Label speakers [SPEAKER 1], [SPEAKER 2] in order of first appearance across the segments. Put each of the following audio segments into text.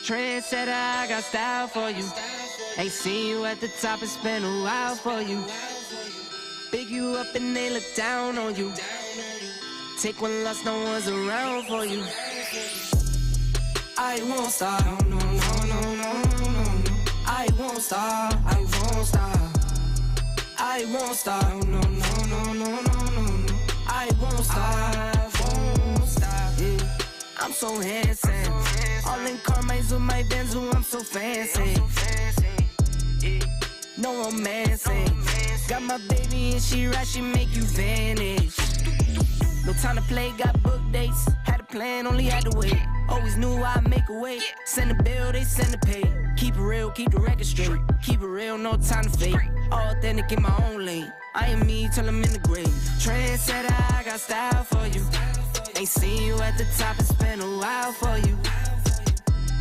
[SPEAKER 1] Trendsetter, I got style for you. Ain't seen you at the top, it's been a while for you. Big you up and they look down on you. Take one loss, no one's around for you. I won't stop, no, no, no, no, no, no. I won't stop, I won't stop. I won't stop, no, no, no, no, no, no. I won't stop, won't stop. Yeah. I'm so handsome. All in Carmine's with my Benzo, I'm so fancy. No romancing. Got my baby and she right, she make you vanish. No time to play, got book dates. Had a plan, only had to wait. Always knew I'd make a way. Send a bill, they send a pay. Keep it real, keep the record straight. Keep it real, no time to fake. All authentic in my own lane. I am me till I'm in the grave. Trendsetter, I got style for you. Ain't seen you at the top, it's been a while for you.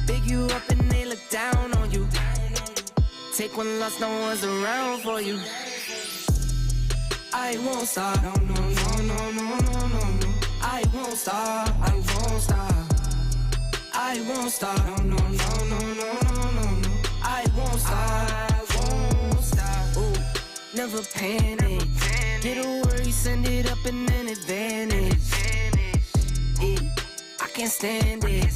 [SPEAKER 1] Big you up and they look down on you. Take one loss, no one's around for you. I won't stop, no, no, no, no, no, no, no. I won't stop, I won't stop. I won't stop, no, no, no, no, no, no, no. I won't stop, won't stop. Ooh, never panic. Get a worry, send it up in an advantage. Yeah, I can't stand it.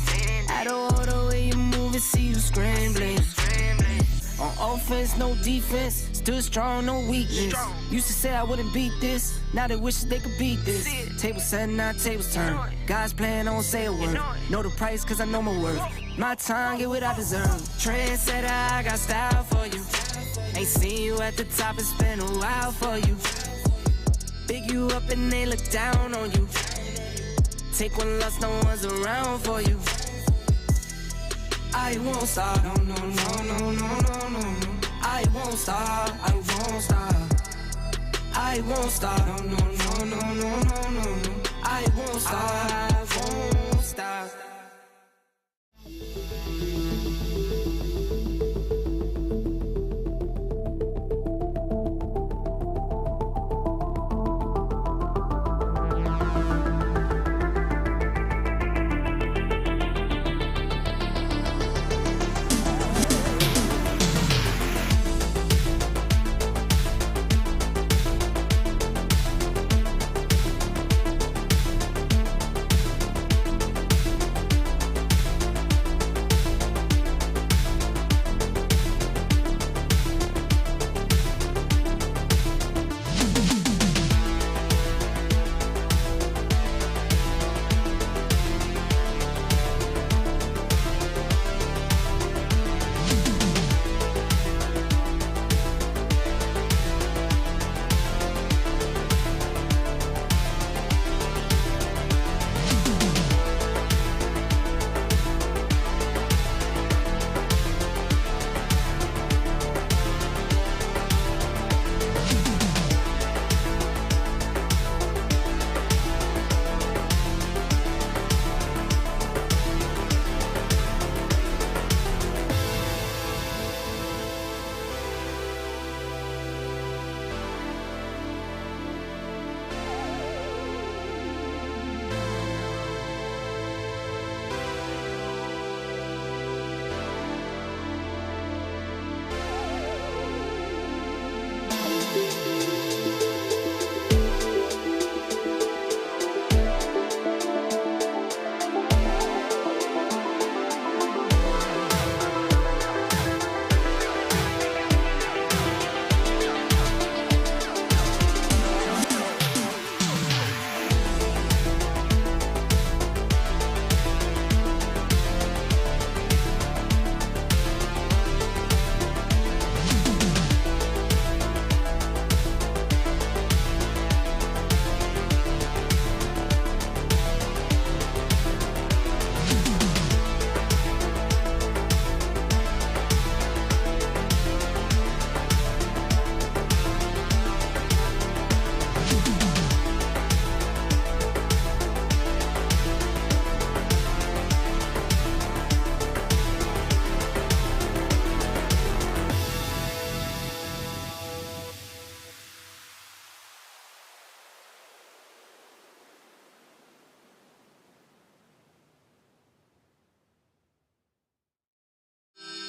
[SPEAKER 1] Out of all the way you move and see you scrambling. On offense, no defense. Still strong, no weakness. Used to say I wouldn't beat this. Now they wish they could beat this. Table set, now tables turn. God's plan, I won't say a word. Know the price, cause I know my worth. My time, get what I deserve. Trendsetter, I got style for you. Ain't seen you at the top, it's been a while for you. Big you up and they look down on you. Take one loss, no one's around for you. I won't stop, no, no, no, no, no, no, no. I won't stop, I won't stop. I won't stop, no, no, no, no, no, no, no. I won't stop, won't stop.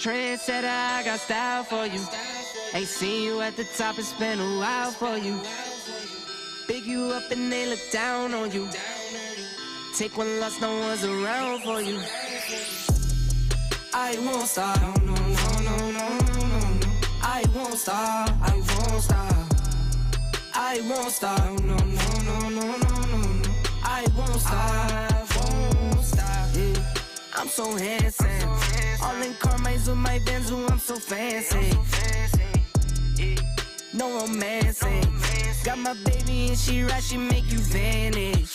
[SPEAKER 1] Trendsetter, I got style for you. Ain't seen you at the top, it's been a while for you. Big you up and they look down on you. Take one loss, no one's around for you. I won't stop, no, no, no, no, no, no, no. I won't stop, I won't stop. I won't stop, no, no, no, no, no, no, no. I won't stop, won't stop. Yeah. I'm so handsome. All in Carmine's with my Benz, ooh, I'm so fancy. No romancing. Got my baby and she right, she make you vanish.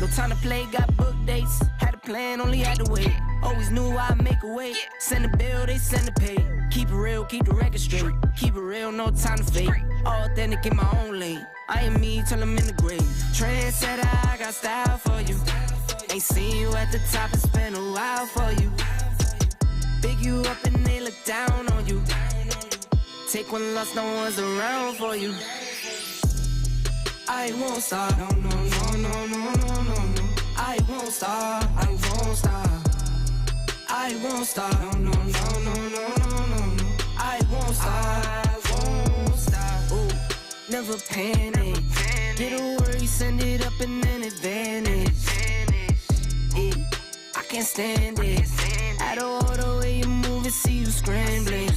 [SPEAKER 1] No time to play, got book dates. Had a plan, only had to wait. Always knew I'd make a way. Send a bill, they send a pay. Keep it real, keep the record straight. Keep it real, no time to fake. All authentic in my own lane. I am me till I'm in the grave. Trendsetter, I got style for you. Ain't seen you at the top, it's been a while for you. Big you up and they look down on you. Take one loss, no one's around for you. I won't stop, no, no, no, no, no, no, no, no. I won't stop, I won't stop. I won't stop, no, no, no, no, no, no, no, no. I won't stop, ooh, never panic. Get a worry, send it up and then advantage. Yeah, I can't stand it. Out of order way you move and see you scrambling.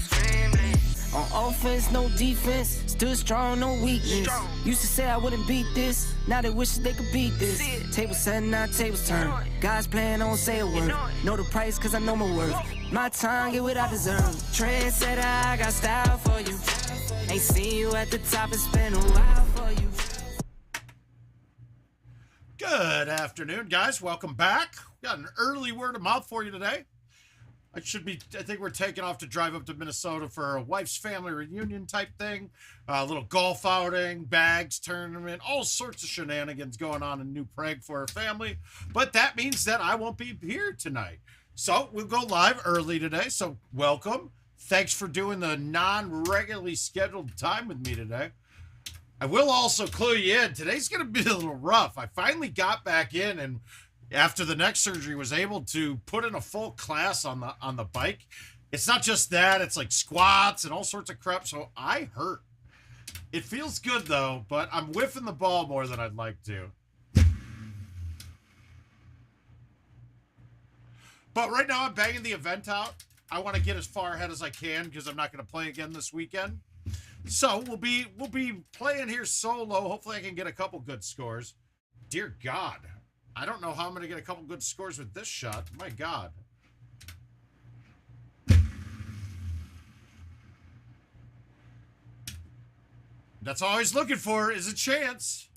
[SPEAKER 1] On offense, no defense. Still strong, no weakness. Used to say I wouldn't beat this. Now they wish they could beat this. Table set, now tables turn. God's plan, I don't say a word. Know the price, cause I know my worth. My time, get what I deserve. Trendsetter, I got style for you. Ain't seen you at the top, it's been a while for you.
[SPEAKER 2] Good afternoon, guys. Welcome back. Got an early word of mouth for you today. I think we're taking off to drive up to Minnesota for a wife's family reunion type thing. A little golf outing, bags tournament, all sorts of shenanigans going on in New Prague for her family. But that means that I won't be here tonight. So we'll go live early today. So welcome. Thanks for doing the non-regularly scheduled time with me today. I will also clue you in. Today's going to be a little rough. I finally got back in and after the neck surgery was able to put in a full class on the bike. It's not just that, it's like squats and all sorts of crap. So I hurt. It feels good though, but I'm whiffing the ball more than I'd like to. But right now I'm banging the event out. I want to get as far ahead as I can because I'm not going to play again this weekend. So we'll be playing here solo. Hopefully I can get a couple good scores. Dear God. I don't know how I'm going to get a couple good scores with this shot. My God. That's all he's looking for is a chance.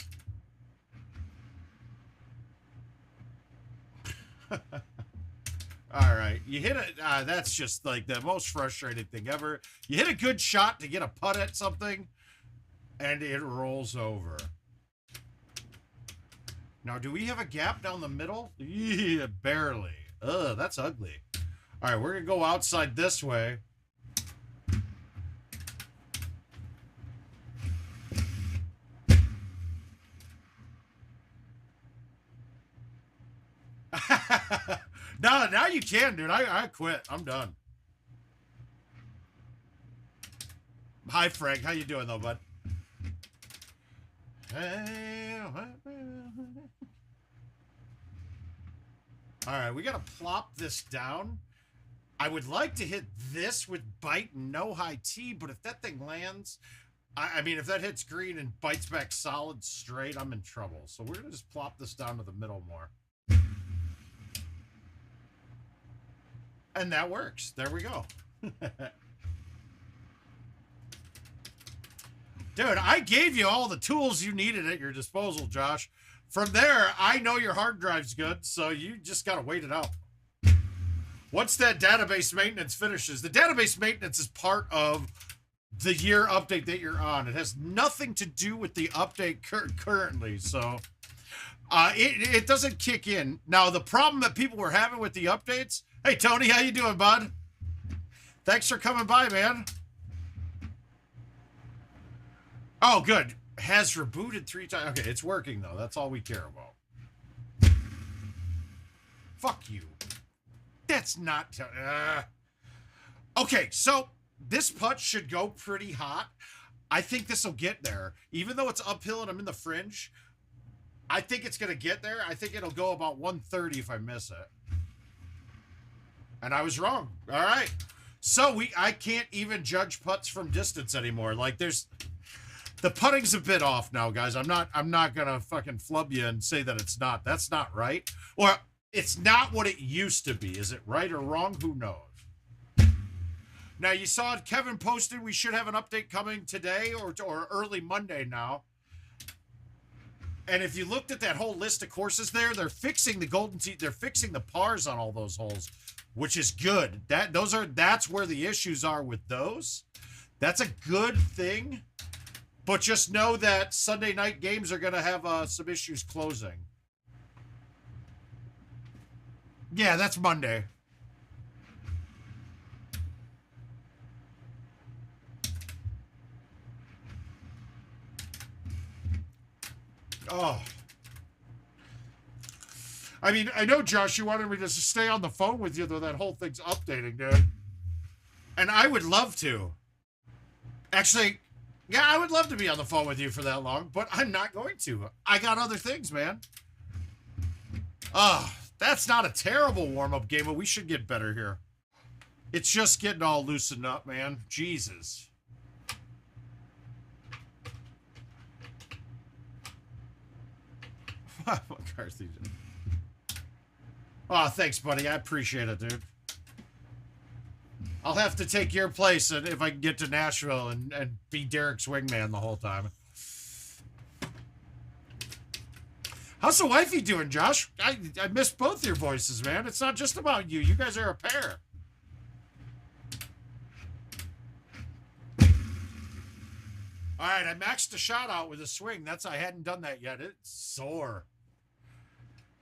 [SPEAKER 2] All right. You hit it. That's just like the most frustrating thing ever. You hit a good shot to get a putt at something, and it rolls over. Now, do we have a gap down the middle? Yeah, barely. Ugh, that's ugly. All right, we're going to go outside this way. No, now you can, dude. I quit. I'm done. Hi, Frank. How you doing, though, bud? All right, we got to plop this down. I would like to hit this with bite and no high tee, but if that thing lands, I mean, if that hits green and bites back solid straight, I'm in trouble. So we're going to just plop this down to the middle more. And that works. There we go. Dude, I gave you all the tools you needed at your disposal, Josh. From there, I know your hard drive's good, so you just got to wait it out. Once that database maintenance finishes, the database maintenance is part of the year update that you're on. It has nothing to do with the update currently, so it doesn't kick in. Now, the problem that people were having with the updates... Hey, Tony, how you doing, bud? Thanks for coming by, man. Oh, good. Has rebooted 3 times. Okay, it's working, though. That's all we care about. Fuck you. That's not... Okay, so this putt should go pretty hot. I think this will get there. Even though it's uphill and I'm in the fringe, I think it's going to get there. I think it'll go about 130 if I miss it. And I was wrong. All right. So I can't even judge putts from distance anymore. Like the putting's a bit off now, guys. I'm not going to fucking flub you and say that it's not. That's not right. Or it's not what it used to be. Is it right or wrong? Who knows? Now, you saw Kevin posted we should have an update coming today or early Monday now. And if you looked at that whole list of courses there, they're fixing the they're fixing the pars on all those holes, which is good. That's where the issues are with those. That's a good thing. But just know that Sunday night games are going to have some issues closing. Yeah, that's Monday. Oh. I mean, I know, Josh, you wanted me to stay on the phone with you, though that whole thing's updating, dude. And I would love to. Actually, yeah, I would love to be on the phone with you for that long, but I'm not going to. I got other things, man. That's not a terrible warm-up game, but we should get better here. It's just getting all loosened up, man. Jesus. McCarthy. Oh, thanks, buddy. I appreciate it, dude. I'll have to take your place if I can get to Nashville and be Derek's wingman the whole time. How's the wifey doing, Josh? I miss both your voices, man. It's not just about you. You guys are a pair. All right, I maxed the shot out with a swing. I hadn't done that yet. It's sore.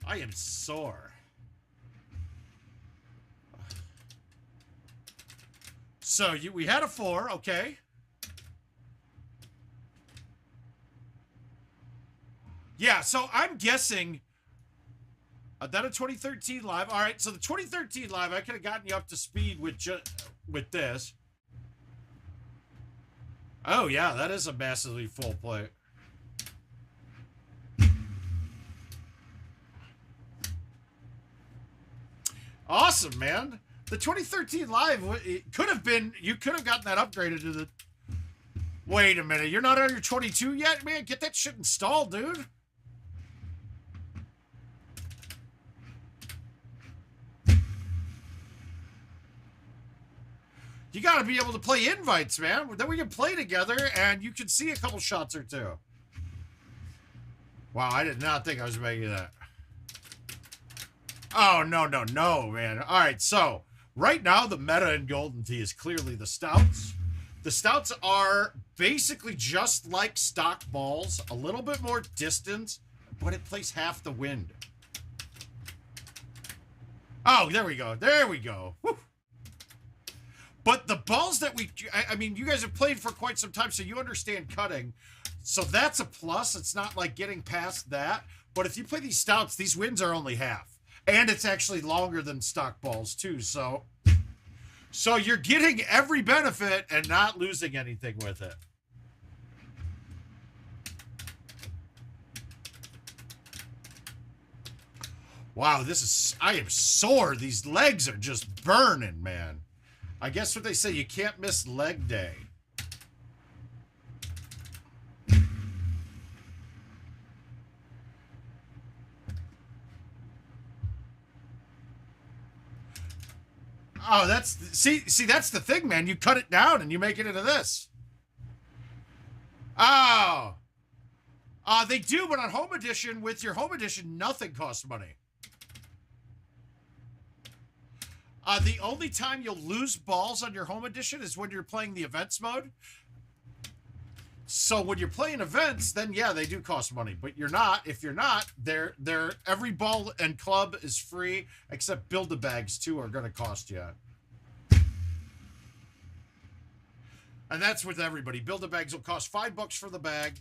[SPEAKER 2] I am sore. So we had a 4, okay. Yeah, so I'm guessing that a 2013 live. All right, so the 2013 live, I could have gotten you up to speed with this. Oh yeah, that is a massively full plate. Awesome, man. The 2013 live, it could have been, you could have gotten that upgraded to the... Wait a minute, you're not on your 22 yet? Man, get that shit installed, dude. You got to be able to play invites, man. Then we can play together, and you can see a couple shots or two. Wow, I did not think I was making that. Oh, no, man. All right, so right now the meta in Golden Tee is clearly the stouts. The stouts are basically just like stock balls, a little bit more distance, but it plays half the wind. Oh, there we go. There we go. Woo. But the balls that I mean, you guys have played for quite some time, so you understand cutting. So that's a plus. It's not like getting past that. But if you play these stouts, these winds are only half. And it's actually longer than stock balls, too. So you're getting every benefit and not losing anything with it. Wow, I am sore. These legs are just burning, man. I guess what they say, you can't miss leg day. Oh, see, that's the thing, man. You cut it down and you make it into this. Oh. They do, but on Home Edition, with your Home Edition, nothing costs money. The only time you'll lose balls on your Home Edition is when you're playing the events mode. So when you're playing events, then yeah, they do cost money. But you're not. If you're not, every ball and club is free, except Build-A-Bags too are going to cost you. And that's with everybody. Build-A-Bags will cost $5 for the bag.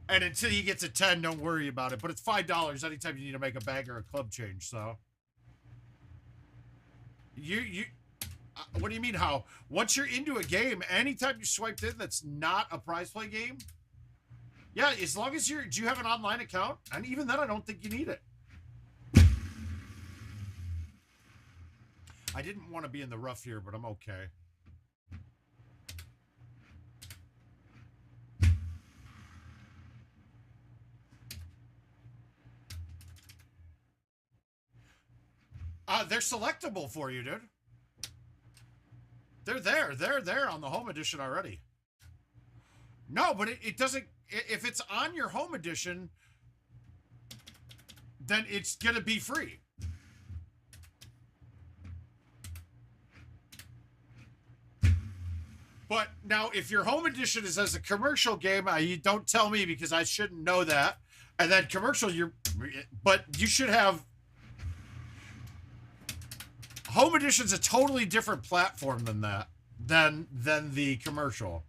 [SPEAKER 2] And until you get to 10, don't worry about it. But it's $5 anytime you need to make a bag or a club change, so. What do you mean how? Once you're into a game, anytime you swiped in that's not a prize play game, yeah, as long as do you have an online account? And even then, I don't think you need it. I didn't want to be in the rough here, but I'm okay. They're selectable for you, dude. They're there on the home edition already. No, but it doesn't, if it's on your home edition, then it's gonna be free. But now, if your home edition is as a commercial game, you don't tell me because I shouldn't know that. And then commercial, but you should have. Home edition's a totally different platform than that, than the commercial.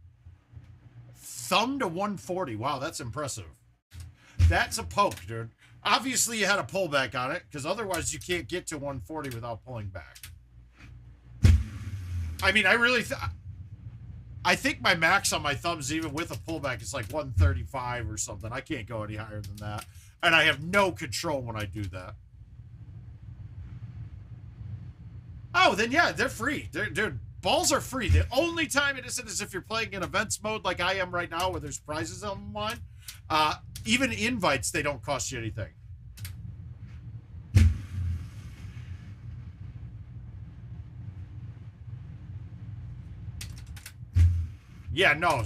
[SPEAKER 2] Thumb to 140. Wow, that's impressive. That's a poke, dude. Obviously, you had a pullback on it, because otherwise you can't get to 140 without pulling back. I mean, I think my max on my thumbs, even with a pullback, is like 135 or something. I can't go any higher than that. And I have no control when I do that. Oh, then yeah, they're free. Dude, balls are free. The only time it isn't is if you're playing in events mode like I am right now where there's prizes online. Even invites, they don't cost you anything. Yeah, no.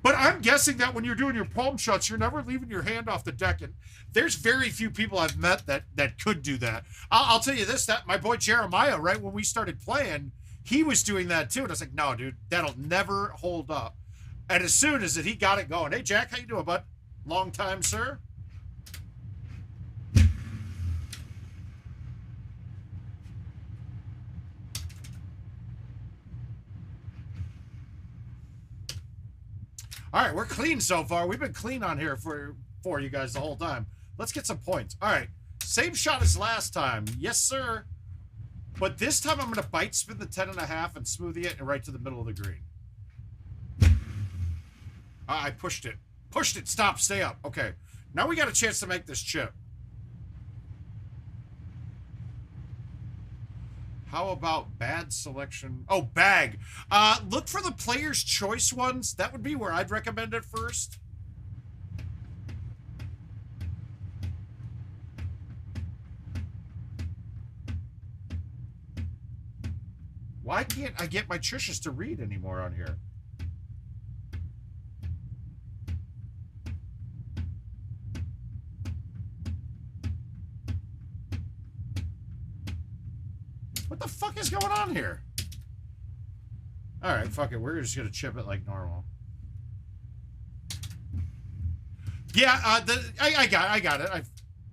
[SPEAKER 2] But I'm guessing that when you're doing your palm shots, you're never leaving your hand off the deck. And there's very few people I've met that could do that. I'll tell you this, that my boy Jeremiah, right when we started playing, he was doing that too. And I was like, no, dude, that'll never hold up. And as soon as he got it going, hey, Jack, how you doing, bud? Long time, sir. All right, we're clean so far. We've been clean on here for you guys the whole time. Let's get some points. All right, same shot as last time. Yes, sir. But this time I'm going to bite spin the 10.5 and smoothie it and right to the middle of the green. I pushed it. Pushed it. Stop. Stay up. Okay. Now we got a chance to make this chip. How about bad selection? Oh, bag. Look for the player's choice ones. That would be where I'd recommend it first. Why can't I get my Trishes to read anymore on here? What the fuck is going on here? All right, fuck it. We're just gonna chip it like normal. Yeah, I got it.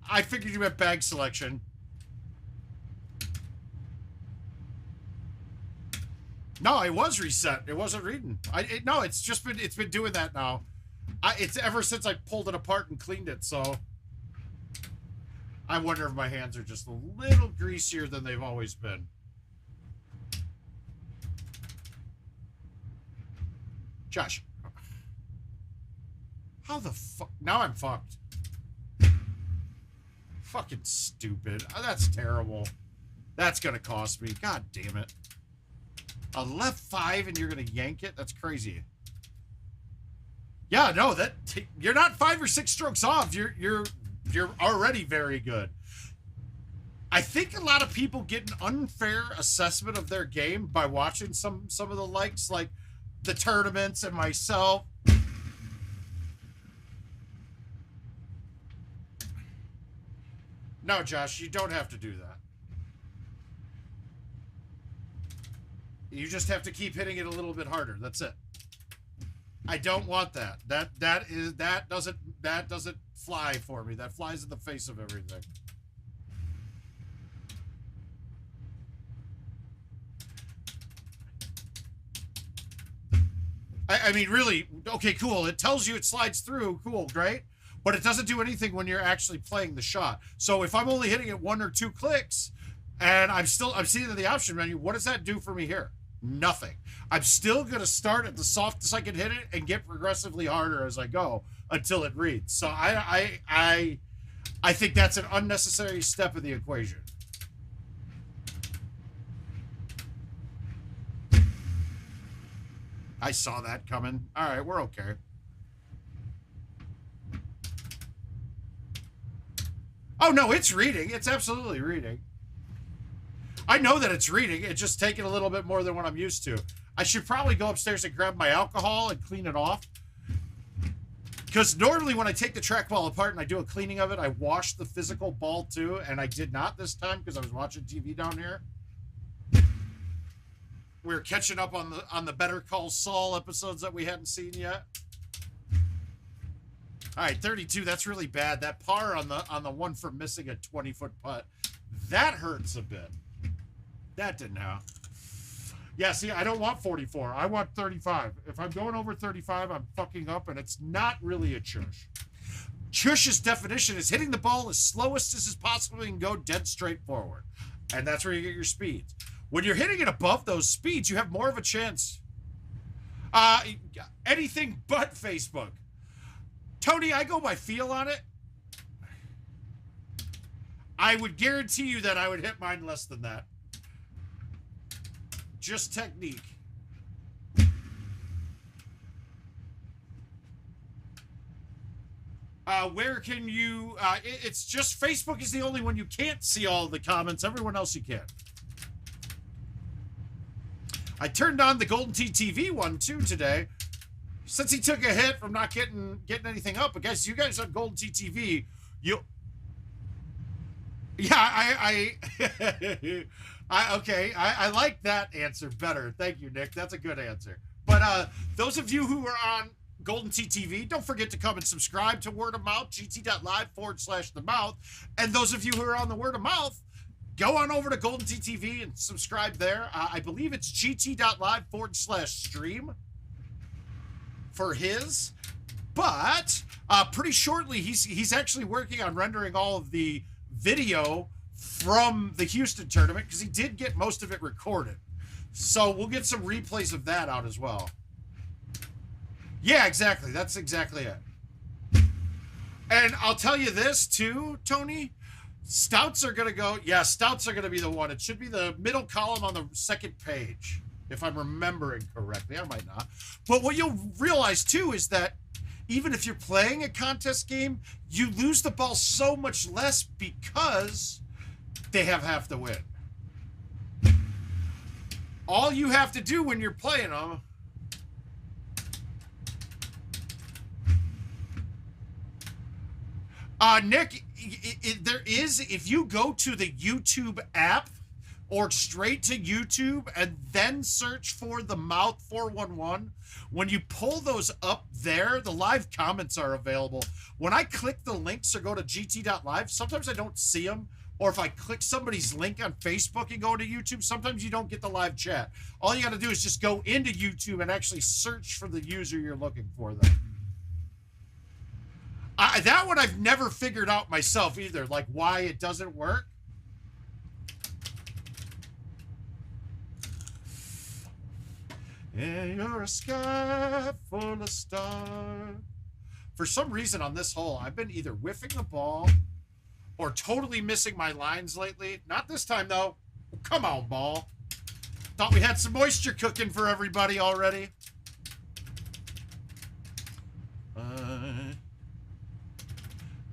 [SPEAKER 2] I figured you meant bag selection. No, it was reset. It wasn't reading. No, it's been doing that now. It's ever since I pulled it apart and cleaned it. So I wonder if my hands are just a little greasier than they've always been. Josh, how the fuck? Now I'm fucked. Fucking stupid. Oh, that's terrible. That's gonna cost me. God damn it. A left 5 and you're gonna yank it? That's crazy. Yeah, no, you're not 5 or 6 strokes off. You're already very good. I think a lot of people get an unfair assessment of their game by watching some of the likes, like the tournaments and myself. No, Josh, you don't have to do that. You just have to keep hitting it a little bit harder. That's it. I don't want that. That doesn't fly for me. That flies in the face of everything. I mean, really, okay, cool. It tells you it slides through. Cool, great. but it doesn't do anything when you're actually playing the shot. So if I'm only hitting it 1 or 2 clicks and I'm seeing the option menu, what does that do for me here? Nothing. I'm still going to start at the softest I can hit it and get progressively harder as I go until it reads. So I think that's an unnecessary step of the equation. I saw that coming. All right, we're okay. Oh, no, it's reading. It's absolutely reading. I know that it's reading. It's just taking a little bit more than what I'm used to. I should probably go upstairs and grab my alcohol and clean it off. Because normally when I take the trackball apart and I do a cleaning of it, I wash the physical ball too, and I did not this time because I was watching TV down here. We were catching up on the Better Call Saul episodes that we hadn't seen yet. All right, 32. That's really bad. That par on the one for missing a 20-foot putt, that hurts a bit. That didn't help. Yeah, see, I don't want 44. I want 35. If I'm going over 35, I'm fucking up, and it's not really a chush. Chush's definition is hitting the ball as slowest as it possibly can go, dead straight forward. And that's where you get your speeds. When you're hitting it above those speeds, you have more of a chance. Anything but Facebook. Tony, I go by feel on it. I would guarantee you that I would hit mine less than that. Just technique. Where can you... it's just Facebook is the only one you can't see all the comments. Everyone else you can. I turned on the GoldenTeeTV one too today. Since he took a hit from not getting anything up. But guys, you guys on GoldenTeeTV, you... Yeah, I like that answer better. Thank you, Nick. That's a good answer. But those of you who are on GoldenTeeTV, don't forget to come and subscribe to Word of Mouth, gt.live/themouth. And those of you who are on the Word of Mouth, go on over to GoldenTeeTV and subscribe there. I believe it's gt.live/stream for his. But pretty shortly, he's actually working on rendering all of the video from the Houston tournament because he did get most of it recorded. So we'll get some replays of that out as well. Yeah, exactly. That's exactly it. And I'll tell you this too, Tony. Stouts are going to go... Yeah, stouts are going to be the one. It should be the middle column on the second page, if I'm remembering correctly. I might not. But what you'll realize too is that even if you're playing a contest game, you lose the ball so much less because they have half the win. All you have to do when you're playing them... Nick, there is, if you go to the YouTube app or straight to YouTube and then search for the Mouth 411, when you pull those up there, the live comments are available. When I click the links or go to gt.live, sometimes I don't see them. Or if I click somebody's link on Facebook and go to YouTube, sometimes you don't get the live chat. All you got to do is just go into YouTube and actually search for the user you're looking for then. That one I've never figured out myself either, like why it doesn't work. And you're a sky full of stars. For some reason on this hole, I've been either whiffing the ball or totally missing my lines lately. Not this time, though. Come on, ball. Thought we had some moisture cooking for everybody already.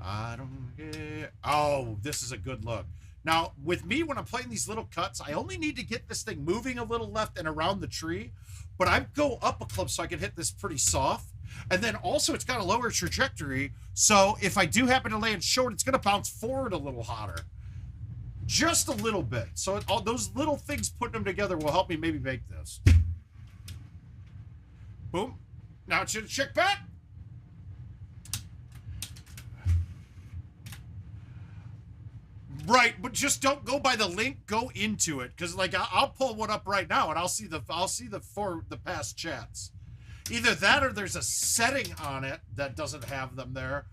[SPEAKER 2] I don't get... Oh, this is a good look. Now, with me, when I'm playing these little cuts, I only need to get this thing moving a little left and around the tree. But I go up a club so I can hit this pretty soft. And then also, it's got a lower trajectory. So if I do happen to land short, it's going to bounce forward a little hotter. Just a little bit. So all those little things, putting them together, will help me maybe make this. Boom. Now it's going to check back. Right, but just don't go by the link. Go into it, because like I'll pull one up right now, and I'll see the past chats. Either that, or there's a setting on it that doesn't have them there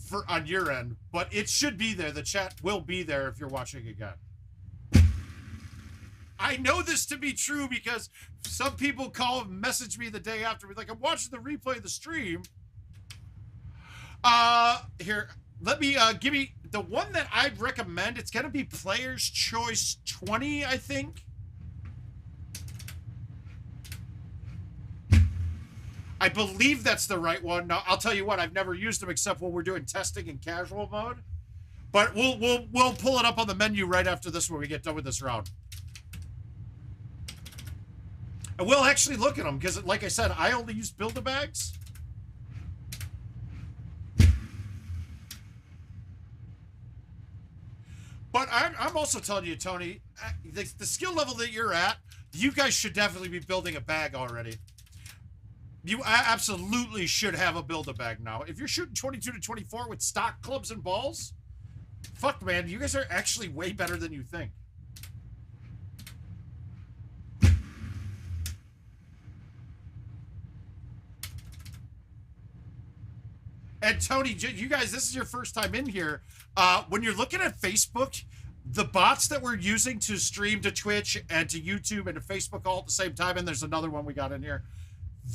[SPEAKER 2] for on your end, but it should be there. The chat will be there if you're watching again. I know this to be true because some people call and message me the day after, be like, I'm watching the replay of the stream. Here, let me give me the one that I'd recommend. It's gonna be Player's Choice 20, I think. I believe that's the right one. Now, I'll tell you what, I've never used them except when we're doing testing in casual mode. But we'll pull it up on the menu right after this when we get done with this round. And we'll actually look at them because, like I said, I only use Build-A-Bags. But I'm also telling you, Tony, the skill level that you're at, you guys should definitely be building a bag already. You absolutely should have a Build-A-Bag now. If you're shooting 22 to 24 with stock clubs and balls, fuck, man, you guys are actually way better than you think. And Tony, you guys, this is your first time in here. When you're looking at Facebook, the bots that we're using to stream to Twitch and to YouTube and to Facebook all at the same time, and there's another one we got in here,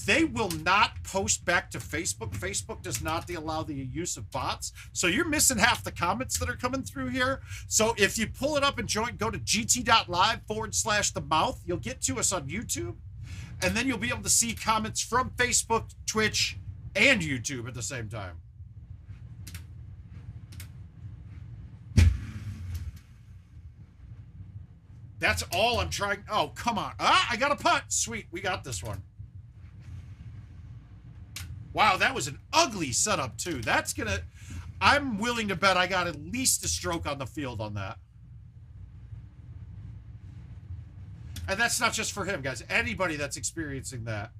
[SPEAKER 2] they will not post back to Facebook. Facebook does not allow the use of bots. So you're missing half the comments that are coming through here. So if you pull it up and go to gt.live/themouth, you'll get to us on YouTube. And then you'll be able to see comments from Facebook, Twitch, and YouTube at the same time. That's all I'm trying. Oh, come on. I got a putt. Sweet. We got this one. Wow, that was an ugly setup, too. That's going to... I'm willing to bet I got at least a stroke on the field on that. And that's not just for him, guys. Anybody that's experiencing that.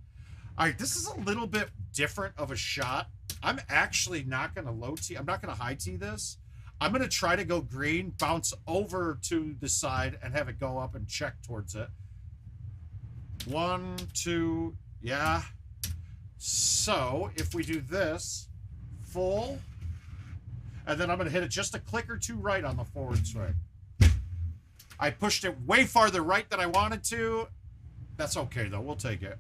[SPEAKER 2] All right, this is a little bit different of a shot. I'm actually not going to low tee. I'm not going to high tee this. I'm going to try to go green, bounce over to the side, and have it go up and check towards it. 1, 2, yeah. So if we do this, full, and then I'm going to hit it just a click or two right on the forward swing. I pushed it way farther right than I wanted to. That's okay, though. We'll take it.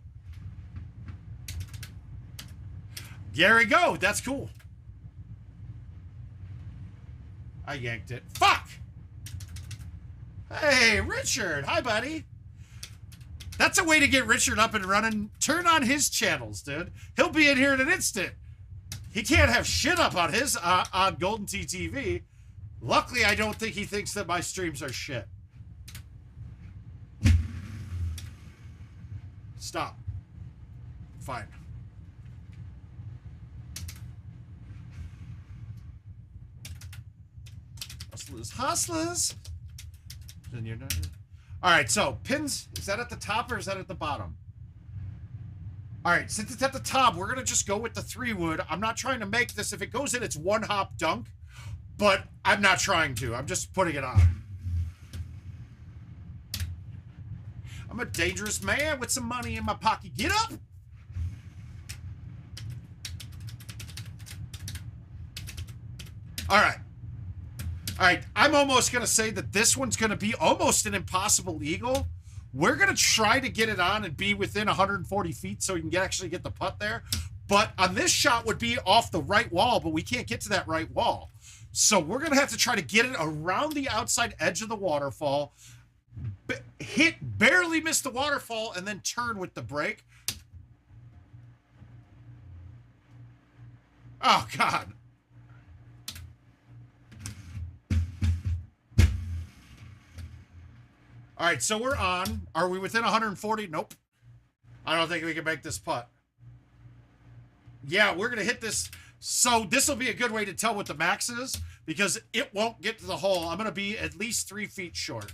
[SPEAKER 2] There we go. That's cool. I yanked it. Fuck! Hey, Richard. Hi, buddy. That's a way to get Richard up and running. Turn on his channels, dude. He'll be in here in an instant. He can't have shit up on his on GoldenTeeTV. Luckily, I don't think he thinks that my streams are shit. Stop. Fine. Hustlers. Then you're not. All right, so pins, is that at the top or is that at the bottom? All right, since it's at the top, we're going to just go with the 3-wood. I'm not trying to make this. If it goes in, it's one hop dunk, but I'm not trying to. I'm just putting it on. I'm a dangerous man with some money in my pocket. Get up. All right. All right, I'm almost going to say that this one's going to be almost an impossible eagle. We're going to try to get it on and be within 140 feet so we can actually get the putt there. But on this shot would be off the right wall, but we can't get to that right wall. So we're going to have to try to get it around the outside edge of the waterfall, barely miss the waterfall, and then turn with the break. Oh, God. All right, so we're on. Are we within 140? Nope. I don't think we can make this putt. Yeah, we're going to hit this. So this will be a good way to tell what the max is because it won't get to the hole. I'm going to be at least 3 feet short.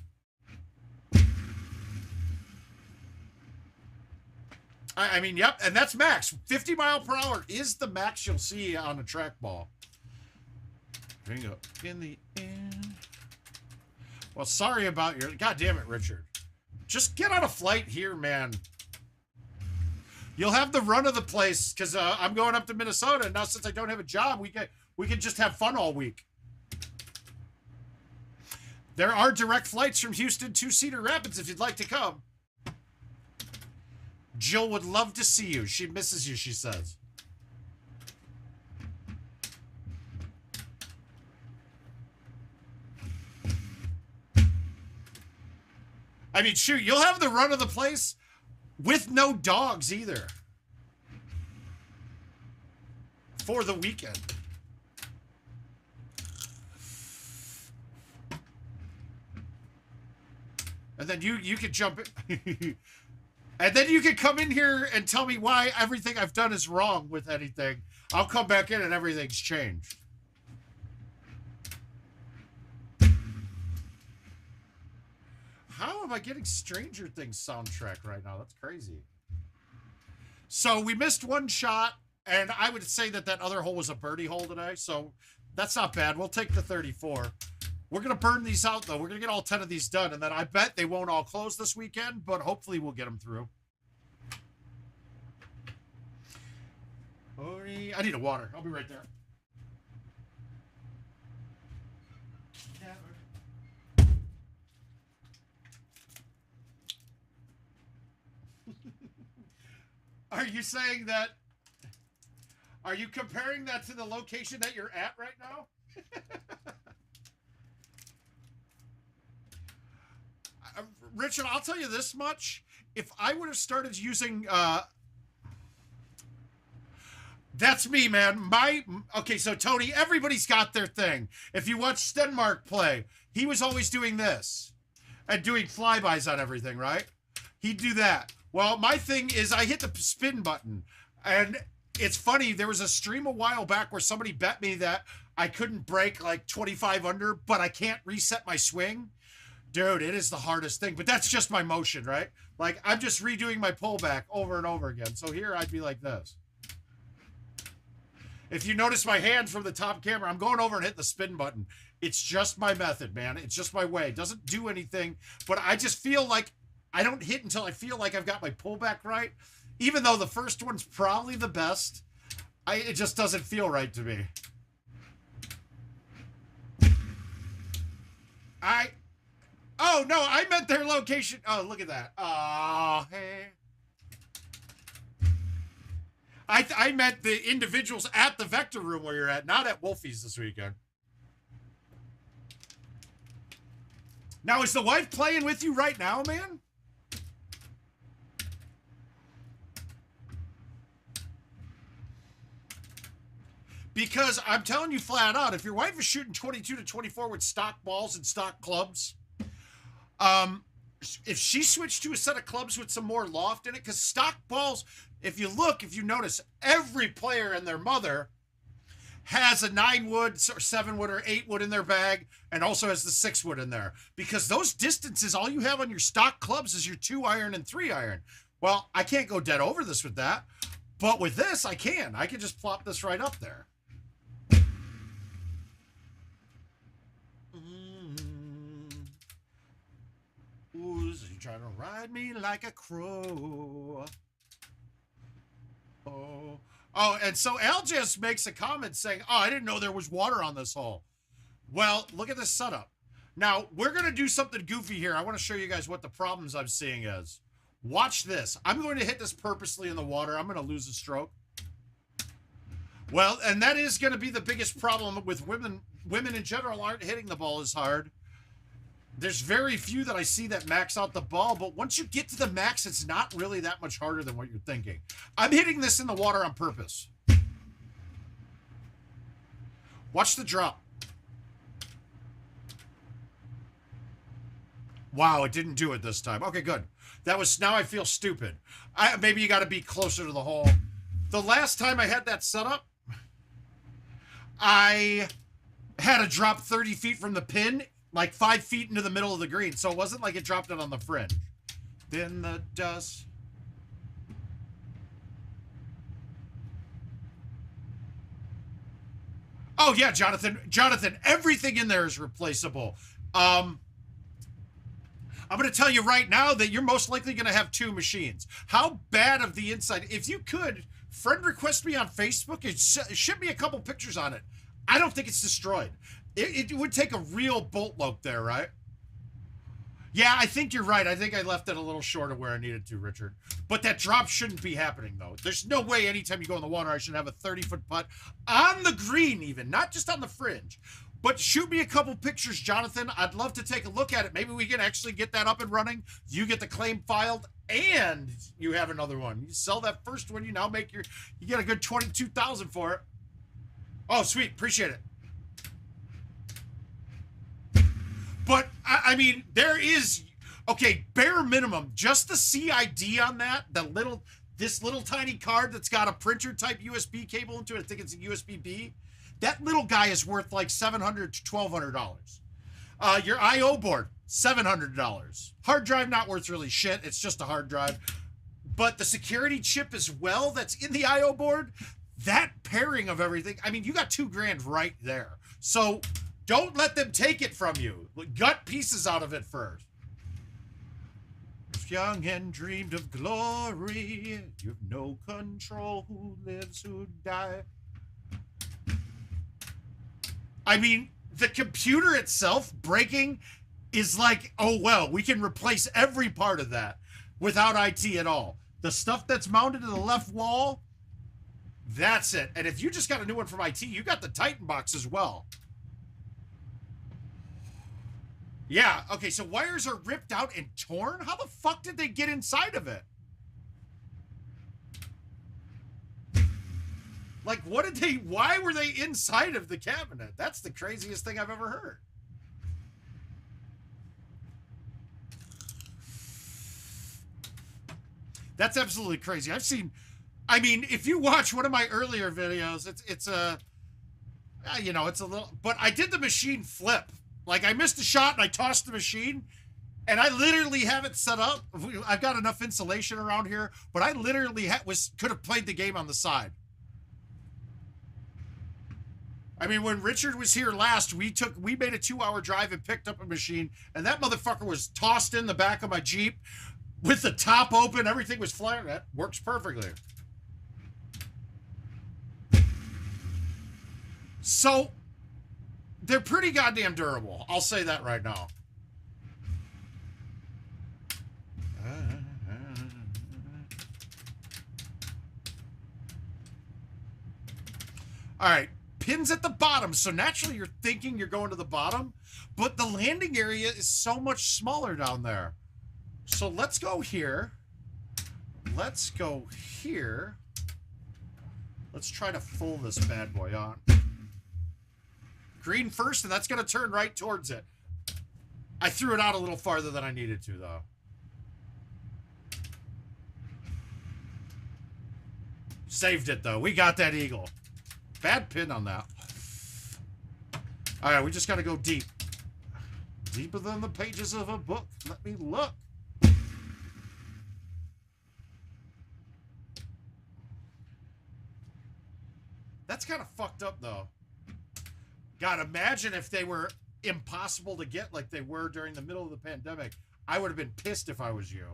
[SPEAKER 2] I mean, yep, and that's max. 50 mile per hour is the max you'll see on a trackball. Bring it up in the end. Well, sorry about your... God damn it, Richard. Just get on a flight here, man. You'll have the run of the place, because I'm going up to Minnesota, and now since I don't have a job, We can just have fun all week. There are direct flights from Houston to Cedar Rapids if you'd like to come. Jill would love to see you. She misses you, she says. I mean, shoot, you'll have the run of the place with no dogs either. For the weekend. And then you could jump in. And then you could come in here and tell me why everything I've done is wrong with anything. I'll come back in and everything's changed. How am I getting Stranger Things soundtrack right now? That's crazy. So we missed one shot, and I would say that that other hole was a birdie hole today, so that's not bad. We'll take the 34. We're going to burn these out, though. We're going to get all 10 of these done, and then I bet they won't all close this weekend, but hopefully we'll get them through. I need a water. I'll be right there. Are you saying that? Are you comparing that to the location that you're at right now? Richard, I'll tell you this much. If I would have started using, that's me, man. Okay, so Tony, everybody's got their thing. If you watch Stenmark play, he was always doing this and doing flybys on everything, right? He'd do that. Well, my thing is I hit the spin button, and it's funny. There was a stream a while back where somebody bet me that I couldn't break like 25 under, but I can't reset my swing. Dude, it is the hardest thing, but that's just my motion, right? Like, I'm just redoing my pullback over and over again. So here I'd be like this. If you notice my hand from the top camera, I'm going over and hitting the spin button. It's just my method, man. It's just my way. It doesn't do anything, but I just feel like I don't hit until I feel like I've got my pullback right. Even though the first one's probably the best, it just doesn't feel right to me. Oh, no, I meant their location. Oh, look at that. Oh, hey. I meant the individuals at the Vector Room where you're at, not at Wolfie's this weekend. Now, is the wife playing with you right now, man? Because I'm telling you flat out, if your wife is shooting 22 to 24 with stock balls and stock clubs, if she switched to a set of clubs with some more loft in it, because stock balls, if you notice, every player and their mother has a 9-wood or 7-wood or 8-wood in their bag, and also has the 6-wood in there. Because those distances, all you have on your stock clubs is your 2-iron and 3-iron. Well, I can't go dead over this with that, but with this, I can. I can just plop this right up there. Who's trying to ride me like a crow? Oh, and so Al just makes a comment saying, oh, I didn't know there was water on this hole. Well, look at this setup. Now, we're going to do something goofy here. I want to show you guys what the problems I'm seeing is. Watch this. I'm going to hit this purposely in the water. I'm going to lose a stroke. Well, and that is going to be the biggest problem with women. Women in general aren't hitting the ball as hard. There's very few that I see that max out the ball, but once you get to the max, it's not really that much harder than what you're thinking. I'm hitting this in the water on purpose. Watch the drop. Wow, it didn't do it this time. Okay, good. That was, now I feel stupid. Maybe you got to be closer to the hole. The last time I had that set up, I had to drop 30 feet from the pin, like 5 feet into the middle of the green. So it wasn't like it dropped it on the fringe. Then the dust. Oh, yeah, Jonathan. Jonathan, everything in there is replaceable. I'm going to tell you right now that you're most likely going to have 2 machines. How bad of the inside? If you could, friend request me on Facebook and ship me a couple pictures on it. I don't think it's destroyed. It would take a real bolt lope there, right? Yeah, I think you're right. I think I left it a little short of where I needed to, Richard. But that drop shouldn't be happening, though. There's no way anytime you go in the water, I should have a 30-foot putt on the green even, not just on the fringe. But shoot me a couple pictures, Jonathan. I'd love to take a look at it. Maybe we can actually get that up and running. You get the claim filed, and you have another one. You sell that first one, you now make you get a good $22,000 for it. Oh, sweet. Appreciate it. But, I mean, there is, okay, bare minimum, just the CID on that, this little tiny card that's got a printer type USB cable into it, I think it's a USB-B, that little guy is worth like $700 to $1,200. Your I.O. board, $700. Hard drive, not worth really shit, it's just a hard drive. But the security chip as well that's in the I.O. board, that pairing of everything, I mean, you got $2,000 right there. So don't let them take it from you. Gut pieces out of it first. If young and dreamed of glory, you have no control who lives, who die. I mean, the computer itself breaking is like, oh, well, we can replace every part of that without IT at all. The stuff that's mounted to the left wall, that's it. And if you just got a new one from IT, you got the Titan box as well. Yeah, okay, so wires are ripped out and torn? How the fuck did they get inside of it? Like, why were they inside of the cabinet? That's the craziest thing I've ever heard. That's absolutely crazy. I mean, if you watch one of my earlier videos, it's a little, but I did the machine flip. Like, I missed a shot and I tossed the machine, and I literally have it set up. I've got enough insulation around here, but I literally could have played the game on the side. I mean, when Richard was here last, we made a 2-hour drive and picked up a machine, and that motherfucker was tossed in the back of my Jeep with the top open. Everything was flying. That works perfectly. So they're pretty goddamn durable. I'll say that right now. All right, pins at the bottom. So naturally you're thinking you're going to the bottom, but the landing area is so much smaller down there. So let's go here. Let's go here. Let's try to pull this bad boy on. Green first, and that's going to turn right towards it. I threw it out a little farther than I needed to, though. Saved it, though. We got that eagle. Bad pin on that. All right, we just got to go deep. Deeper than the pages of a book. Let me look. That's kind of fucked up, though. God, imagine if they were impossible to get like they were during the middle of the pandemic. I would have been pissed if I was you.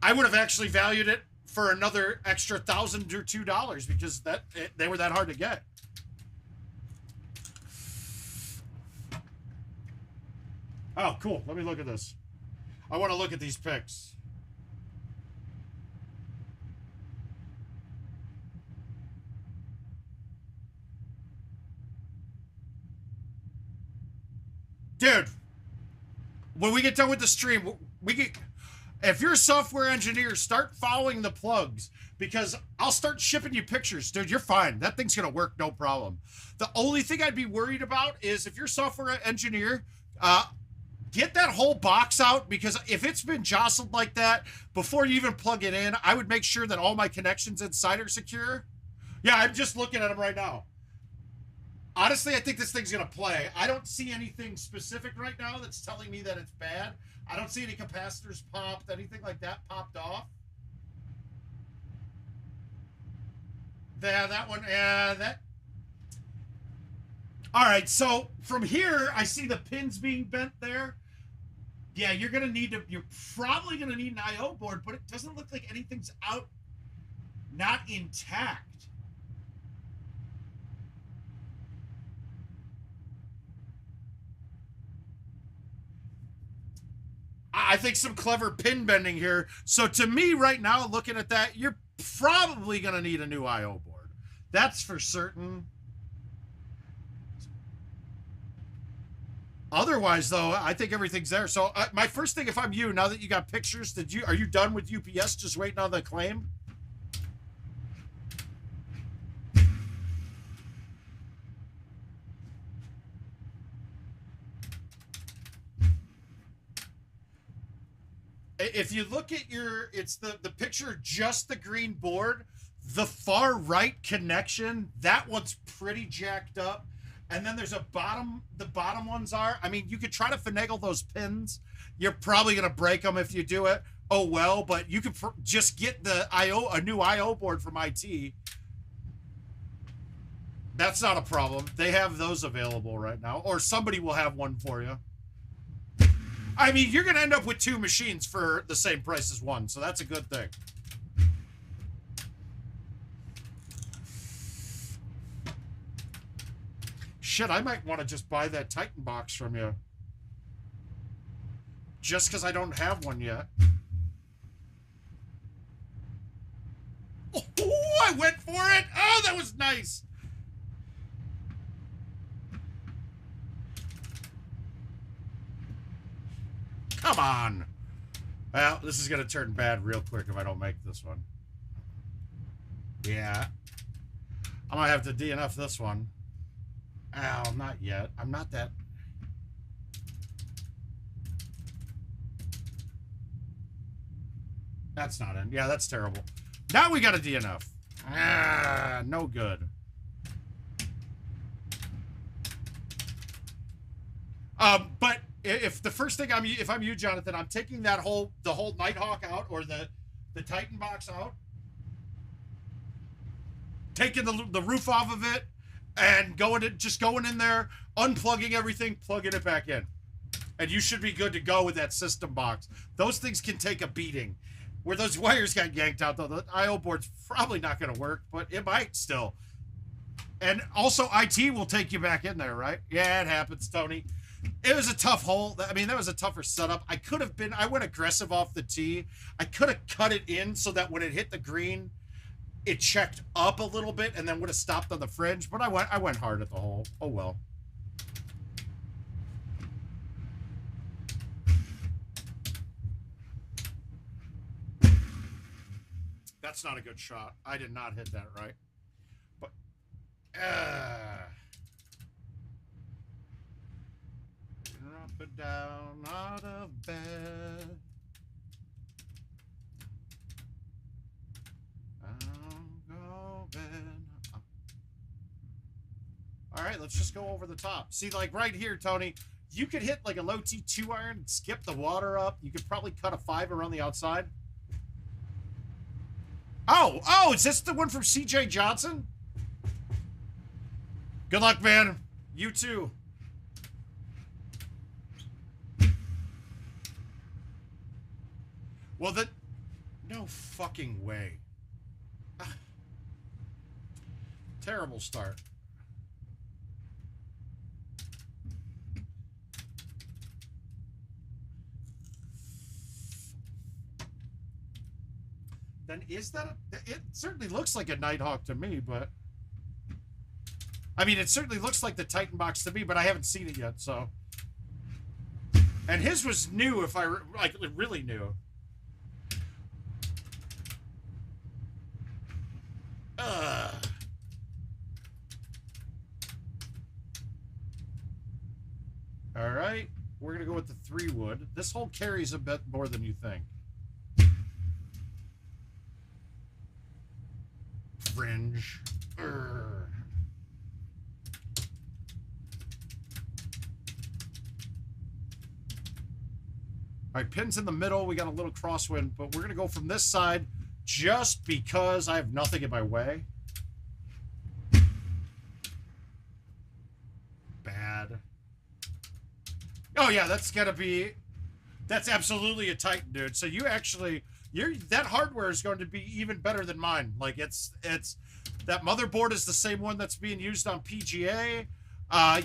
[SPEAKER 2] I would have actually valued it for another extra $1,000 or $2 because they were that hard to get. Oh, cool. Let me look at this. I want to look at these pics. Dude, when we get done with the stream, if you're a software engineer, start following the plugs because I'll start shipping you pictures. Dude, you're fine. That thing's going to work, no problem. The only thing I'd be worried about is if you're a software engineer, get that whole box out because if it's been jostled like that, before you even plug it in, I would make sure that all my connections inside are secure. Yeah, I'm just looking at them right now. Honestly, I think this thing's going to play. I don't see anything specific right now that's telling me that it's bad. I don't see any capacitors popped, anything like that popped off. Yeah, that one, yeah, that. All right, so from here, I see the pins being bent there. Yeah, you're probably going to need an I.O. board, but it doesn't look like anything's out, not intact. I think some clever pin bending here. So to me right now, looking at that, you're probably going to need a new I/O board. That's for certain. Otherwise, though, I think everything's there. So my first thing, if I'm you, now that you got pictures, are you done with UPS, just waiting on the claim? If you look at it's the picture, just the green board, the far right connection, that one's pretty jacked up. And then there's the bottom ones are, I mean, you could try to finagle those pins. You're probably going to break them if you do it. Oh, well, but you could just get a new I/O board from IT. That's not a problem. They have those available right now, or somebody will have one for you. I mean, you're going to end up with 2 machines for the same price as one, so that's a good thing. Shit, I might want to just buy that Titan box from you. Just because I don't have one yet. Oh, I went for it! Oh, that was nice! Come on! Well, this is going to turn bad real quick if I don't make this one. Yeah. I might have to DNF this one. Ow, not yet. I'm not that... That's not in. Yeah, that's terrible. Now we got a DNF. Ah, no good. But if the first thing if I'm you, Jonathan, I'm taking the whole Nighthawk out, or the Titan box out, taking the roof off of it, and going in there, unplugging everything, plugging it back in, and you should be good to go with that system box. Those things can take a beating. Where those wires got yanked out, though, the I/O board's probably not going to work, but it might still. And also, IT will take you back in there, right? Yeah, it happens, Tony. It was a tough hole. I mean, that was a tougher setup. I went aggressive off the tee. I could have cut it in so that when it hit the green, it checked up a little bit and then would have stopped on the fringe, but I went hard at the hole. Oh, well. That's not a good shot. I did not hit that right. But, up and down out of bed. All right, let's just go over the top. See, like right here, Tony, you could hit like a low T2 iron and skip the water up. You could probably cut a 5 around the outside. Oh, is this the one from CJ Johnson? Good luck, man. You too. Well, no fucking way. Terrible start. Then is that... It certainly looks like a Nighthawk to me, but... I mean, it certainly looks like the Titan box to me, but I haven't seen it yet, so... And his was new, if I... Like, really new. All right, we're gonna go with the 3 wood. This hole carries a bit more than you think. Fringe. All right, pins in the middle. We got a little crosswind, but we're gonna go from this side just because I have nothing in my way. Bad. Oh yeah, that's absolutely a Titan, dude. So you actually, that hardware is going to be even better than mine. Like it's that motherboard is the same one that's being used on PGA.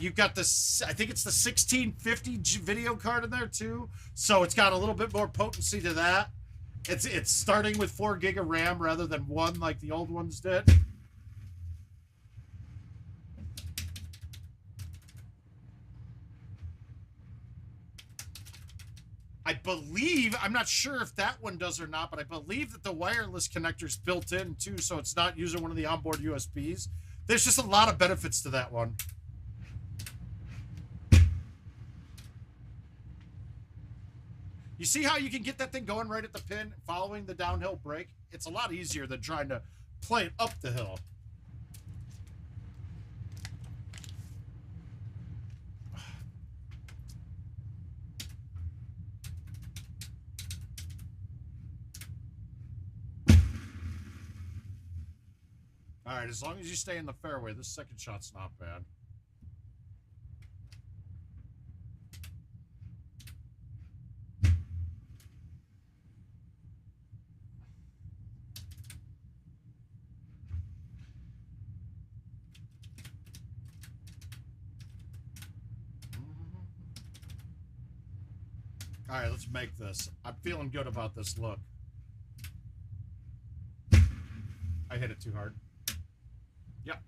[SPEAKER 2] You've got this, I think it's the 1650 video card in there too. So it's got a little bit more potency to that. It's starting with 4 gig of RAM rather than 1 like the old ones did. I believe, I'm not sure if that one does or not, but I believe that the wireless connector's built in too, so it's not using one of the onboard USBs. There's just a lot of benefits to that one. You see how you can get that thing going right at the pin, following the downhill brake? It's a lot easier than trying to play it up the hill. All right, as long as you stay in the fairway, this second shot's not bad. All right, let's make this. I'm feeling good about this look. I hit it too hard. Yep.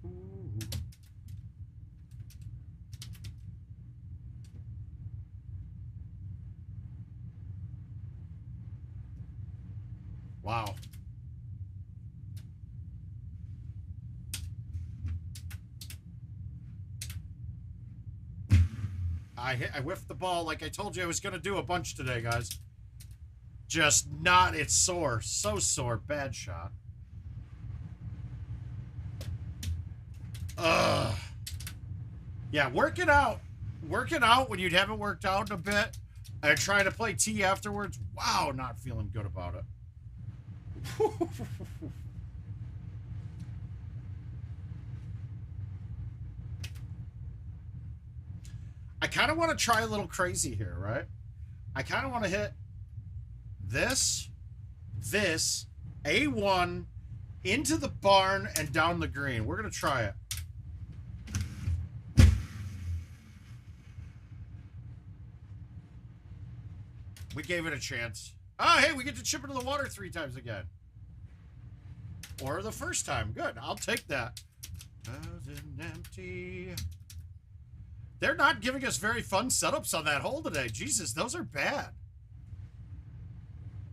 [SPEAKER 2] Ooh. Wow. I whiffed the ball like I told you I was going to do a bunch today, guys. Just not, it's sore. So sore. Bad shot. Ugh. Yeah, work it out. Work it out when you haven't worked out in a bit. And trying to play tee afterwards. Wow, not feeling good about it. I kind of want to try a little crazy here, right? I kind of want to hit this, A1, into the barn and down the green. We're going to try it. We gave it a chance. Oh, hey, we get to chip into the water 3 times again. Or the first time. Good. I'll take that. Empty. They're not giving us very fun setups on that hole today. Jesus, those are bad.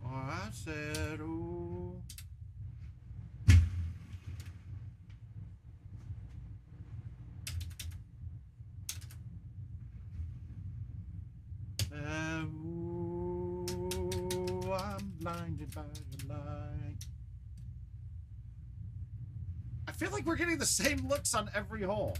[SPEAKER 2] Oh, I said, ooh. Ooh, I'm blinded by the light. I feel like we're getting the same looks on every hole.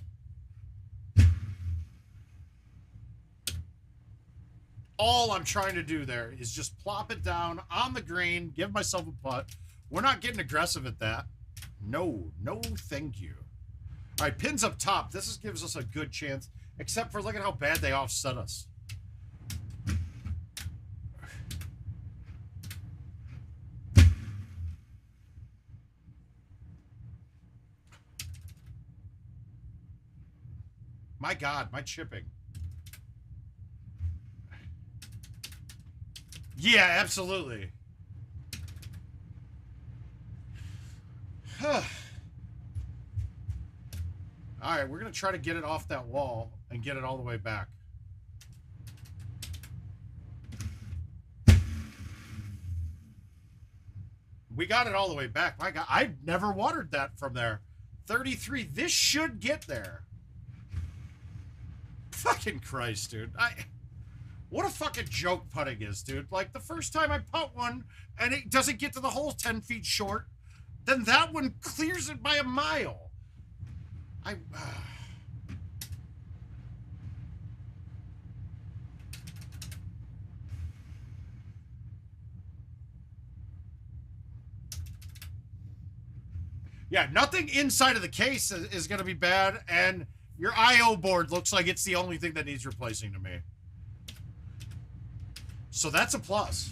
[SPEAKER 2] All I'm trying to do there is just plop it down on the green, give myself a putt. We're not getting aggressive at that. No, no, thank you. All right, pins up top. This gives us a good chance, except for look at how bad they offset us. My God, my chipping. Yeah, absolutely. All right, we're going to try to get it off that wall and get it all the way back. We got it all the way back. My God, I never watered that from there. 33. This should get there. Fucking Christ, dude. What a fucking joke putting is, dude. Like, the first time I putt one and it doesn't get to the hole 10 feet short, then that one clears it by a mile. Yeah, nothing inside of the case is going to be bad, and your I.O. board looks like it's the only thing that needs replacing to me. So that's a plus.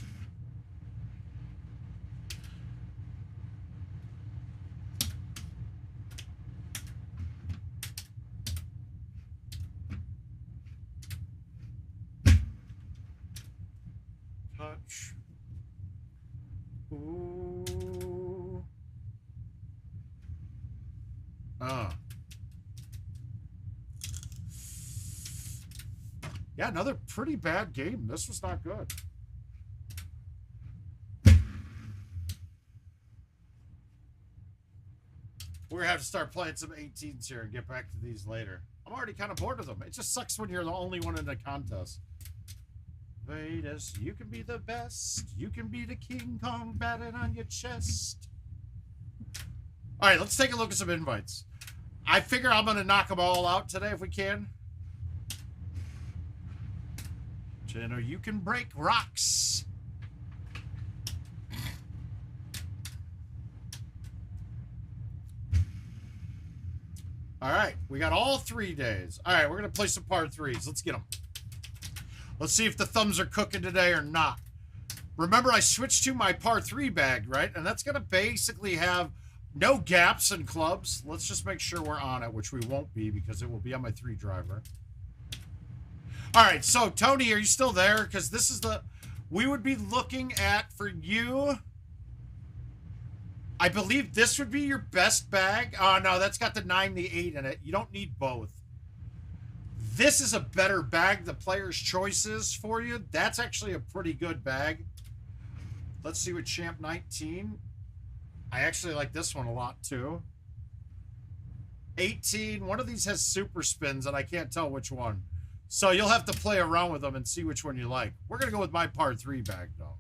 [SPEAKER 2] Ooh. Yeah, another pretty bad game. This was not good. We're gonna have to start playing some 18s here and get back to these later. I'm already kind of bored of them. It just sucks when you're the only one in the contest. Vedas, you can be the best. You can be the King Kong batting on your chest. All right, let's take a look at some invites. I figure I'm gonna knock them all out today if we can. Jenna, you can break rocks. All right, we got all 3 days. All right, we're going to play some par 3s. Let's get them. Let's see if the thumbs are cooking today or not. Remember, I switched to my par 3 bag, right? And that's going to basically have no gaps in clubs. Let's just make sure we're on it, which we won't be because it will be on my 3 driver. All right, so Tony, are you still there? Because this is the... We would be looking at, for you... I believe this would be your best bag. Oh, no, that's got the 9, the 8 in it. You don't need both. This is a better bag, the player's choices for you. That's actually a pretty good bag. Let's see what Champ 19. I actually like this one a lot, too. 18. One of these has super spins, and I can't tell which one. So you'll have to play around with them and see which one you like. We're going to go with my par 3 bag, though.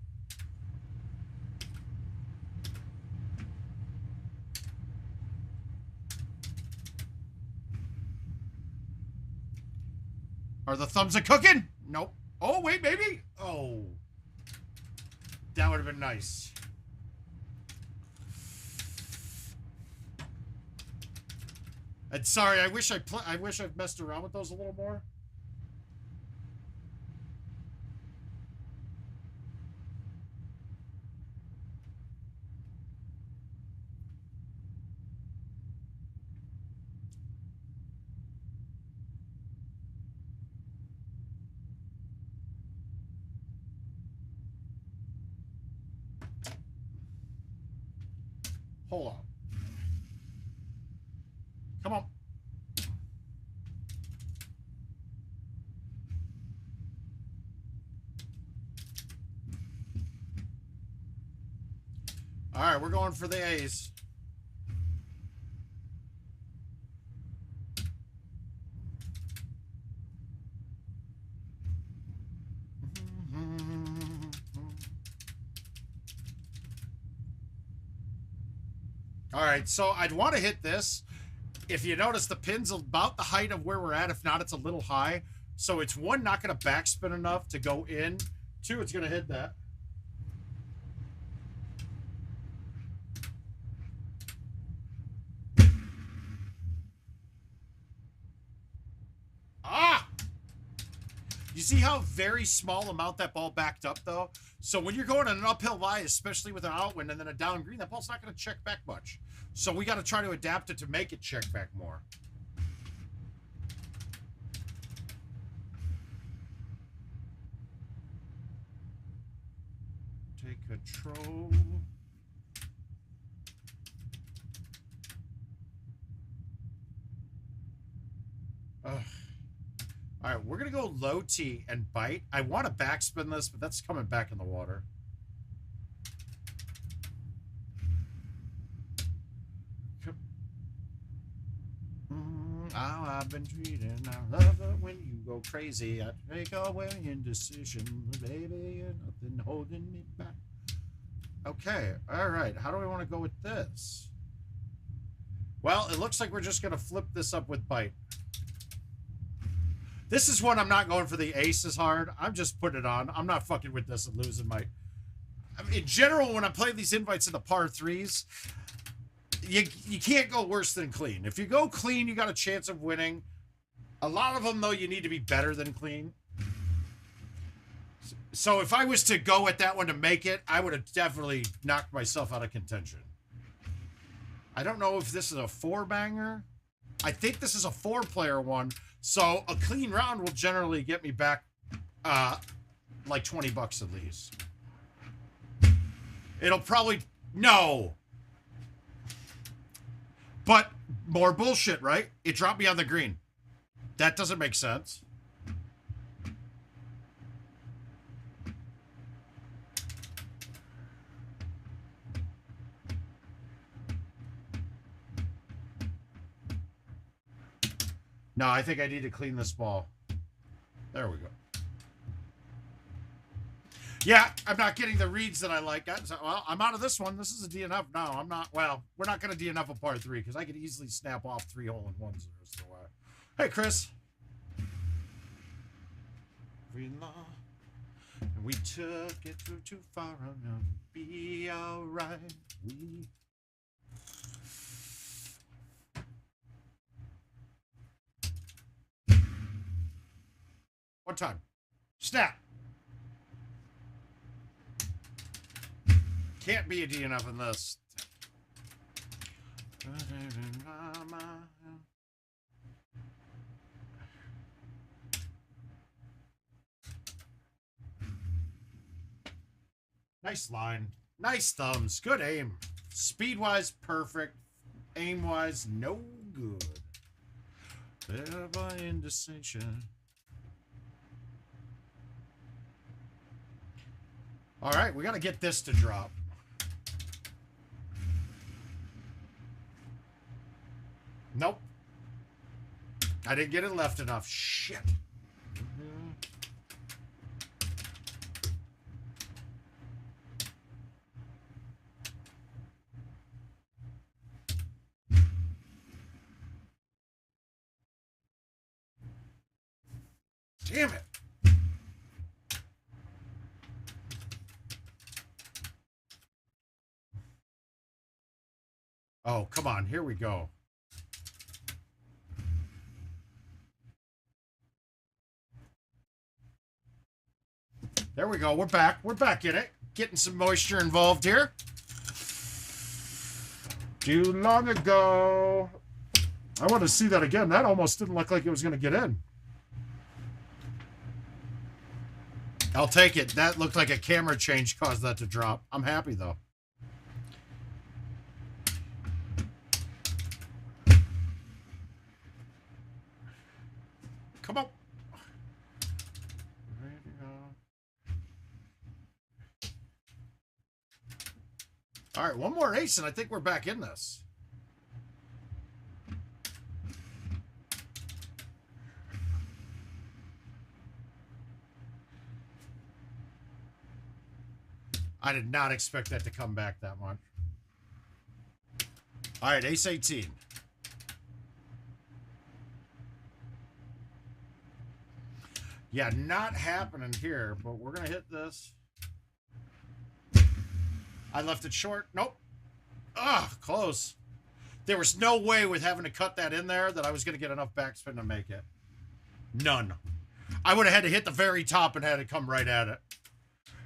[SPEAKER 2] Are the thumbs a cooking? Nope. Oh, wait, maybe. Oh. That would have been nice. And sorry, I wish I'd messed around with those a little more. Hold on. Come on. All right, we're going for the A's. All right, so I'd want to hit this. If you notice, the pin's about the height of where we're at. If not, it's a little high. So it's one, not going to backspin enough to go in. Two, it's going to hit that. Ah! You see how very small amount that ball backed up, though? So when you're going on an uphill lie, especially with an outwind and then a down green, that ball's not going to check back much. So we got to try to adapt it to make it check back more. Take control. Ugh. All right, we're going to go low T and bite. I want to backspin this, but that's coming back in the water. Oh, I've been treating our lover when you go crazy. I take away indecision, baby, and nothing holding me back. Okay, all right. How do I want to go with this? Well, it looks like we're just going to flip this up with bite. This is one I'm not going for the ace as hard. I'm just putting it on. I'm not fucking with this and losing my... I mean, in general, when I play these invites in the par threes, you can't go worse than clean. If you go clean, you got a chance of winning. A lot of them, though, you need to be better than clean. So if I was to go at that one to make it, I would have definitely knocked myself out of contention. I don't know if this is a 4-banger. I think this is a 4-player one. So a clean round will generally get me back like 20 bucks at least. It'll probably... No. But more bullshit, right? It dropped me on the green. That doesn't make sense. No, I think I need to clean this ball. There we go. Yeah, I'm not getting the reads that I like. Well, I'm out of this one. This is a DNF. No, I'm not. Well, we're not going to DNF a par 3 because I could easily snap off 3 hole-in-ones the rest of the way. Hey, Chris. We took it too far. Be all right. One time. Snap. Can't be a DNF in this. Nice line. Nice thumbs. Good aim. Speed-wise, perfect. Aim-wise, no good. There by indecision. All right, we got to get this to drop. Nope. I didn't get it left enough. Shit. Damn it. Oh, come on. Here we go. There we go. We're back. We're back in it. Getting some moisture involved here. Too long ago. I want to see that again. That almost didn't look like it was going to get in. I'll take it. That looked like a camera change caused that to drop. I'm happy, though. Come on. All right, one more ace, and I think we're back in this. I did not expect that to come back that much. All right, ace 18. Yeah, not happening here, but we're going to hit this. I left it short. Nope. Ah, close. There was no way with having to cut that in there that I was going to get enough backspin to make it. None. I would have had to hit the very top and had it come right at it.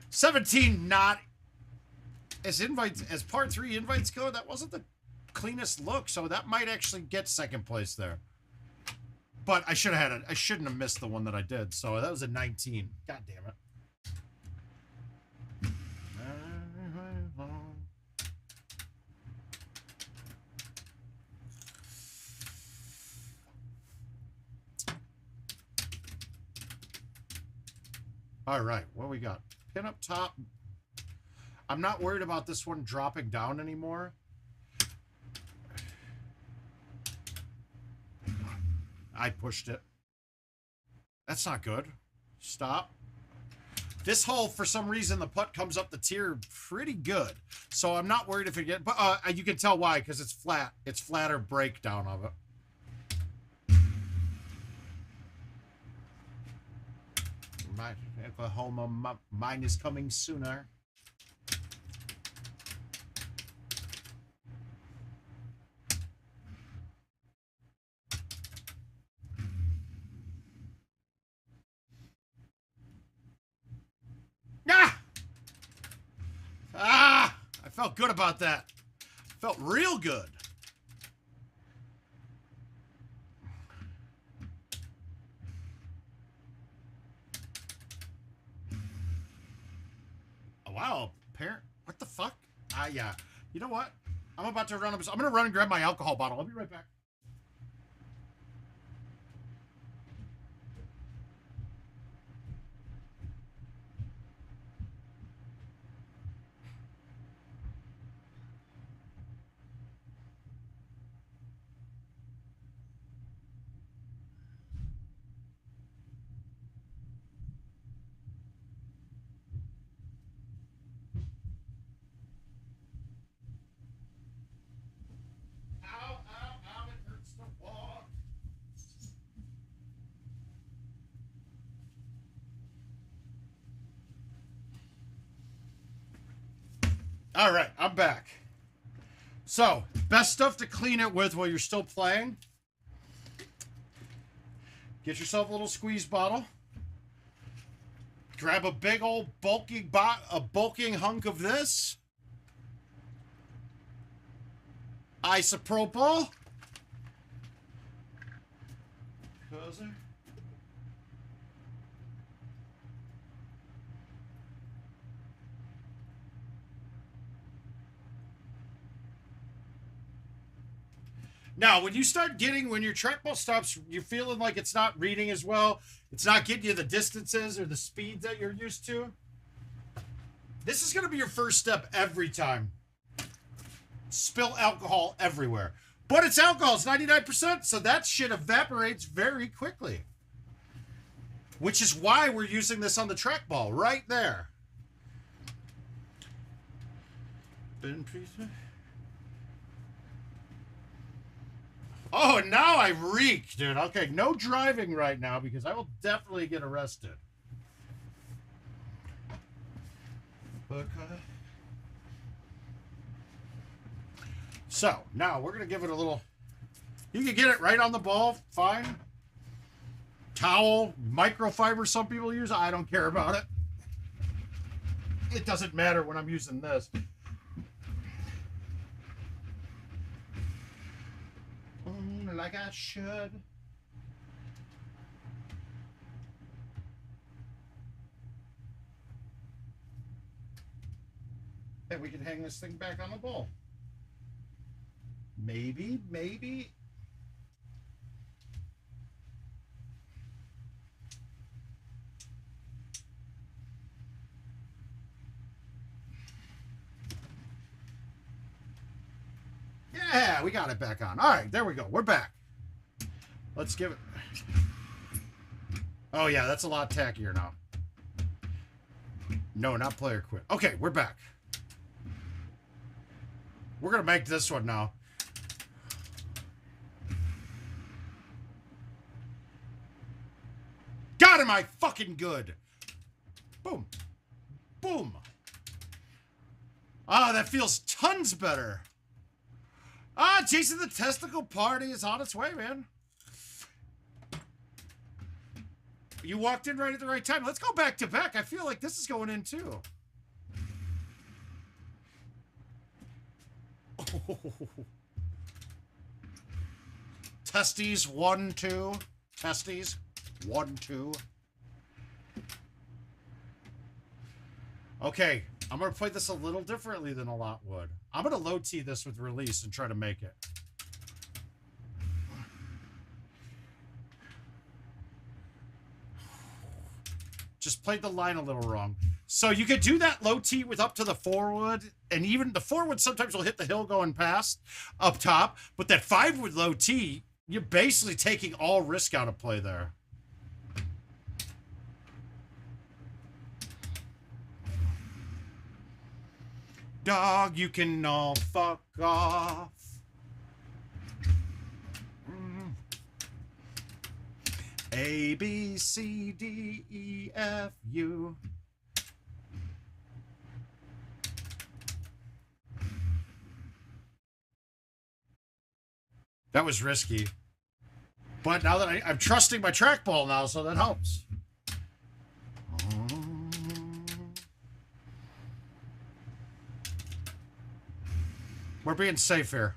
[SPEAKER 2] 17, not as invites, as part 3 invites go, that wasn't the cleanest look, so that might actually get second place there. But I should have had it. I shouldn't have missed the one that I did. So that was a 19. God damn it. All right, what we got? Pin up top. I'm not worried about this one dropping down anymore. I pushed it. That's not good. Stop. This hole, for some reason, the putt comes up the tier pretty good. So I'm not worried if it gets... But you can tell why, because it's flat. It's flatter breakdown of it. My Oklahoma, mine is coming sooner. I felt good about that. Felt real good. Oh, wow. What the fuck? Yeah. You know what? I'm about to run up. I'm going to run and grab my alcohol bottle. I'll be right back. Ow, it hurts to walk. All right, I'm back. So, best stuff to clean it with while you're still playing. Get yourself a little squeeze bottle. Grab a big old bulking hunk of this. Isopropyl. Now, when your trackball stops, you're feeling like it's not reading as well. It's not getting you the distances or the speeds that you're used to. This is going to be your first step every time. Spill alcohol everywhere. But it's alcohol. It's 99%, so that shit evaporates very quickly. Which is why we're using this on the trackball right there. Oh, now I reek, dude. Okay, no driving right now because I will definitely get arrested. So, now we're going to give it a little... You can get it right on the ball, fine. Towel, microfiber some people use. I don't care about it. It doesn't matter when I'm using this. Like I should. And we can hang this thing back on the ball. Maybe. Yeah, we got it back on. All right, there we go. We're back. Let's give it... Oh, yeah, that's a lot tackier now. No, not player quit. Okay, we're back. We're going to make this one now. God, am I fucking good. Boom. Boom. Ah, that feels tons better. Ah, Jason, the testicle party is on its way, man. You walked in right at the right time. Let's go back to back. I feel like this is going in too. Oh. Testes, 1, 2. Testes, 1, 2. Okay, I'm going to play this a little differently than a lot would. I'm going to low tee this with release and try to make it. Just played the line a little wrong. So you could do that low tee with up to the forward, and even the forward sometimes will hit the hill going past up top, but that 5 wood low tee, you're basically taking all risk out of play there. Dog, you can all fuck off. A, B, C, D, E, F, U. That was risky. But now that I'm trusting my trackball now, so that helps. We're being safe here.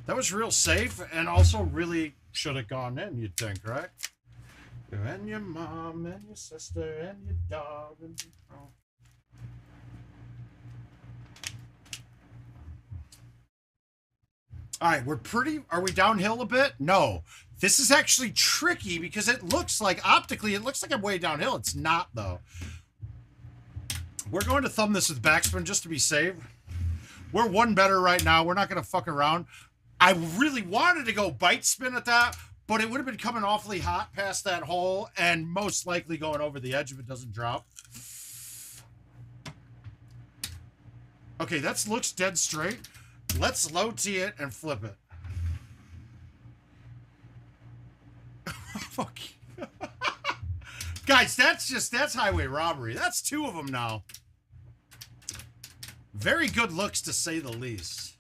[SPEAKER 2] That was real safe and also really should have gone in, you'd think, right? You and your mom and your sister and your dog and your... Oh. All right, are we downhill a bit? No. This is actually tricky because it looks like, optically, it looks like I'm way downhill. It's not, though. We're going to thumb this with backspin just to be safe. We're one better right now. We're not going to fuck around. I really wanted to go bite spin at that, but it would have been coming awfully hot past that hole and most likely going over the edge if it doesn't drop. Okay, that looks dead straight. Let's low tee it and flip it. Fuck. Guys, that's highway robbery. That's 2 of them now. Very good looks, to say the least.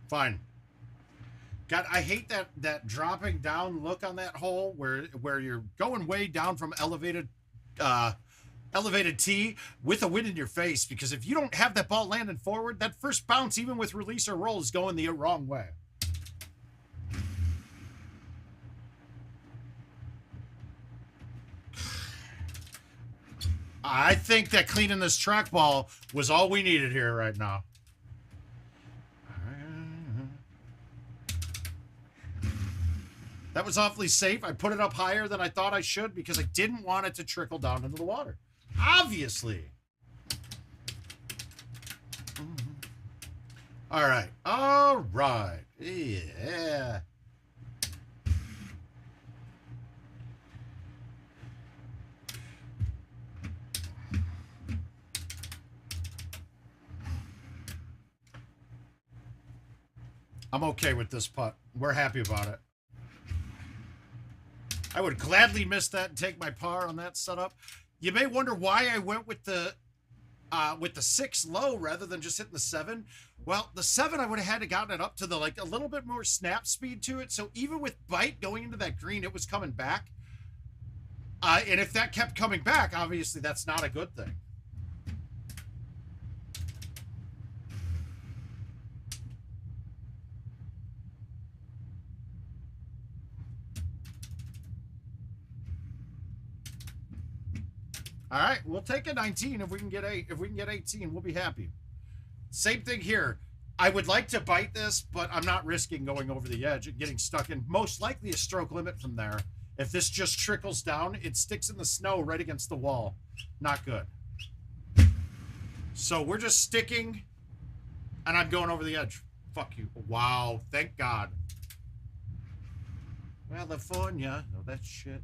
[SPEAKER 2] Fine. God, I hate that dropping down look on that hole where you're going way down from elevated tee with a wind in your face, because if you don't have that ball landing forward, that first bounce, even with release or roll, is going the wrong way. I think that cleaning this trackball was all we needed here right now. That was awfully safe. I put it up higher than I thought I should because I didn't want it to trickle down into the water. Obviously. All right. All right. Yeah. I'm okay with this putt. We're happy about it. I would gladly miss that and take my par on that setup. You may wonder why I went with the 6 low rather than just hitting the 7. Well, the 7, I would have had to gotten it up to the, like, a little bit more snap speed to it. So even with bite going into that green, it was coming back. And if that kept coming back, obviously that's not a good thing. All right, we'll take a 19 if we can get 8. If we can get 18, we'll be happy. Same thing here. I would like to bite this, but I'm not risking going over the edge and getting stuck in most likely a stroke limit from there. If this just trickles down, it sticks in the snow right against the wall. Not good. So we're just sticking, and I'm going over the edge. Fuck you. Wow, thank God. California. Oh, that shit.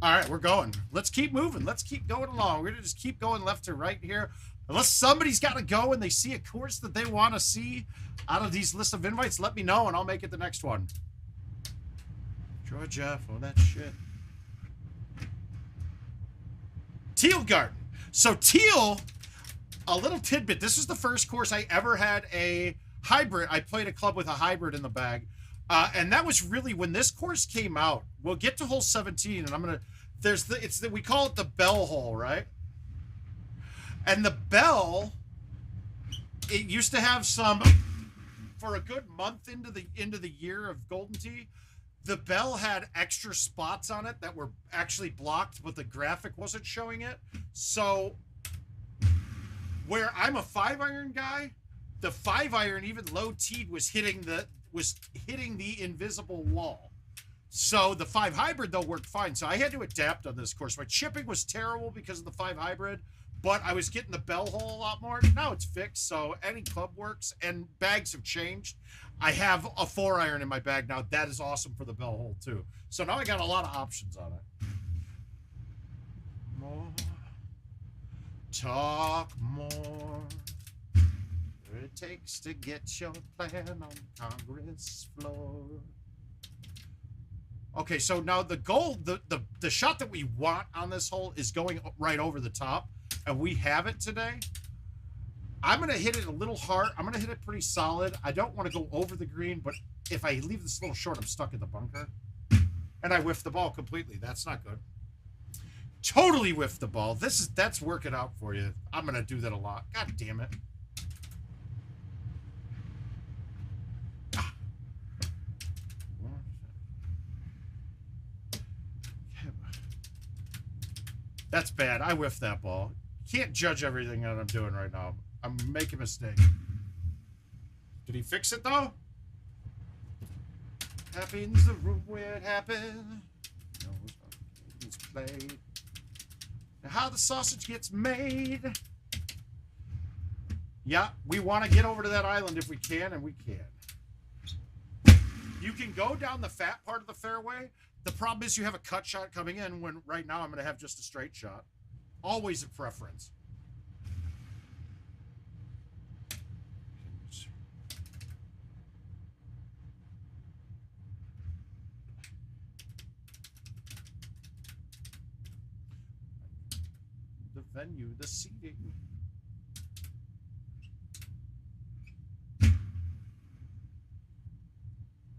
[SPEAKER 2] All right, we're going. Let's keep moving. Let's keep going along. We're going to just keep going left to right here. Unless somebody's got to go and they see a course that they want to see out of these lists of invites, let me know and I'll make it the next one. Georgia, oh, that shit. Teal Garden. So Teal, a little tidbit. This is the first course I ever had a hybrid. I played a club with a hybrid in the bag. And that was really when this course came out. We'll get to hole 17 and I'm going to, we call it the bell hole, right? And the bell, it used to have some, for a good month into the year of Golden Tee, the bell had extra spots on it that were actually blocked, but the graphic wasn't showing it. So where I'm a 5-iron guy, the 5-iron, even low teed, was hitting the invisible wall. So the 5 hybrid though worked fine. So I had to adapt on this course. My chipping was terrible because of the 5 hybrid, but I was getting the bell hole a lot more. Now it's fixed, so any club works, and bags have changed. I have a 4-iron in my bag now. That is awesome for the bell hole too. So now I got a lot of options on it. More. Talk more. What it takes to get your plan on Congress floor. Okay, so now the goal, the shot that we want on this hole is going right over the top, and we have it today. I'm going to hit it a little hard. I'm going to hit it pretty solid. I don't want to go over the green, but if I leave this a little short, I'm stuck in the bunker. And I whiffed the ball completely. That's not good. Totally whiffed the ball. That's working out for you. I'm going to do that a lot. God damn it. That's bad. I whiffed that ball. Can't judge everything that I'm doing right now. I'm making a mistake. Did he fix it, though? Happens the room where it happened. Knows how it's played. And how the sausage gets made. Yeah, we want to get over to that island if we can, and we can. You can go down the fat part of the fairway. The problem is you have a cut shot coming in when right now I'm going to have just a straight shot. Always a preference. The venue, the seating.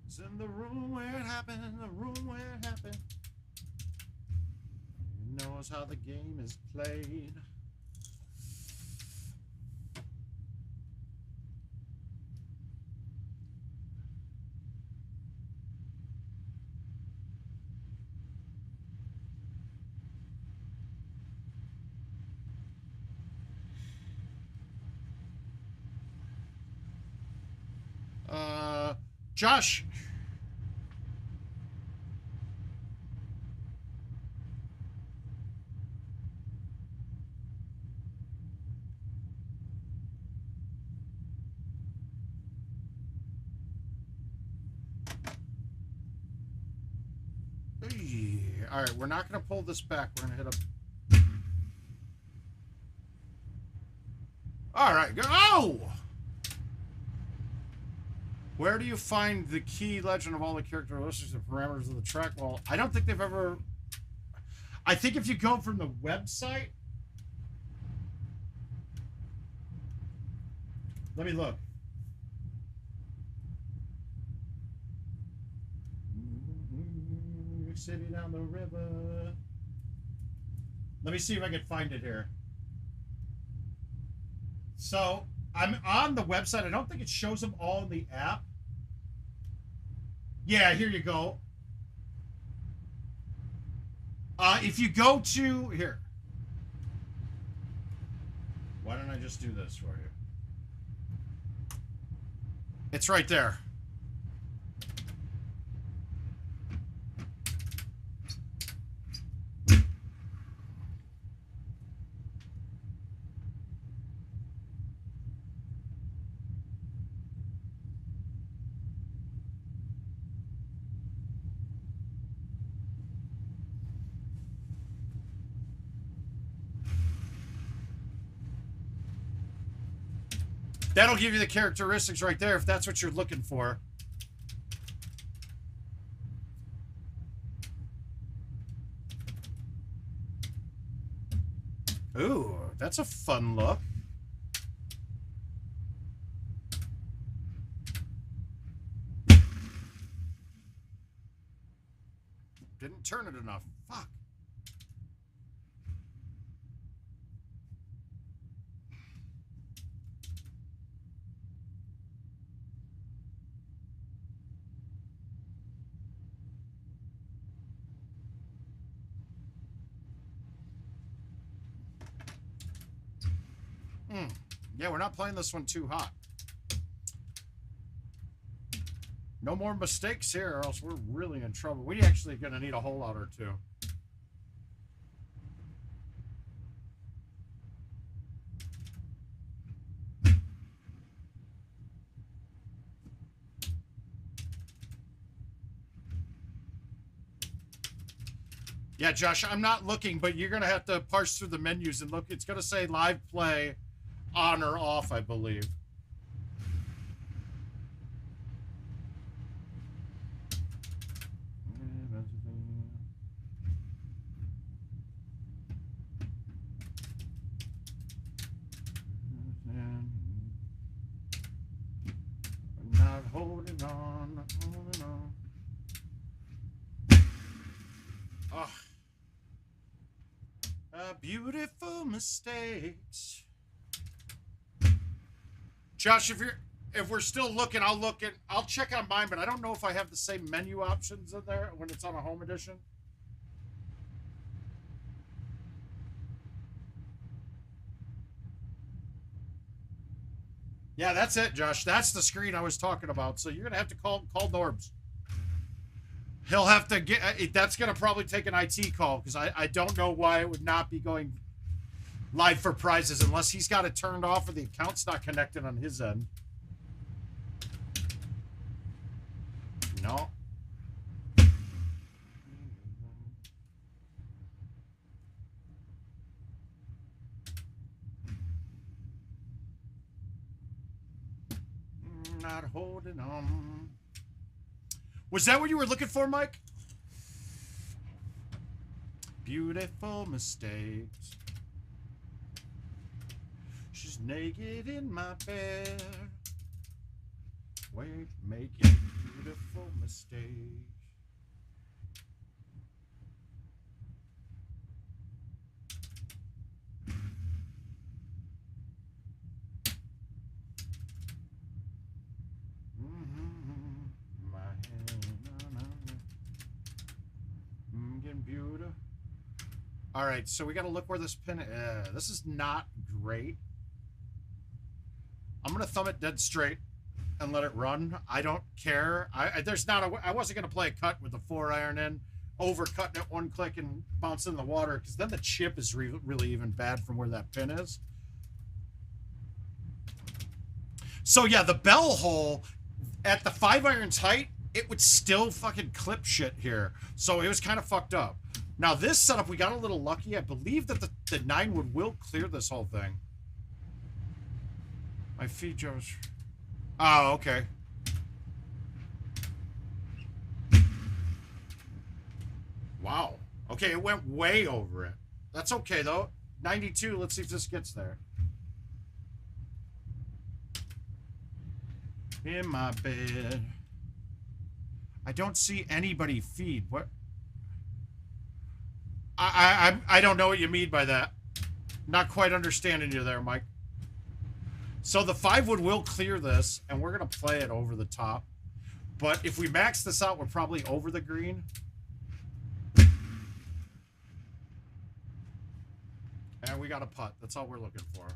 [SPEAKER 2] It's in the room where it happened, the room where it happened. He knows how the game is played. Josh. All right, we're not going to pull this back. We're going to hit up. All right, go. Oh! Where do you find the key legend of all the characteristics and parameters of the Trackball? I don't think they've ever... I think if you go from the website... Let me look. City down the river. Let me see if I can find it here. So I'm on the website. I don't think it shows them all in the app. Yeah, here you go. If you go to here, why don't I just do this for you? It's right there. That'll give you the characteristics right there if that's what you're looking for. Ooh, that's a fun look. Didn't turn it enough. Fuck. Yeah, we're not playing this one too hot. No more mistakes here, or else we're really in trouble. We actually going to need a hole out or two. Yeah, Josh, I'm not looking, but you're going to have to parse through the menus and look. It's going to say live play on or off, I believe. Not holding on, not holding on. Beautiful mistakes. Josh, if we're still looking, I'll check on mine, but I don't know if I have the same menu options in there when it's on a home edition. Yeah, that's it, Josh. That's the screen I was talking about. So you're gonna have to call Norbs. He'll have to get. That's gonna probably take an IT call because I don't know why it would not be going live for prizes unless he's got it turned off or the account's not connected on his end. No. Not holding on. Was that what you were looking for, Mike? Beautiful mistakes. She's naked in my bed. We're making beautiful mistakes. Beautiful. All right, so we got to look where this pin is. This is not great. I'm gonna thumb it dead straight and let it run. I don't care. I wasn't gonna play a cut with the 4-iron in, overcutting it one click and bouncing in the water because then the chip is really even bad from where that pin is. So yeah, the bell hole at the 5-iron's height, it would still fucking clip shit here. So it was kind of fucked up. Now this setup, we got a little lucky. I believe that the 9-wood will clear this whole thing. My feet just... Oh, okay. Wow. Okay, it went way over it. That's okay, though. 92, let's see if this gets there. In my bed. I don't see anybody feed. What? I don't know what you mean by that. Not quite understanding you there, Mike. So the 5-wood will clear this, and we're going to play it over the top. But if we max this out, we're probably over the green. And we got a putt. That's all we're looking for.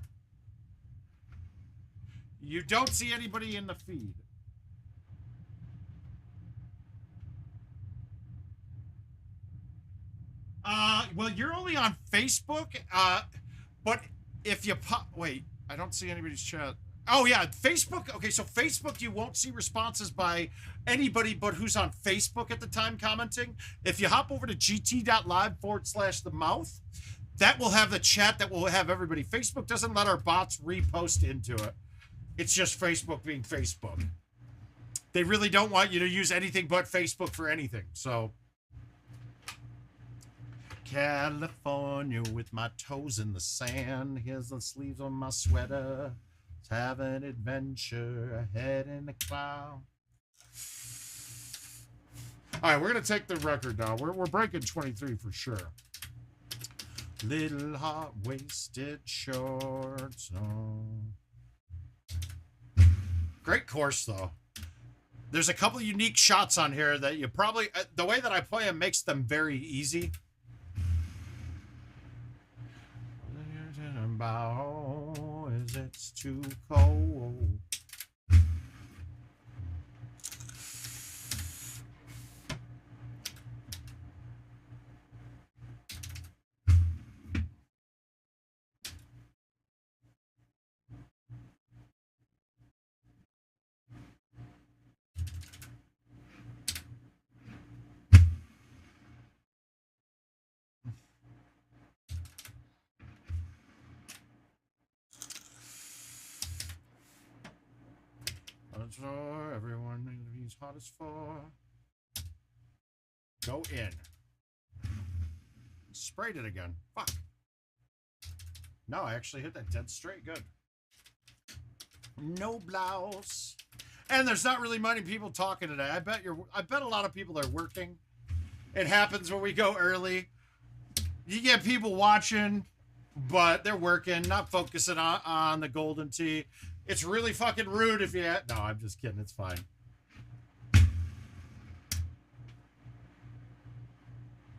[SPEAKER 2] You don't see anybody in the feed. Well, you're only on Facebook, but if you wait, I don't see anybody's chat. Oh yeah, Facebook. Okay, so Facebook, you won't see responses by anybody but who's on Facebook at the time commenting. If you hop over to gt.live/themouth, that will have the chat that will have everybody. Facebook doesn't let our bots repost into it. It's just Facebook being Facebook. They really don't want you to use anything but Facebook for anything, so... California with my toes in the sand. Here's the sleeves on my sweater. Let's have an adventure ahead in the cloud. All right, we're going to take the record now. We're breaking 23 for sure. Little hot-waisted shorts. Oh. Great course, though. There's a couple of unique shots on here that you probably... the way that I play them makes them very easy. About is it's too cold. For everyone he's hottest for. Go in. Sprayed it again. Fuck. No, I actually hit that dead straight. Good. No blouse. And there's not really many people talking today. I bet a lot of people are working. It happens when we go early. You get people watching, but they're working, not focusing on the Golden Tee. It's really fucking rude if you... No, I'm just kidding. It's fine.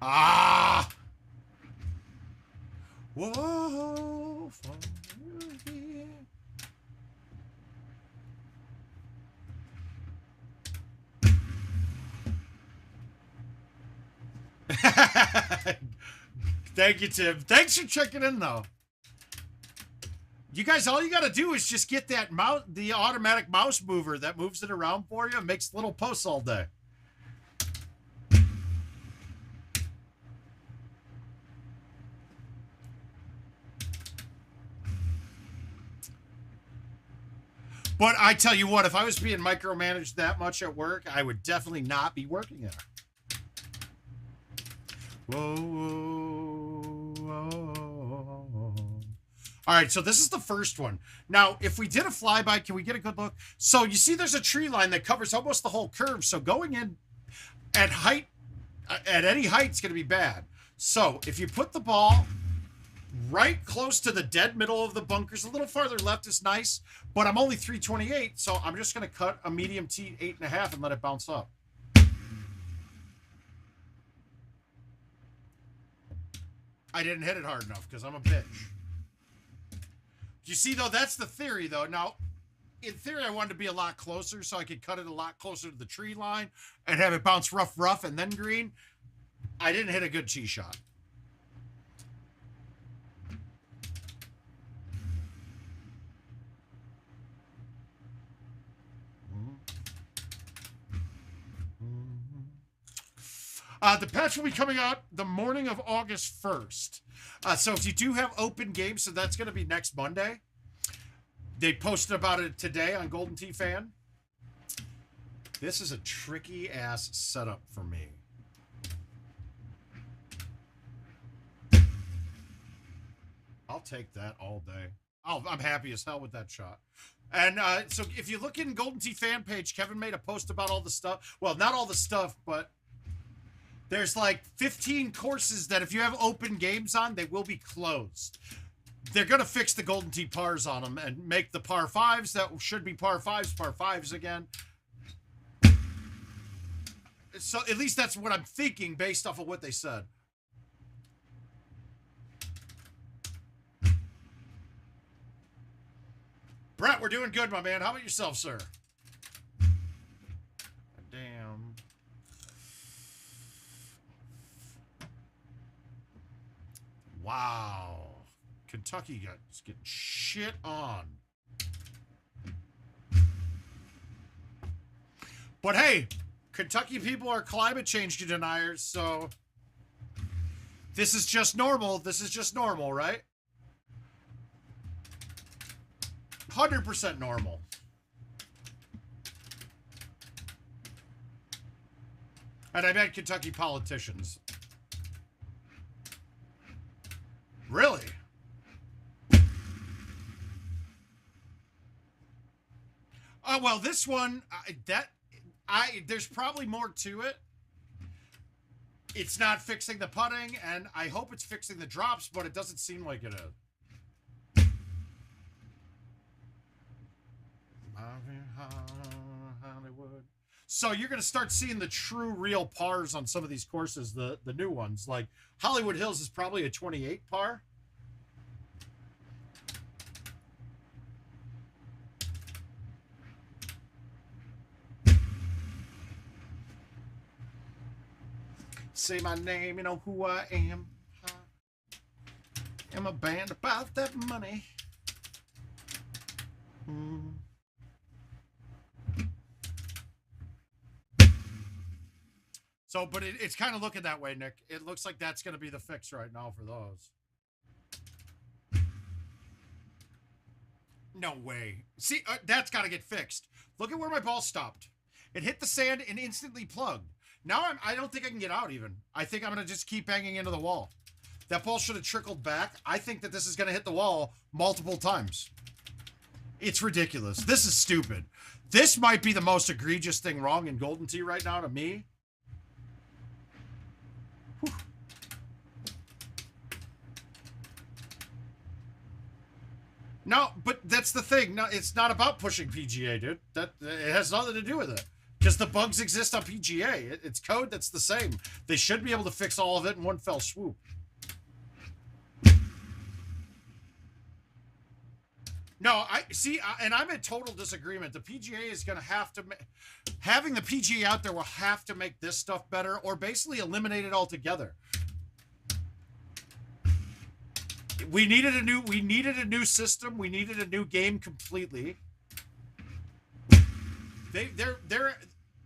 [SPEAKER 2] Ah! Whoa! Thank you, Tim. Thanks for checking in, though. You guys, all you got to do is just get that mouse, the automatic mouse mover that moves it around for you and makes little posts all day. But I tell you what, if I was being micromanaged that much at work, I would definitely not be working there. Whoa, whoa, whoa. All right, so this is the first one. Now, if we did a flyby, can we get a good look? So you see there's a tree line that covers almost the whole curve. So going in at height, at any height, is going to be bad. So if you put the ball right close to the dead middle of the bunkers, a little farther left is nice, but I'm only 328, so I'm just going to cut a medium T 8.5 and let it bounce up. I didn't hit it hard enough because I'm a bitch. You see, though, that's the theory, though. Now, in theory, I wanted to be a lot closer so I could cut it a lot closer to the tree line and have it bounce rough, and then green. I didn't hit a good tee shot. The patch will be coming out the morning of August 1st. So if you do have open games, so that's going to be next Monday. They posted about it today on Golden Tee Fan. This is a tricky ass setup for me. I'll take that all day. I'm happy as hell with that shot. And so if you look in Golden Tee Fan page, Kevin made a post about all the stuff. Well, not all the stuff, but there's like 15 courses that if you have open games on, they will be closed. They're going to fix the Golden Tee pars on them and make the par 5s that should be par 5s again. So at least that's what I'm thinking based off of what they said. Brett, we're doing good, my man. How about yourself, sir? Damn. Wow. Kentucky is getting shit on. But hey, Kentucky people are climate change deniers, so this is just normal. This is just normal, right? 100% normal. And I meant Kentucky politicians. Really? Oh, well, this one, there's probably more to it. It's not fixing the putting, and I hope it's fixing the drops, but it doesn't seem like it is. Hollywood. So you're going to start seeing the true real pars on some of these courses, the new ones. Like Hollywood Hills is probably a 28 par. Say my name, you know who I am. I'm a band about that money. So, but it's kind of looking that way, Nick. It looks like that's going to be the fix right now for those. No way. See, that's got to get fixed. Look at where my ball stopped. It hit the sand and instantly plugged. Now I don't think I can get out even. I think I'm going to just keep banging into the wall. That ball should have trickled back. I think that this is going to hit the wall multiple times. It's ridiculous. This is stupid. This might be the most egregious thing wrong in Golden Tee right now to me. Whew. No, but that's the thing. No, it's not about pushing PGA, dude. That it has nothing to do with it. Because the bugs exist on PGA. It's code that's the same. They should be able to fix all of it in one fell swoop. No, I see, and I'm in total disagreement. The PGA is going to have to, having the PGA out there will have to make this stuff better, or basically eliminate it altogether. We needed a new system. We needed a new game completely. They're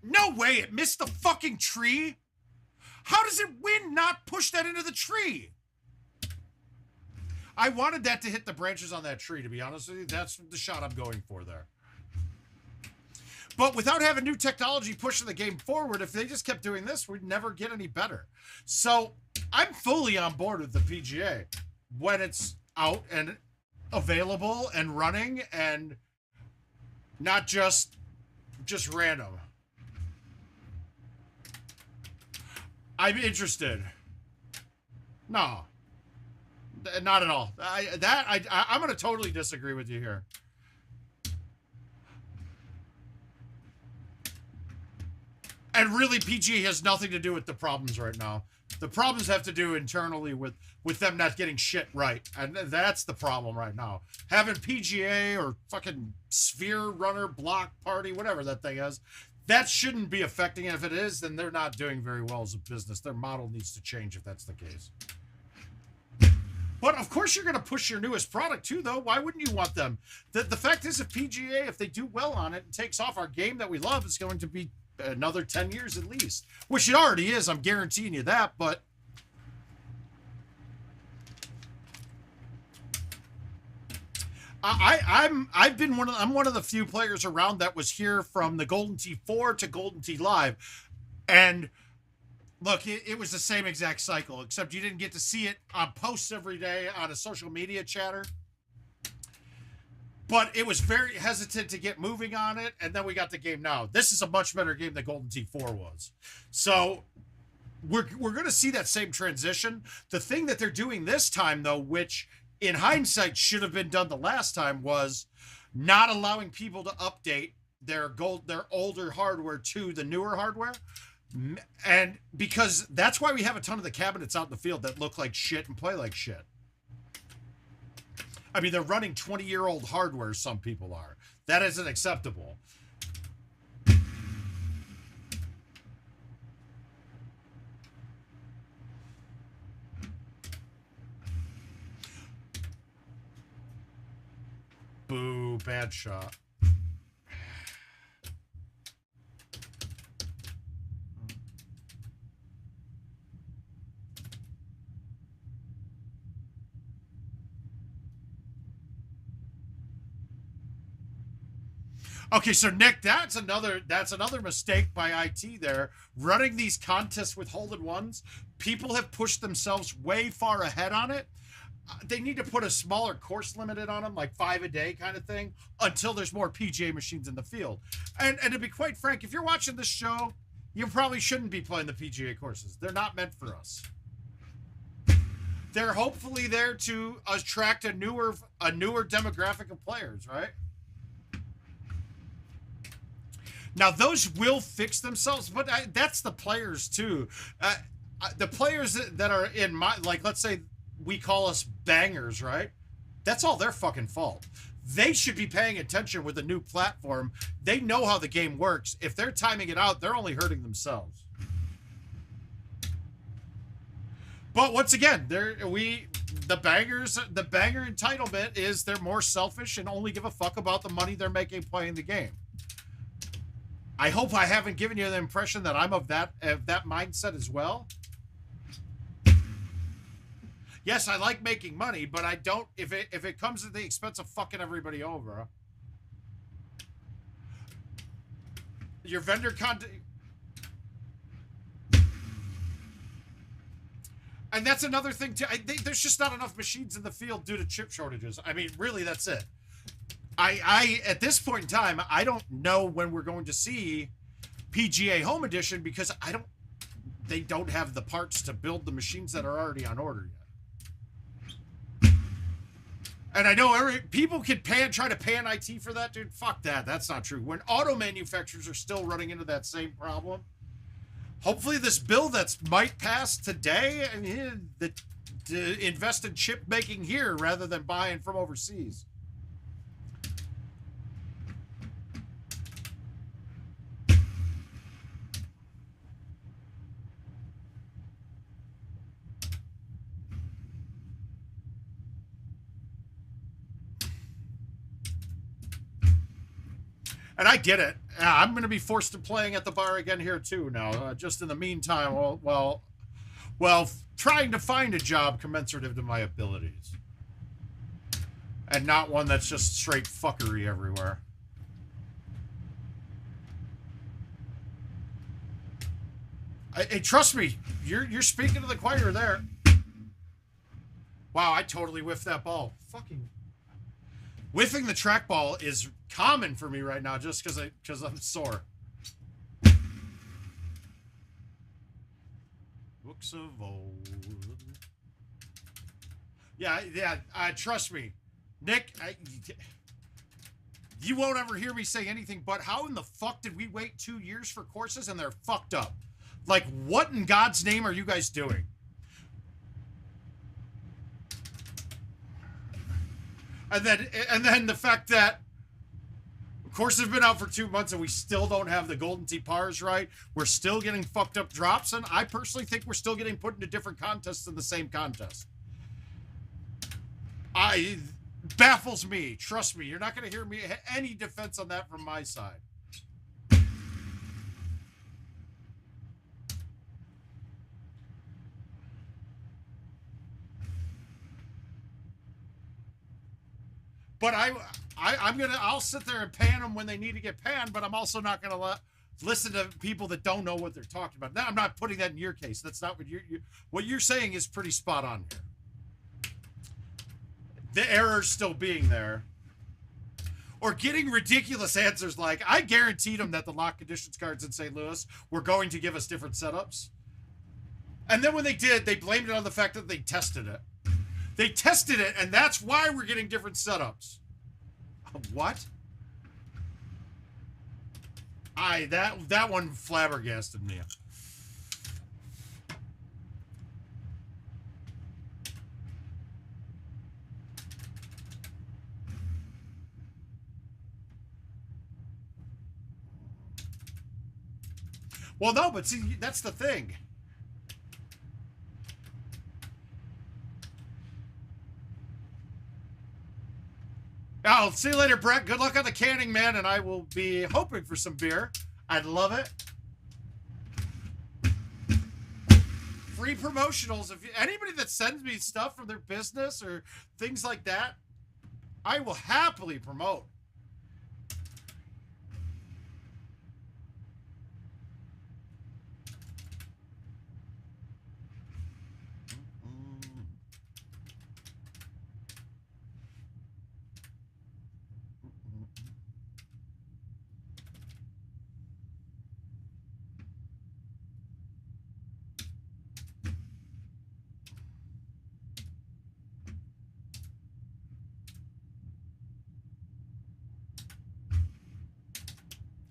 [SPEAKER 2] no way it missed the fucking tree. How does it win not push that into the tree? I wanted that to hit the branches on that tree, to be honest with you. That's the shot I'm going for there. But without having new technology pushing the game forward, if they just kept doing this, we'd never get any better. So I'm fully on board with the PGA when it's out and available and running and not just random. I'm interested. No. Not at all. I'm going to totally disagree with you here. And really, PGA has nothing to do with the problems right now. The problems have to do internally with them not getting shit right. And that's the problem right now. Having PGA or fucking Sphere Runner Block Party, whatever that thing is, that shouldn't be affecting it. If it is, then they're not doing very well as a business. Their model needs to change if that's the case. But of course you're going to push your newest product too, though. Why wouldn't you want them? The fact is, if PGA, if they do well on it and takes off our game that we love, it's going to be another 10 years at least. Which it already is, I'm guaranteeing you that, but I'm one of the few players around that was here from the GoldenTeeV to GoldenTeeLive, and look, it was the same exact cycle, except you didn't get to see it on posts every day on a social media chatter. But it was very hesitant to get moving on it, and then we got the game now. This is a much better game than GoldenTeeV was. So we're going to see that same transition. The thing that they're doing this time, though, which in hindsight should have been done the last time, was not allowing people to update their older hardware to the newer hardware. And because that's why we have a ton of the cabinets out in the field that look like shit and play like shit. I mean, they're running 20-year-old hardware, some people are. That isn't acceptable. Boo, bad shot. Okay, so Nick, that's another mistake by IT there. Running these contests with hole-in-ones, people have pushed themselves way far ahead on it. They need to put a smaller course limit on them, like 5 a day kind of thing, until there's more PGA machines in the field. And to be quite frank, if you're watching this show, you probably shouldn't be playing the PGA courses. They're not meant for us. They're hopefully there to attract a newer demographic of players, right? Now, those will fix themselves, but that's the players, too. The players that are in my, like, let's say we call us bangers, right? That's all their fucking fault. They should be paying attention with a new platform. They know how the game works. If they're timing it out, they're only hurting themselves. But once again, the banger entitlement is they're more selfish and only give a fuck about the money they're making playing the game. I hope I haven't given you the impression that I'm of that mindset as well. Yes, I like making money, but I don't if it comes at the expense of fucking everybody over. Your vendor content. And that's another thing too. There's just not enough machines in the field due to chip shortages. I mean, really, that's it. I at this point in time, I don't know when we're going to see PGA Home Edition because they don't have the parts to build the machines that are already on order yet. And I know people can try to pan IT for that, dude. Fuck that. That's not true. When auto manufacturers are still running into that same problem, hopefully this bill that's might pass today, I mean, to invest in chip making here rather than buying from overseas. And I get it. I'm going to be forced to playing at the bar again here too now. Just in the meantime, while trying to find a job commensurate to my abilities, and not one that's just straight fuckery everywhere. Hey, trust me, you're speaking to the choir there. Wow, I totally whiffed that ball. Fucking whiffing the trackball is common for me right now, just because I'm sore. Books of old. Yeah. Trust me, Nick. You won't ever hear me say anything but how in the fuck did we wait 2 years for courses and they're fucked up? Like, what in God's name are you guys doing? And then the fact that courses have been out for 2 months and we still don't have the golden tee pars right. We're still getting fucked up drops, and I personally think we're still getting put into different contests in the same contest. Baffles me. Trust me, you're not going to hear me any defense on that from my side. But I'll sit there and pan them when they need to get panned, but I'm also not going to listen to people that don't know what they're talking about. Now, I'm not putting that in your case. That's not what you're saying is pretty spot on here. The error still being there. Or getting ridiculous answers like, I guaranteed them that the lock conditions cards in St. Louis were going to give us different setups. And then when they did, they blamed it on the fact that they tested it. They tested it, and that's why we're getting different setups. What? That one flabbergasted me. Well, no, but see, that's the thing. I'll see you later, Brett. Good luck on the canning, man, and I will be hoping for some beer. I'd love it. Free promotionals. If anybody that sends me stuff from their business or things like that, I will happily promote.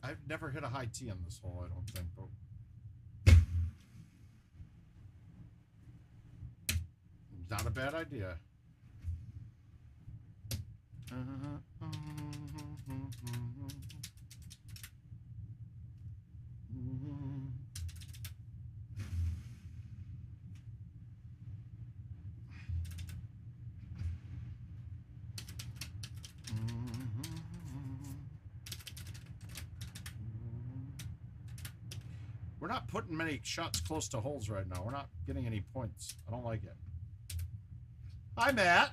[SPEAKER 2] I've never hit a high T on this hole, I don't think, but not a bad idea. We're not putting many shots close to holes right now. We're not getting any points. I don't like it. Hi, Matt.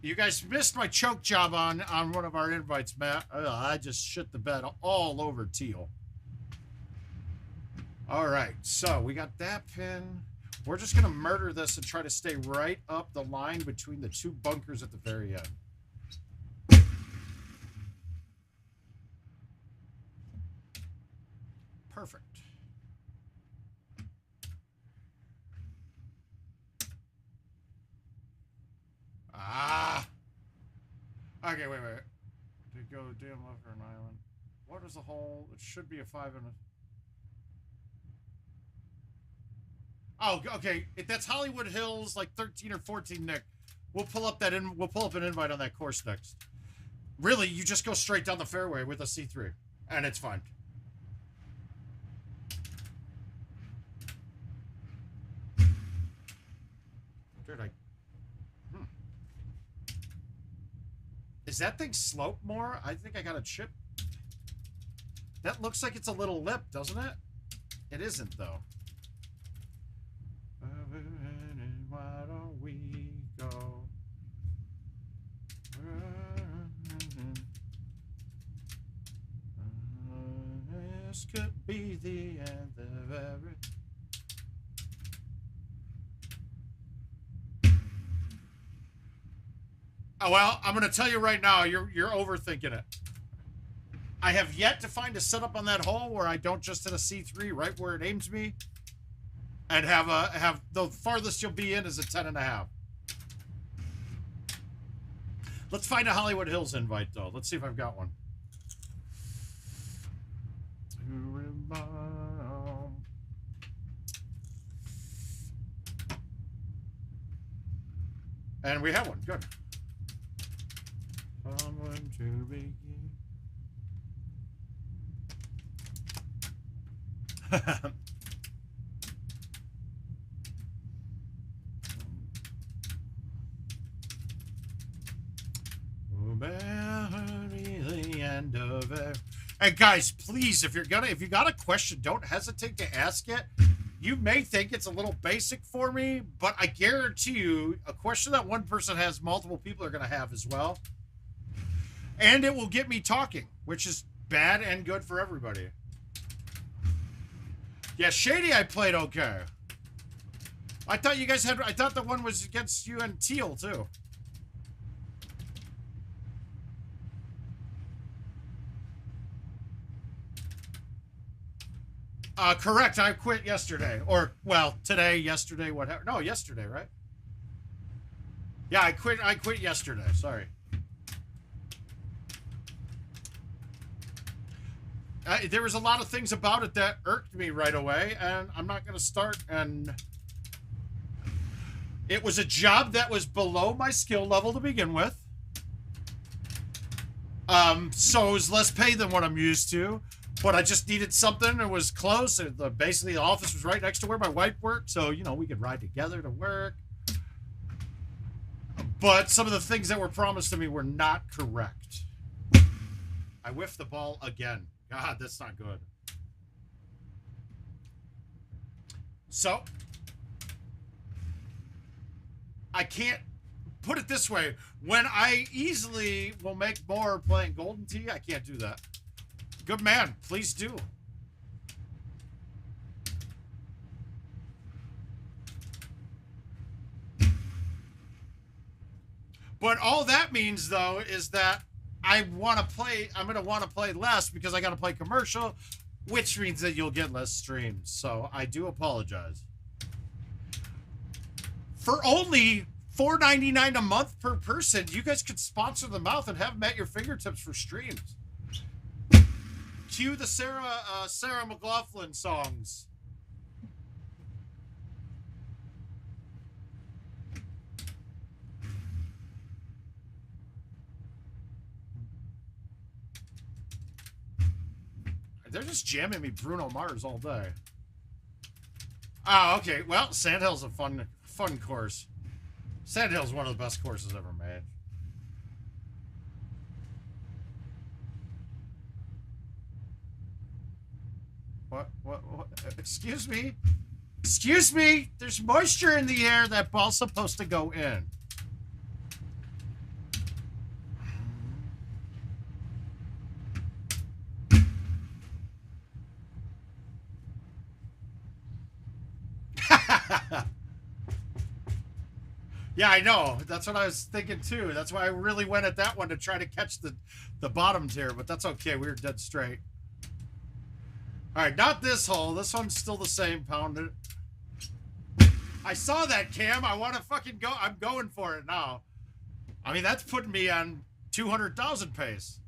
[SPEAKER 2] You guys missed my choke job on one of our invites, Matt. I just shit the bed all over teal. All right, so we got that pin. We're just going to murder this and try to stay right up the line between the two bunkers at the very end. Perfect. Ah. Okay, wait. To go damn over an island. What is the hole? It should be a 5 and a... Oh, okay. If that's Hollywood Hills, like 13 or 14, Nick. We'll pull up that in. We'll pull up an invite on that course next. Really, you just go straight down the fairway with a C3, and it's fine. Dude, Is that thing slope more? I think I got a chip. That looks like it's a little lip, doesn't it? It isn't, though. Why don't we go? This could be the end of every... Oh, well, I'm going to tell you right now, you're overthinking it. I have yet to find a setup on that hole where I don't just hit a C3 right where it aims me and have the farthest you'll be in is a 10.5. Let's find a Hollywood Hills invite, though. Let's see if I've got one. And we have one. Good. Someone to begin. The end of it. Hey guys, please, if you got a question, don't hesitate to ask it. You may think it's a little basic for me, but I guarantee you, a question that one person has, multiple people are going to have as well. And it will get me talking, which is bad and good for everybody. Yeah, Shady, I played okay. I thought you guys had... I thought the one was against you and Teal, too. Correct, I quit yesterday. Or, well, today, yesterday, whatever. No, yesterday, right? Yeah, I quit yesterday, sorry. There was a lot of things about it that irked me right away, and I'm not going to start. And it was a job that was below my skill level to begin with. So it was less pay than what I'm used to. But I just needed something that was close. And basically, the office was right next to where my wife worked. So, you know, we could ride together to work. But some of the things that were promised to me were not correct. I whiffed the ball again. God, that's not good. So, I can't put it this way. When I easily will make more playing Golden Tee, I can't do that. Good man, please do. But all that means, though, is that I'm going to want to play less because I got to play commercial, which means that you'll get less streams. So I do apologize. For only $4.99 a month per person, you guys could sponsor the mouth and have them at your fingertips for streams. Cue the Sarah McLaughlin songs. They're just jamming me Bruno Mars all day. Oh, okay. Well, Sandhill's a fun course. Sandhill's one of the best courses ever made. What? Excuse me? Excuse me? There's moisture in the air. That ball's supposed to go in. Yeah, I know. That's what I was thinking too. That's why I really went at that one to try to catch the bottom tier, but that's okay. We were dead straight. All right, not this hole. This one's still the same. Pound it. I saw that, Cam. I want to fucking go. I'm going for it now. I mean, that's putting me on 200,000 pace.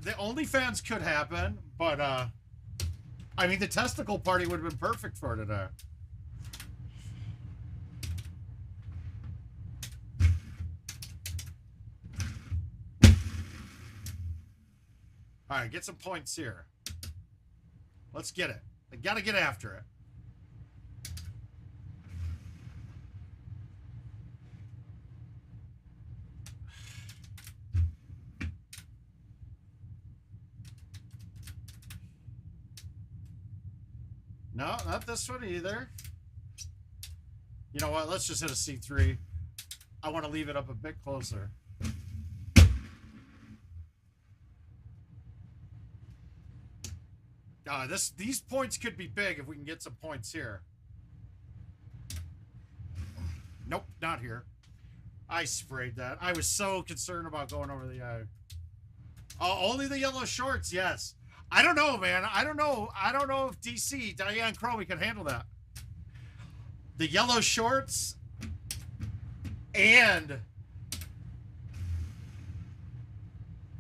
[SPEAKER 2] The OnlyFans could happen, but, I mean, the testicle party would have been perfect for today. All right, get some points here. Let's get it. I gotta get after it. No, not this one either. You know what? Let's just hit a C3. I want to leave it up a bit closer. These points could be big if we can get some points here. Nope, not here. I sprayed that. I was so concerned about going over the eye. Oh, only the yellow shorts, yes. I don't know, man. I don't know. I don't know if DC, Diane Crowley, can handle that. The yellow shorts and...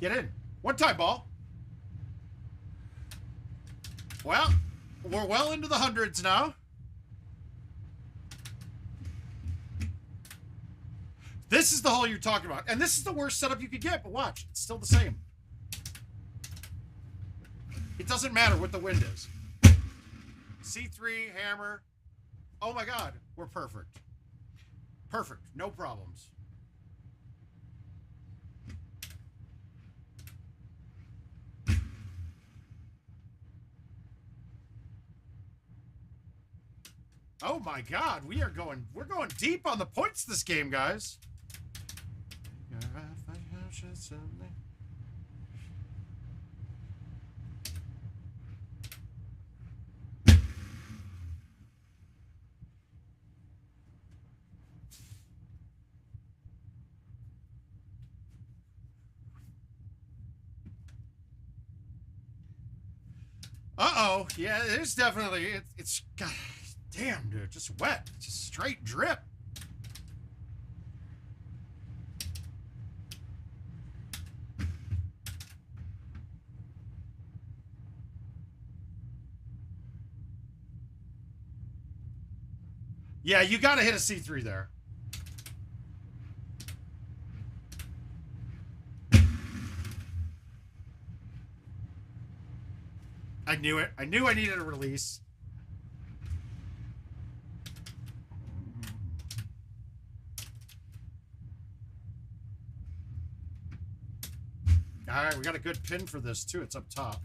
[SPEAKER 2] Get in. One time, ball. Well, we're well into the hundreds now. This is the hole you're talking about. And this is the worst setup you could get, but watch. It's still the same. It doesn't matter what the wind is. C3, hammer. Oh my God, we're perfect. Perfect, no problems. Oh my God, we're going deep on the points this game, guys. Uh-oh. Yeah, it is definitely, it's God, damn, dude, just wet. Just straight drip. Yeah, you got to hit a C3 there. I knew it. I knew I needed a release. All right, we got a good pin for this, too. It's up top.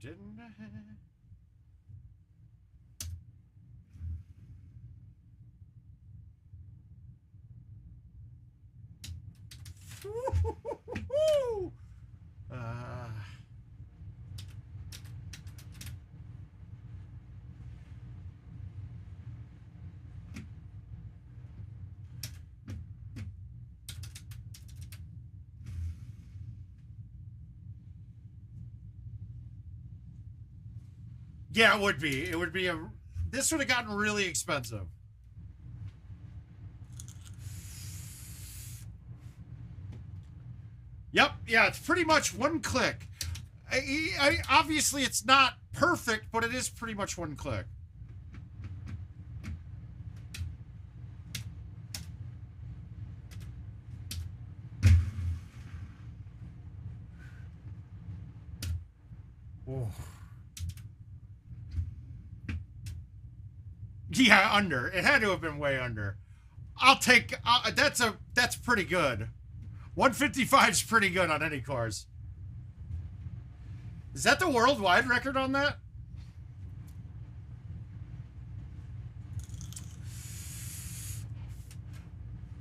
[SPEAKER 2] Didn't I? Yeah, it would be. It would be a... This would have gotten really expensive. Yep, yeah, it's pretty much one click. Obviously, it's not perfect, but it is pretty much one click. Oh. Yeah, under. It had to have been way under. I'll take... that's pretty good. 155 is pretty good on any cars. Is that the worldwide record on that?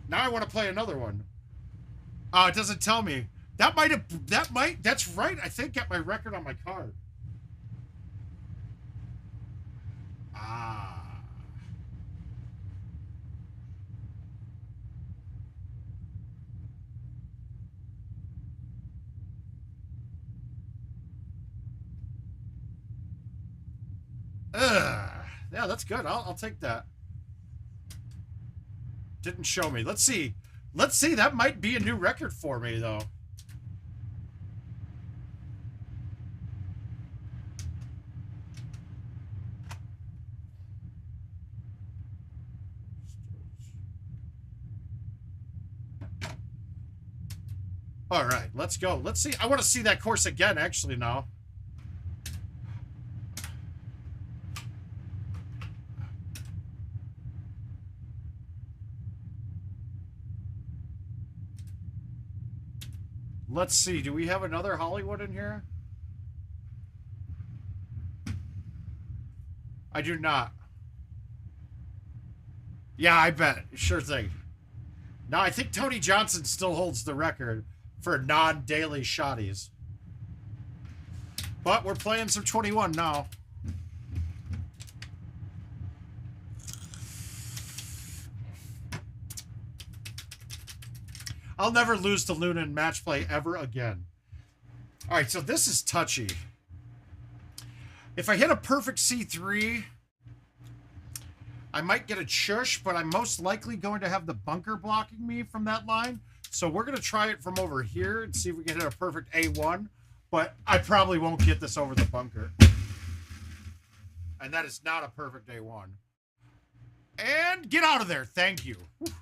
[SPEAKER 2] Now I want to play another one. Oh, it doesn't tell me. That's right. I think get my record on my card. Ah. Yeah, that's good. I'll take that. Didn't show me. Let's see. Let's see. That might be a new record for me, though. All right, let's go. Let's see. I want to see that course again, actually, now. Let's see. Do we have another Hollywood in here? I do not. Yeah, I bet. Sure thing. Now, I think Tony Johnson still holds the record for non-daily shotties. But we're playing some 21 now. I'll never lose to Luna in match play ever again. All right, so this is touchy. If I hit a perfect C3, I might get a chush, but I'm most likely going to have the bunker blocking me from that line. So we're going to try it from over here and see if we can hit a perfect A1. But I probably won't get this over the bunker. And that is not a perfect A1. And get out of there. Thank you. Whew.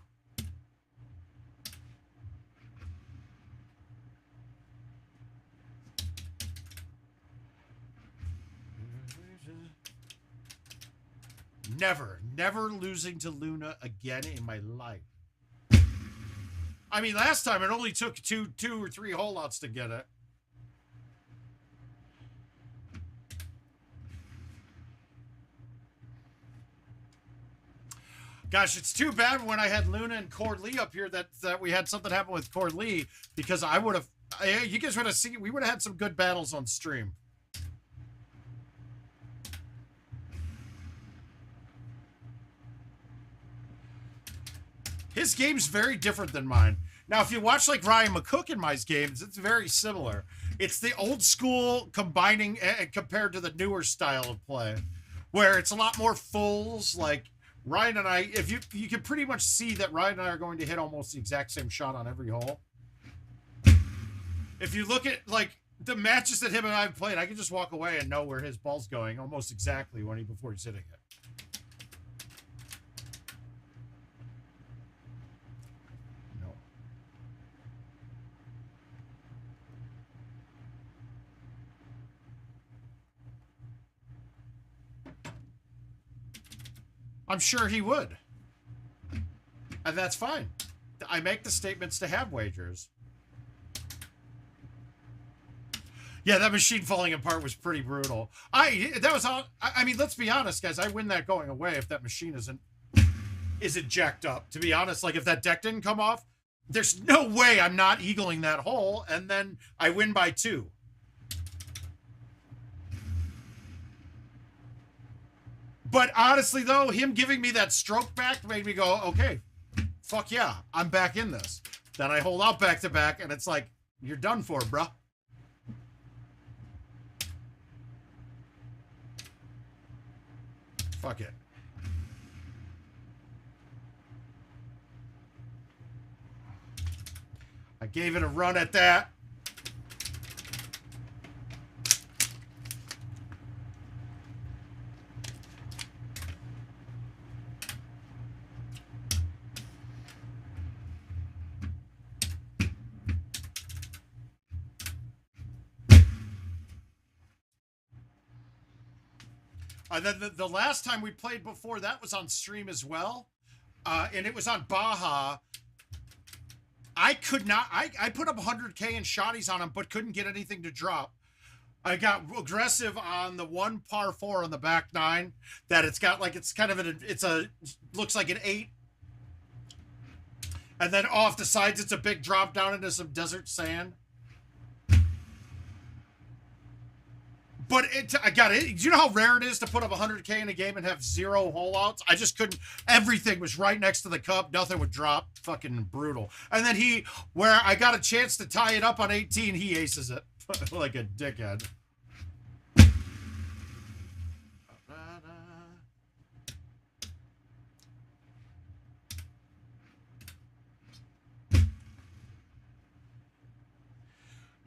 [SPEAKER 2] Never losing to Luna again in my life. I mean, last time it only took two or three holdouts to get it. Gosh, it's too bad when I had Luna and Cord Lee up here that we had something happen with Cord Lee, because I would have, you guys would have seen, we would have had some good battles on stream. His game's very different than mine. Now, if you watch like Ryan McCook in my games, it's very similar. It's the old school combining compared to the newer style of play, where it's a lot more fulls. Like Ryan and I, if you can pretty much see that Ryan and I are going to hit almost the exact same shot on every hole. If you look at like the matches that him and I have played, I can just walk away and know where his ball's going almost exactly before he's hitting it. I'm sure he would. And that's fine. I make the statements to have wagers. Yeah, that machine falling apart was pretty brutal. I mean, let's be honest, guys. I win that going away if that machine isn't jacked up. To be honest, like if that deck didn't come off, there's no way I'm not eagling that hole, and then I win by 2. But honestly, though, him giving me that stroke back made me go, okay, fuck yeah, I'm back in this. Then I hold out back to back, and it's like, you're done for, bruh. Fuck it. I gave it a run at that. And then the last time we played before that was on stream as well. And it was on Baja. I could not, I put up 100K in shotties on him, but couldn't get anything to drop. I got aggressive on the one par 4 on the back 9 that it's got like, it's kind of looks like an 8. And then off the sides, it's a big drop down into some desert sand. But I got it. Do you know how rare it is to put up 100K in a game and have 0 holeouts? I just couldn't. Everything was right next to the cup. Nothing would drop. Fucking brutal. And then where I got a chance to tie it up on 18, he aces it like a dickhead.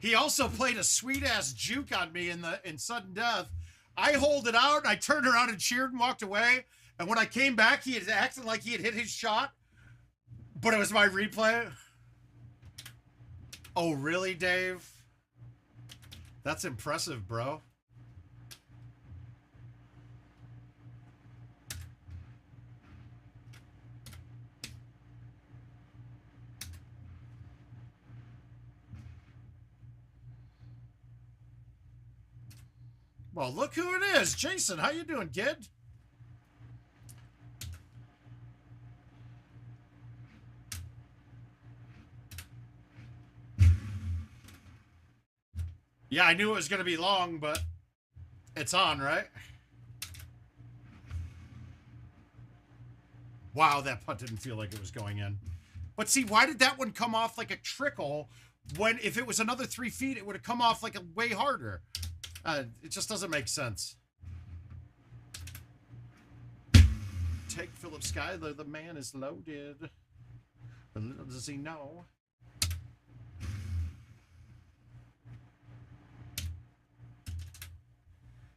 [SPEAKER 2] He also played a sweet-ass juke on me in sudden death. I holed it out, and I turned around and cheered and walked away. And when I came back, he had acted like he had hit his shot, but it was my replay. Oh, really, Dave? That's impressive, bro. Well, look who it is. Jason, how you doing, kid? Yeah, I knew it was going to be long, but it's on, right? Wow, that putt didn't feel like it was going in. But see, why did that one come off like a trickle when if it was another 3 feet, it would have come off like a way harder? It just doesn't make sense. Take Philip Schuyler, the man is loaded. But little does he know.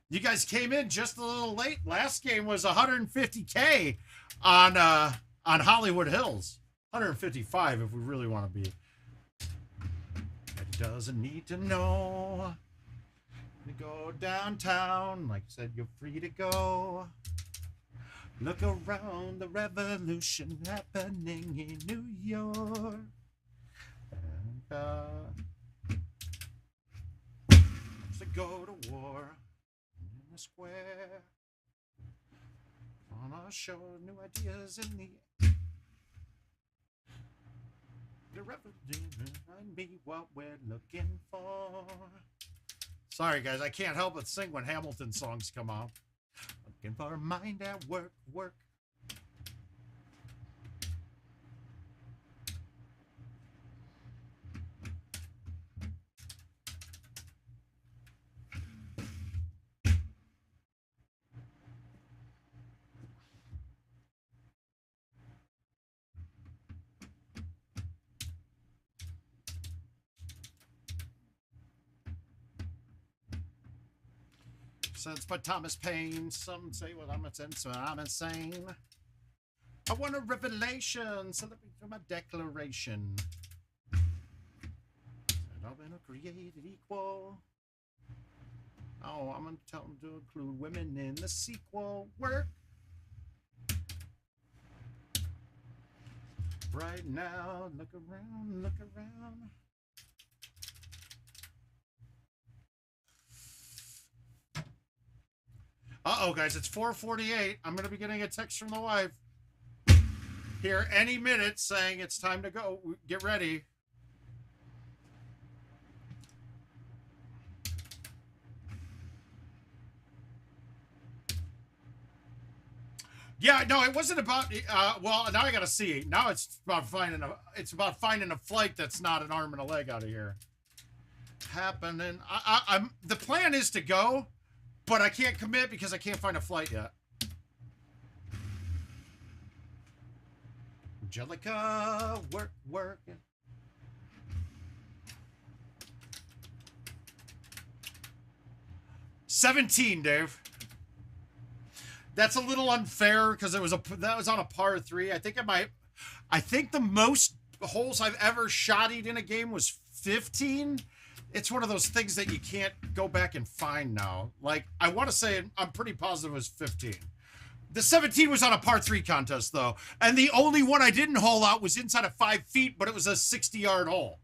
[SPEAKER 2] You guys came in just a little late. Last game was 150K on Hollywood Hills. 155 if we really want to be. It doesn't need to know. You go downtown, like I said, you're free to go. Look around, the revolution happening in New York. And, to go to war in the square. On our show, new ideas in the revolution and be what we're looking for. Sorry, guys, I can't help but sing when Hamilton songs come on. Looking for a mind at work, work. Sense by Thomas Paine. Some say, well, I'm insane. I want a revelation, so let me do my declaration. Said I've been created equal. Oh, I'm going to tell them to include women in the sequel. Work. Right now, look around, look around. Uh-oh, guys, it's 4:48. I'm going to be getting a text from the wife here any minute saying it's time to go. Get ready. Yeah, no, it wasn't about, well, now I got to see. Now it's about finding a flight that's not an arm and a leg out of here. Happening. The plan is to go. But I can't commit because I can't find a flight yet. Angelica, work, work. 17, Dave. That's a little unfair because that was on a par 3. I think the most holes I've ever shottied in a game was 15. It's one of those things that you can't go back and find now. Like, I want to say I'm pretty positive it was 15. The 17 was on a par 3 contest, though. And the only one I didn't hole out was inside of 5 feet, but it was a 60-yard hole.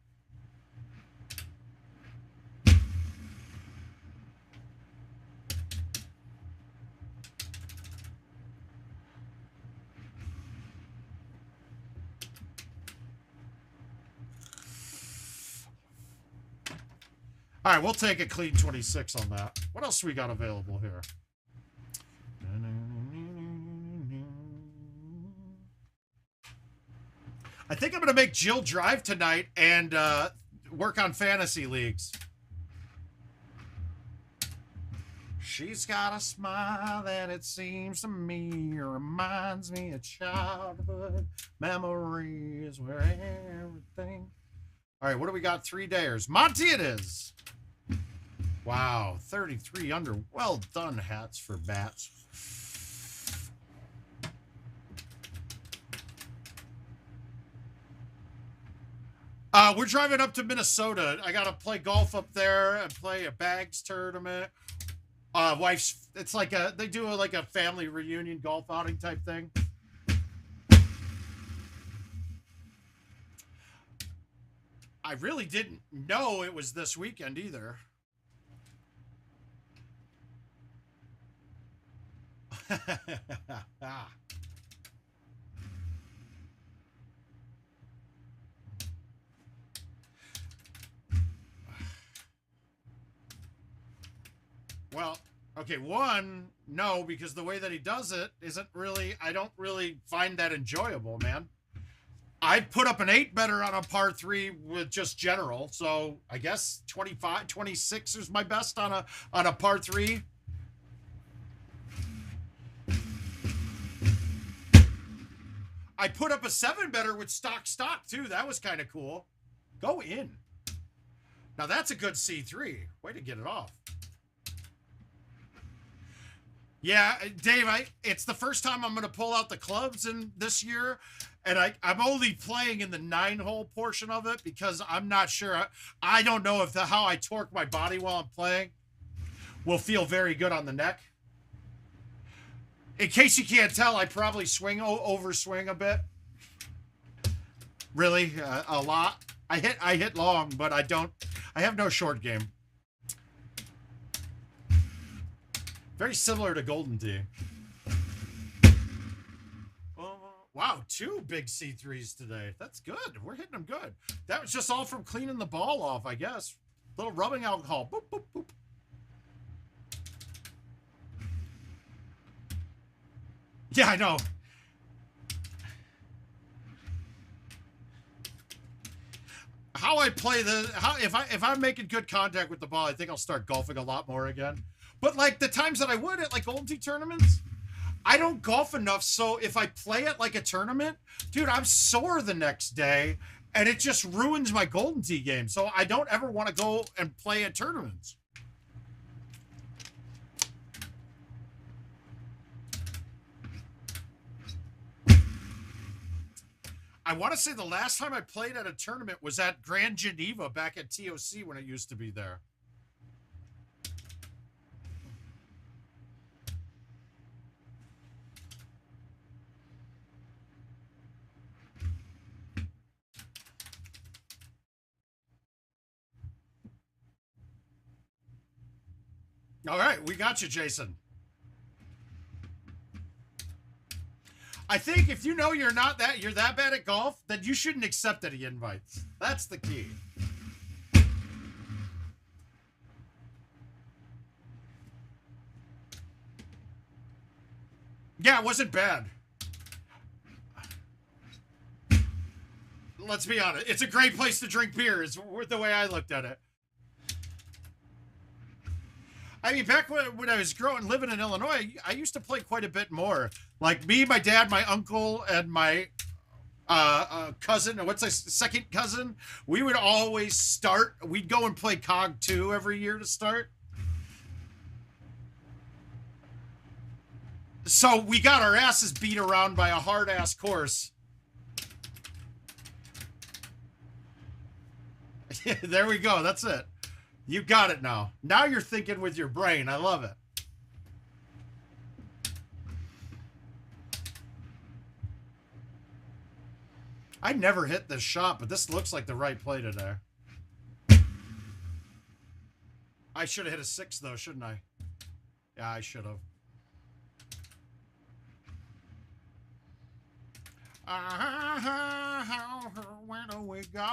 [SPEAKER 2] All right, we'll take a clean 26 on that. What else we got available here? I think I'm going to make Jill drive tonight and work on fantasy leagues. She's got a smile that it seems to me reminds me of childhood memories where everything All right, what do we got? 3 dares. Monty it is. Wow, 33 under. Well done, hats for bats. We're driving up to Minnesota. I got to play golf up there and play a bags tournament. Wife's, it's like they do like a family reunion golf outing type thing. I really didn't know it was this weekend either. Well, okay, one, no, because the way that he does it isn't really, I don't really find that enjoyable, man. I put up an 8-better on a par 3 with just general, so I guess 25, 26 is my best on a par 3. I put up a 7-better with stock too. That was kind of cool. Go in. Now that's a good C3. Way to get it off. Yeah, Dave, it's the first time I'm going to pull out the clubs in this year, and I'm only playing in the 9-hole portion of it because I'm not sure. I don't know if how I torque my body while I'm playing will feel very good on the neck. In case you can't tell, I probably overswing a bit. Really, a lot. I hit long, but I have no short game. Very similar to GoldenTeeTV. Wow, 2 big C3s today. That's good. We're hitting them good. That was just all from cleaning the ball off, I guess. Little rubbing alcohol. Boop, boop, boop. Yeah, I know. How I play if I'm making good contact with the ball, I think I'll start golfing a lot more again. But like the times that I would at like GoldenTeeTV tournaments, I don't golf enough. So if I play it like a tournament, dude, I'm sore the next day and it just ruins my GoldenTeeTV game. So I don't ever want to go and play at tournaments. I want to say the last time I played at a tournament was at Grand Geneva back at TOC when it used to be there. All right, we got you, Jason. I think if you know you're that bad at golf, then you shouldn't accept any invites. That's the key. Yeah, it wasn't bad. Let's be honest. It's a great place to drink beer, is the way I looked at it. I mean, back when I was living in Illinois, I used to play quite a bit more. Like me, my dad, my uncle, and my cousin, what's my second cousin, we would always start. We'd go and play COG 2 every year to start. So we got our asses beat around by a hard-ass course. There we go. That's it. You got it now. Now you're thinking with your brain. I love it. I never hit this shot, but this looks like the right play today. I should have hit a 6, though, shouldn't I? Yeah, I should have. Where do we go?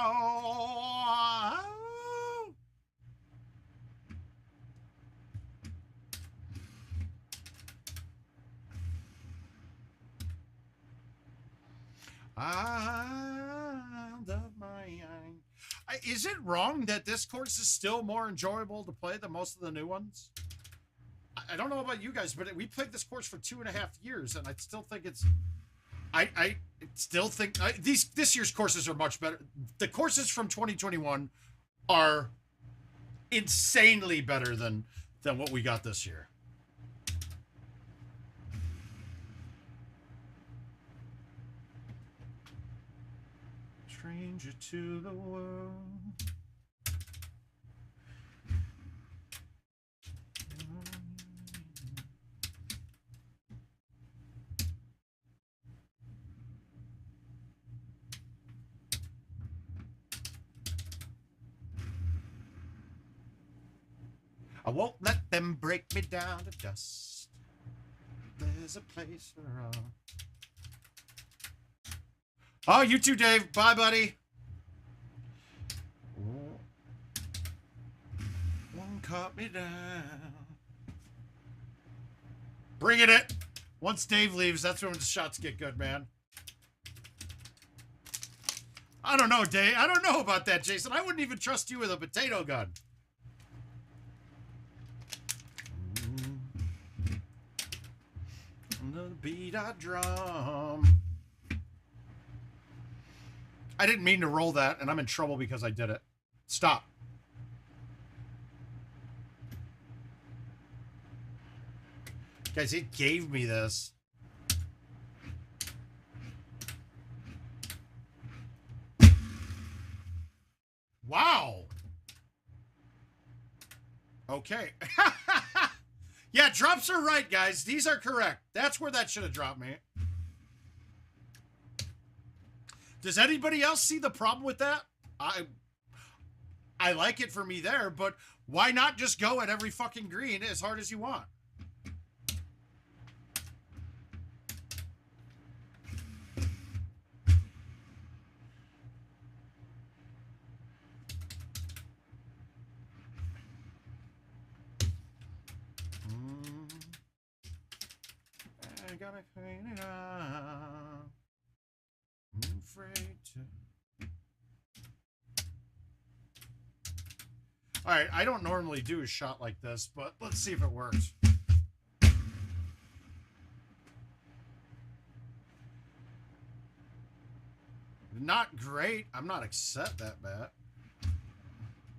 [SPEAKER 2] Is it wrong that this course is still more enjoyable to play than most of the new ones? I don't know about you guys, but we played this course for 2.5 years, and I still think it's I still think this year's courses are much better. The courses from 2021 are insanely better than what we got this year. Stranger to the world. I won't let them break me down to dust. There's a place for all. Oh, you too, Dave. Bye, buddy. One caught me down. Bring it. Once Dave leaves, that's when the shots get good, man. I don't know, Dave. I don't know about that, Jason. I wouldn't even trust you with a potato gun. The beat I drum. I didn't mean to roll that, and I'm in trouble because I did it. Stop. Guys, it gave me this. Wow. Okay. Yeah, drops are right, guys. These are correct. That's where that should have dropped me. Does anybody else see the problem with that? I like it for me there, but why not just go at every fucking green as hard as you want? I gotta clean it up. I'm afraid to. All right, I don't normally do a shot like this, but let's see if it works. Not great. I'm not upset that bad.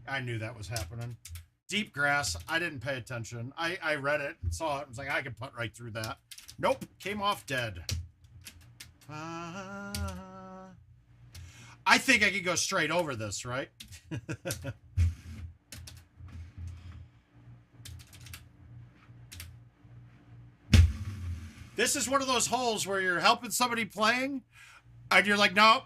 [SPEAKER 2] I knew that was happening. Deep grass. I didn't pay attention. I read it and saw it. I was like, I could putt right through that. Nope. Came off dead. I think I could go straight over this, right? This is one of those holes where you're helping somebody playing and you're like, no.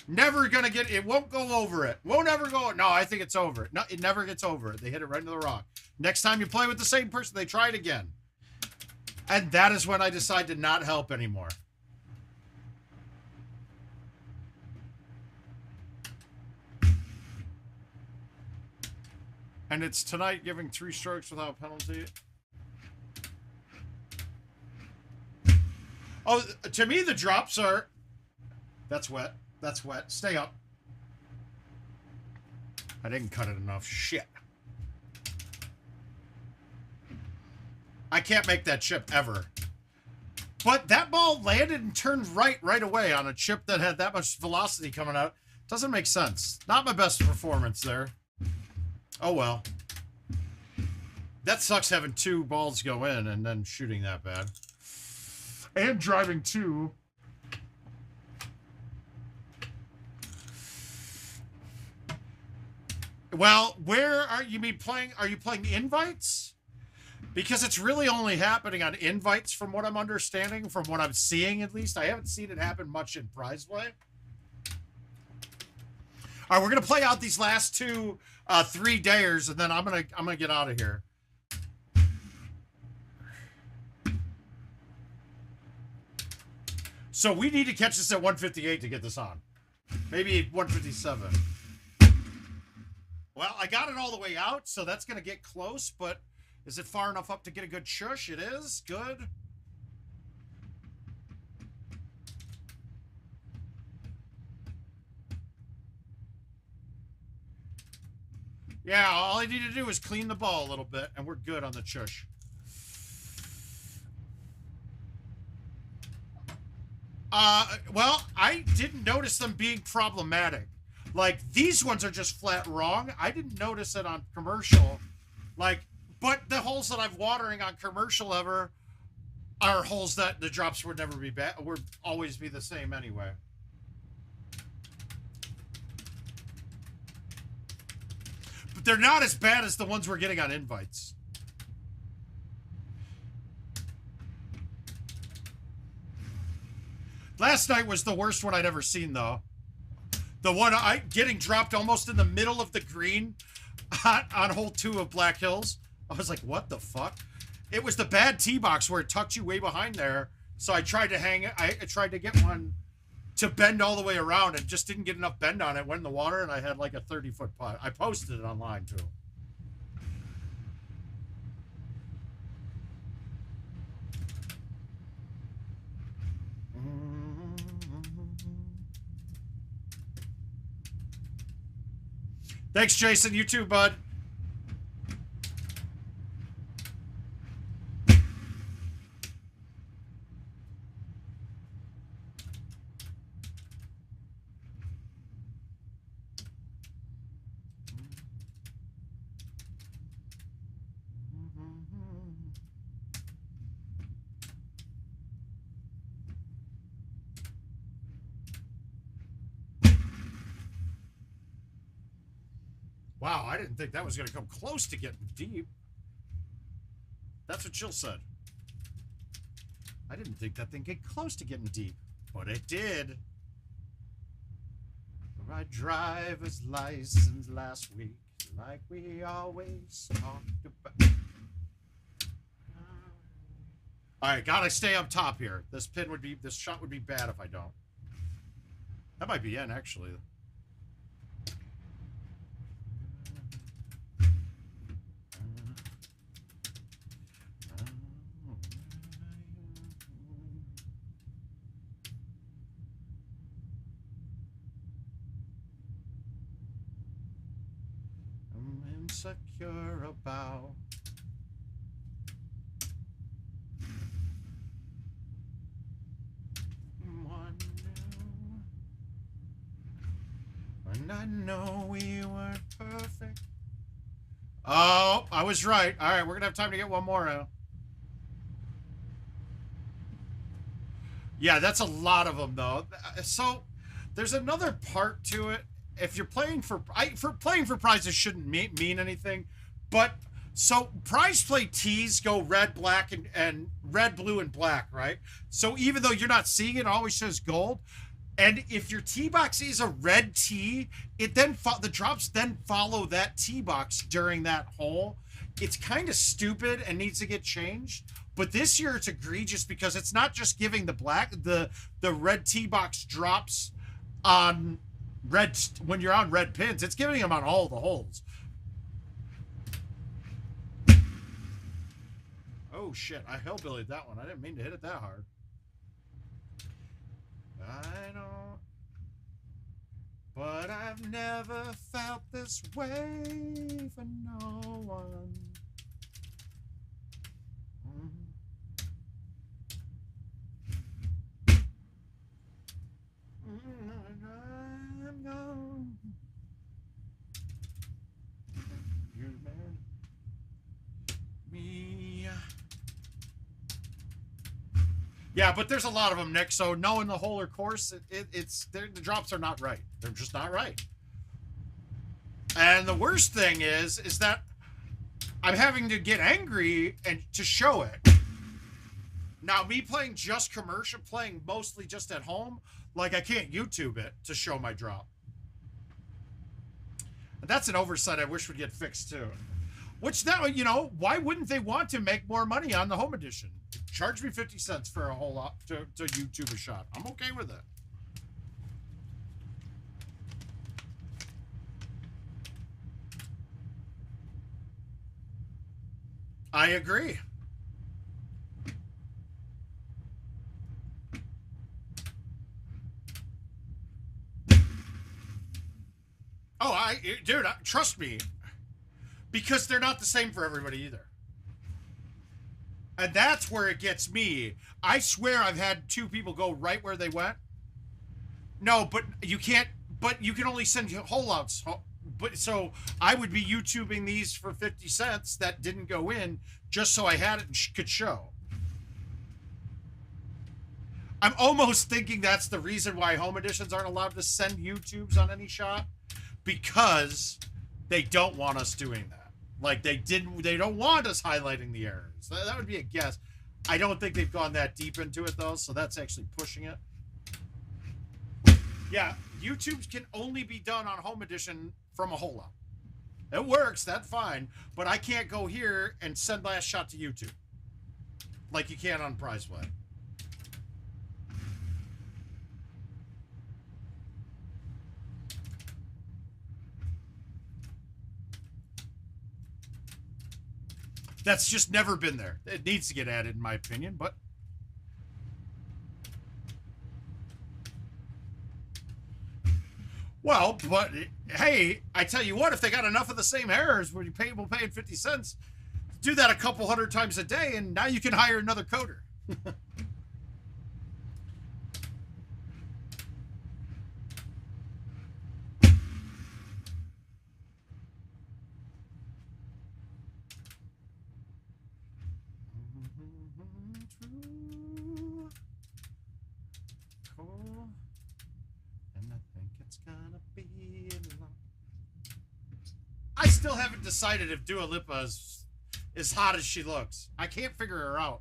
[SPEAKER 2] Never gonna get it. Won't go over it. Won't ever go. No, I think it's over it. No, it never gets over it. They hit it right into the rock. Next time you play with the same person, they try it again. And that is when I decide to not help anymore. And it's tonight giving 3 strokes without penalty. Oh, to me, the drops are... That's wet. That's wet. Stay up. I didn't cut it enough. Shit. I can't make that chip ever. But that ball landed and turned right away on a chip that had that much velocity coming out. Doesn't make sense. Not my best performance there. Oh, well. That sucks having 2 balls go in and then shooting that bad. And driving 2. Well, where are you playing? Are you playing invites? Because it's really only happening on invites from what I'm understanding, from what I'm seeing at least. I haven't seen it happen much in prize play. All right, we're gonna play out these last 2 3 dares, and then I'm gonna get out of here. So we need to catch this at 158 to get this on. Maybe 157. Well, I got it all the way out, so that's going to get close, but is it far enough up to get a good shush? It is. Good. Yeah, all I need to do is clean the ball a little bit, and we're good on the shush. Well, I didn't notice them being problematic. Like, these ones are just flat wrong. I didn't notice it on commercial. Like, but the holes that I'm watering on commercial ever are holes that the drops would never be bad, would always be the same anyway. But they're not as bad as the ones we're getting on invites. Last night was the worst one I'd ever seen, though. The one getting dropped almost in the middle of the green on hole 2 of Black Hills. I was like, what the fuck? It was the bad tee box where it tucked you way behind there. So I tried to hang it. I tried to get one to bend all the way around and just didn't get enough bend on it. Went in the water and I had like a 30-foot putt. I posted it online too. Thanks, Jason. You too, bud. Wow, I didn't think that was going to come close to getting deep. That's what Jill said. I didn't think that thing get close to getting deep, but it did. My driver's license last week, like we always talked about. All right, gotta stay up top here. This shot would be bad if I don't. That might be in, actually. Insecure about one new, and I know we weren't perfect. Oh, I was right. All right, we're gonna have time to get one more now. Yeah, that's a lot of them though. So there's another part to it. If you're playing for playing for prizes shouldn't mean anything, but so prize play tees go red, black, and red, blue, and black, right? So even though you're not seeing it, it always says gold. And if your tee box is a red tee, it then the drops then follow that tee box during that hole. It's kind of stupid and needs to get changed. But this year it's egregious because it's not just giving the red tee box drops on red when you're on red pins, it's giving them on all the holes. Oh shit, I hellbillied that one. I didn't mean to hit it that hard. I know, but I've never felt this way for no one. I'm gone. You man, me. Yeah, but there's a lot of them, Nick. So knowing the hole or course, the drops are not right. They're just not right. And the worst thing is that I'm having to get angry and to show it. Now, me playing just commercial, playing mostly just at home, like I can't YouTube it to show my drop. And that's an oversight I wish would get fixed too. Which that, you know, why wouldn't they want to make more money on the home edition? Charge me 50 cents for a whole lot to YouTube a shot. I'm okay with it. I agree. Oh, dude, trust me, because they're not the same for everybody either. And that's where it gets me. I swear I've had 2 people go right where they went. No, but you can't, but you can only send hollouts. But so I would be YouTubing these for 50 cents that didn't go in just so I had it and could show. I'm almost thinking that's the reason why home editions aren't allowed to send YouTubes on any shot, because they don't want us doing that. Like they don't want us highlighting the errors. That would be a guess. I don't think they've gone that deep into it though, so that's actually pushing it. Yeah, YouTubes can only be done on home edition from a holdout. It works, that's fine, but I can't go here and send last shot to YouTube like you can on prize play. That's just never been there. It needs to get added, in my opinion, but well, but hey, I tell you what, if they got enough of the same errors where people paying 50 cents, do that a couple hundred times a day, and now you can hire another coder. Cool. And I think it's gonna be long. I still haven't decided if Dua Lipa is as hot as she looks. I can't figure her out.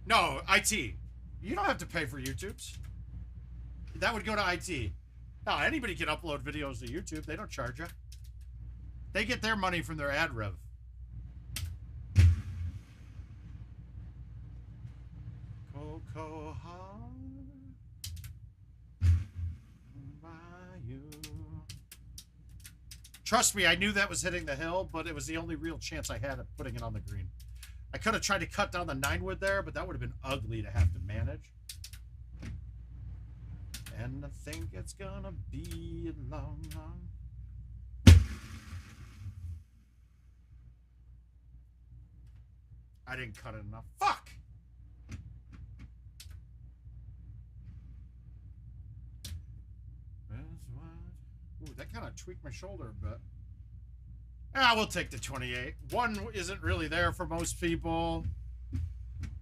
[SPEAKER 2] No, IT. You don't have to pay for YouTubes. That would go to IT. No, anybody can upload videos to YouTube. They don't charge you. They get their money from their ad rev. Cocoa Trust me, I knew that was hitting the hill, but it was the only real chance I had of putting it on the green. I could have tried to cut down the 9-wood there, but that would have been ugly to have to manage. And I think it's gonna be a long, long. I didn't cut it enough. Fuck! Ooh, that kind of tweaked my shoulder a bit. Ah, we'll take the 28. 1 isn't really there for most people.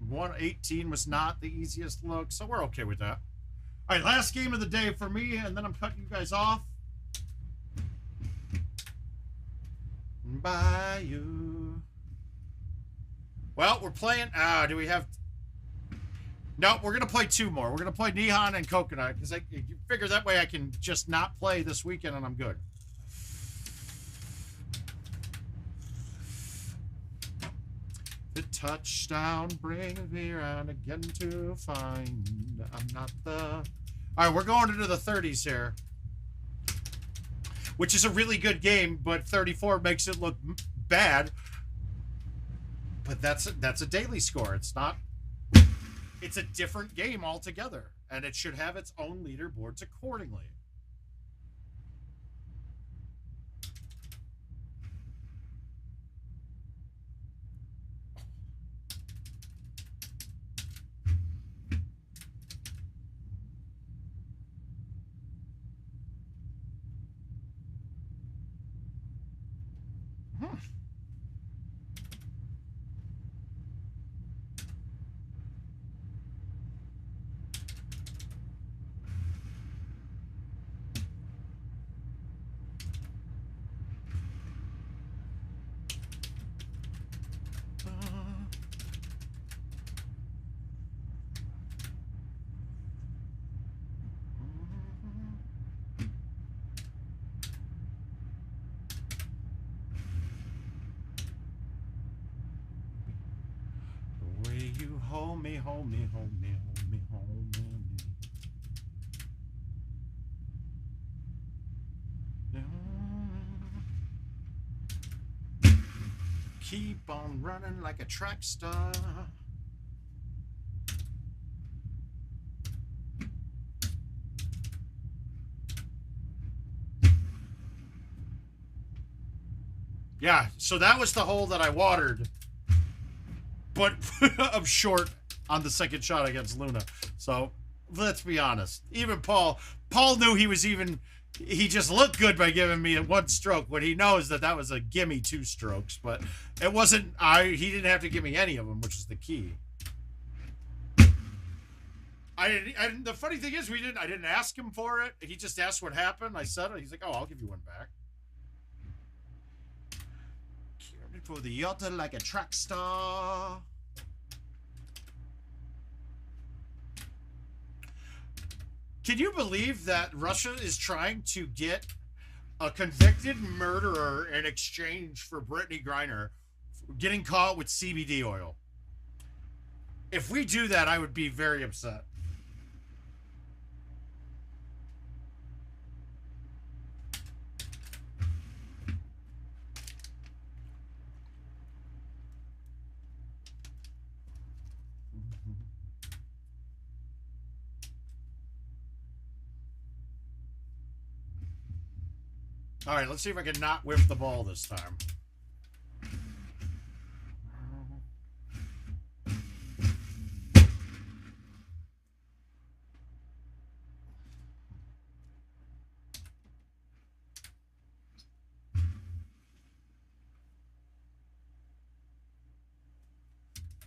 [SPEAKER 2] 118 was not the easiest look, so we're okay with that. All right, last game of the day for me, and then I'm cutting you guys off. By you. Well, we're playing. Do we have? No, we're gonna play 2 more. We're gonna play Nihon and Coconut because I figure that way I can just not play this weekend and I'm good. The touchdown brings me around again to find I'm not the. All right, we're going into the 30s here, which is a really good game, but 34 makes it look bad. But that's a daily score. It's not. It's a different game altogether, and it should have its own leaderboards accordingly. Hold me, hold me, hold me, hold me, hold me. Keep on running like a track star. Yeah, so that was the hole that I watered. But I'm short on the second shot against Luna. So let's be honest. Even Paul knew he was even, he just looked good by giving me a 1 stroke when he knows that that was a gimme 2 strokes. But it wasn't, he didn't have to give me any of them, which is the key. The funny thing is, I didn't ask him for it. He just asked what happened. I said it. He's like, oh, I'll give you one back. For the yacht like a track star. Can you believe that Russia is trying to get a convicted murderer in exchange for Brittany Griner getting caught with CBD oil? If we do that, I would be very upset. All right, let's see if I can not whiff the ball this time.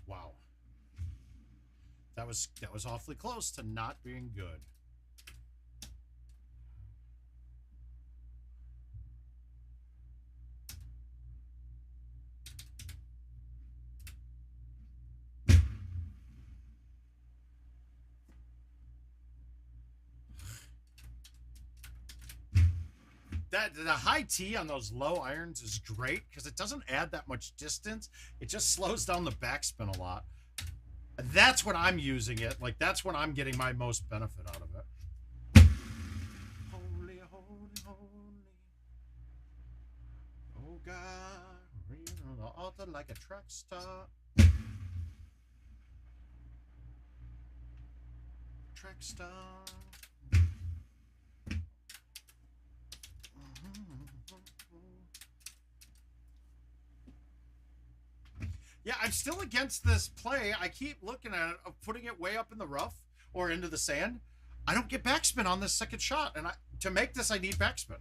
[SPEAKER 2] Wow. That was awfully close to not being good. The high tee on those low irons is great because it doesn't add that much distance. It just slows down the backspin a lot. And that's when I'm using it. Like, that's when I'm getting my most benefit out of it. Holy, holy, holy. Oh, God. Read on the altar like a track star. Track star. Yeah, I'm still against this play. I keep looking at it, of putting it way up in the rough or into the sand. I don't get backspin on this second shot, and to make this, I need backspin.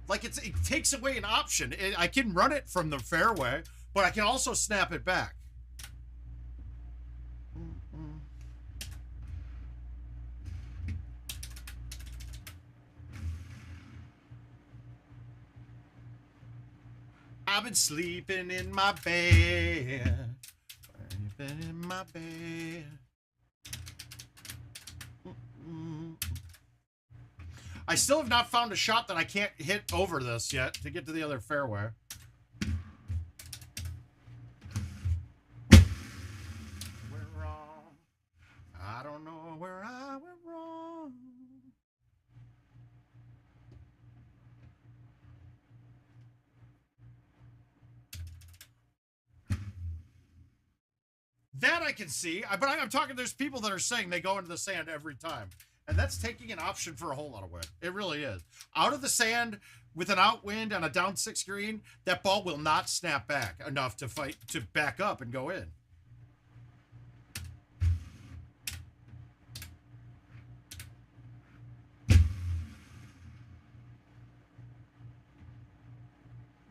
[SPEAKER 2] Like, it takes away an option. I can run it from the fairway, but I can also snap it back. I've been sleeping in my bed. Sleeping in my bed. I still have not found a shot that I can't hit over this yet to get to the other fairway. Went wrong. I don't know where I went wrong. That I can see, but I'm talking, there's people that are saying they go into the sand every time. And that's taking an option for a whole lot of wind. It really is. Out of the sand with an outwind on a down 6 green, that ball will not snap back enough to back up and go in.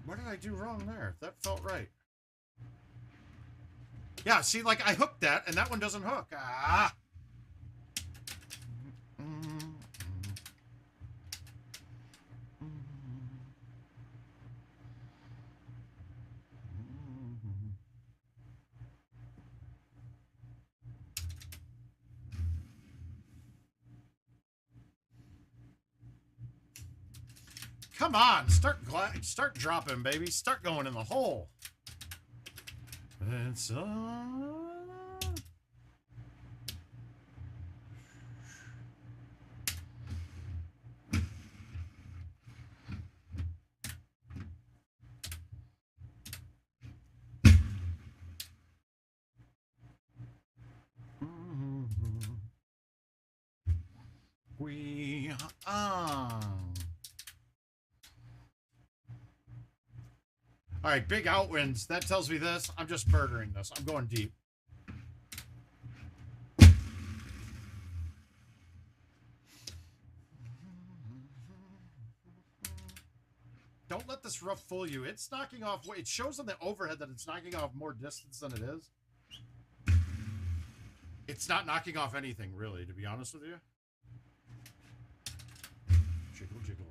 [SPEAKER 2] What did I do wrong there? That felt right. Yeah, see, like, I hooked that, and that one doesn't hook. Ah! Come on, start dropping, baby. Start going in the hole. It's we are. All right, big outwinds. That tells me this. I'm just murdering this. I'm going deep. Don't let this rough fool you. It's knocking off... It shows on the overhead that it's knocking off more distance than it is. It's not knocking off anything, really, to be honest with you. Jiggle, jiggle.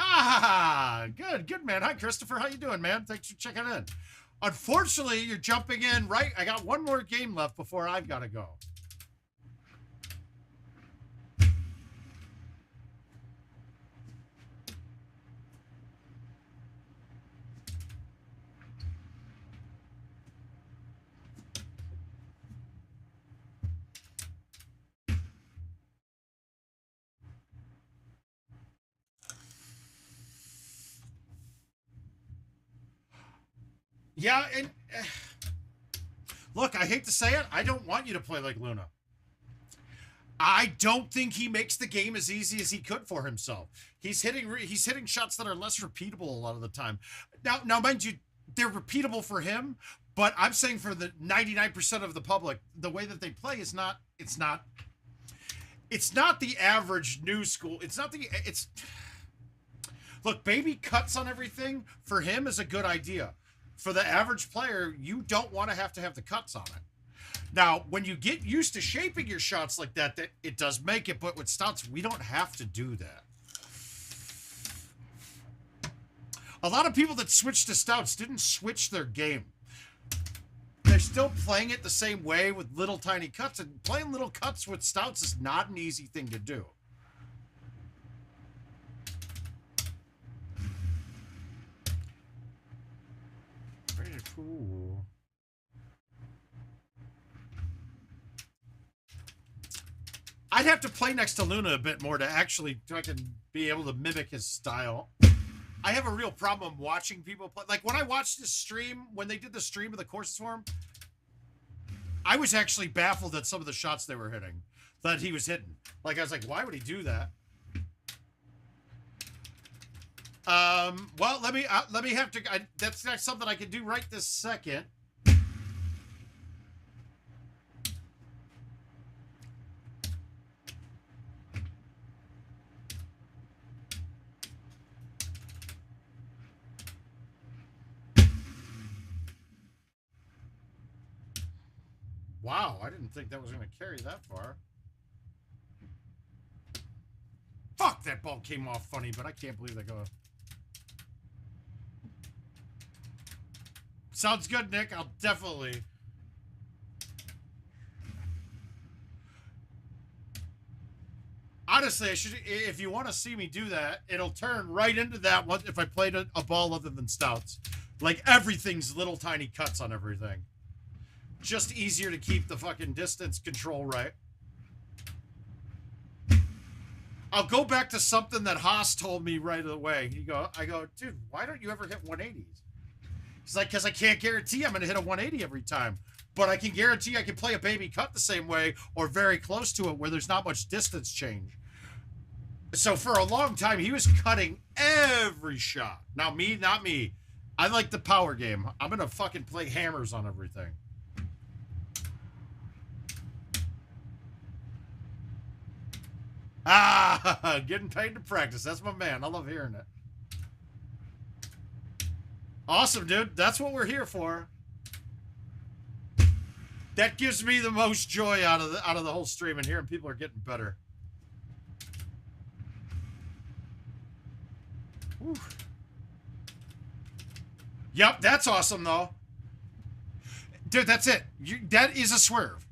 [SPEAKER 2] Ah, good, man. Hi, Christopher. How you doing, man? Thanks for checking in. Unfortunately, you're jumping in right. I got one more game left before I've got to go. Yeah, and look, I hate to say it, I don't want you to play like Luna. I don't think he makes the game as easy as he could for himself. He's hitting shots that are less repeatable a lot of the time. Now, mind you, they're repeatable for him, but I'm saying for the 99% of the public, the way that they play is not. It's not the average new school. Look, baby cuts on everything for him is a good idea. For the average player, you don't want to have the cuts on it. Now, when you get used to shaping your shots like that it does make it, but with stouts, we don't have to do that. A lot of people that switched to stouts didn't switch their game. They're still playing it the same way with little tiny cuts, and playing little cuts with stouts is not an easy thing to do. Cool. I'd have to play next to Luna a bit more to actually I can be able to mimic his style. I have a real problem watching people play. Like when I watched this stream, when they did the stream of the courses for him, I was actually baffled at some of the shots they were hitting, that he was hitting. Like I was like, why would he do that? Well, let me have to, that's not something I can do right this second. Wow, I didn't think that was going to carry that far. Fuck, that ball came off funny, but I can't believe they go. Sounds good, Nick. I'll definitely. Honestly, I should. If you want to see me do that, it'll turn right into that one if I played a ball other than stouts. Like everything's little tiny cuts on everything. Just easier to keep the fucking distance control right. I'll go back to something that Haas told me right away. I go, dude, why don't you ever hit 180s? He's like, because I can't guarantee I'm going to hit a 180 every time. But I can guarantee I can play a baby cut the same way or very close to it where there's not much distance change. So for a long time, he was cutting every shot. Now me, not me. I like the power game. I'm going to fucking play hammers on everything. Ah, getting paid to practice. That's my man. I love hearing it. Awesome, dude. That's what we're here for. That gives me the most joy out of the whole stream, and hearing people are getting better. Whew. Yep, that's awesome though. Dude, that's it. That is a swerve.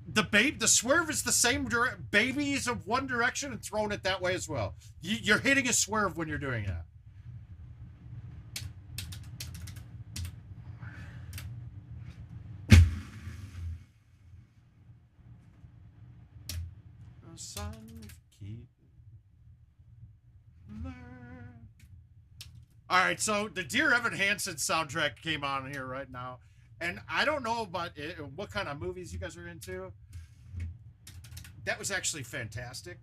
[SPEAKER 2] The swerve is the same. Baby is of one direction and throwing it that way as well. You're hitting a swerve when you're doing that. The sun keep All right, so the Dear Evan Hansen soundtrack came on here right now. And I don't know about what kind of movies you guys are into. That was actually fantastic.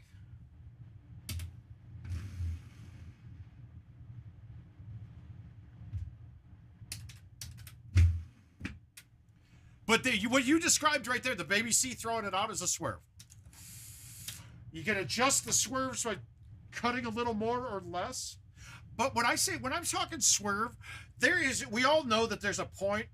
[SPEAKER 2] But what you described right there, the baby C throwing it out, is a swerve. You can adjust the swerves by cutting a little more or less. But when I'm talking swerve, we all know that there's a point,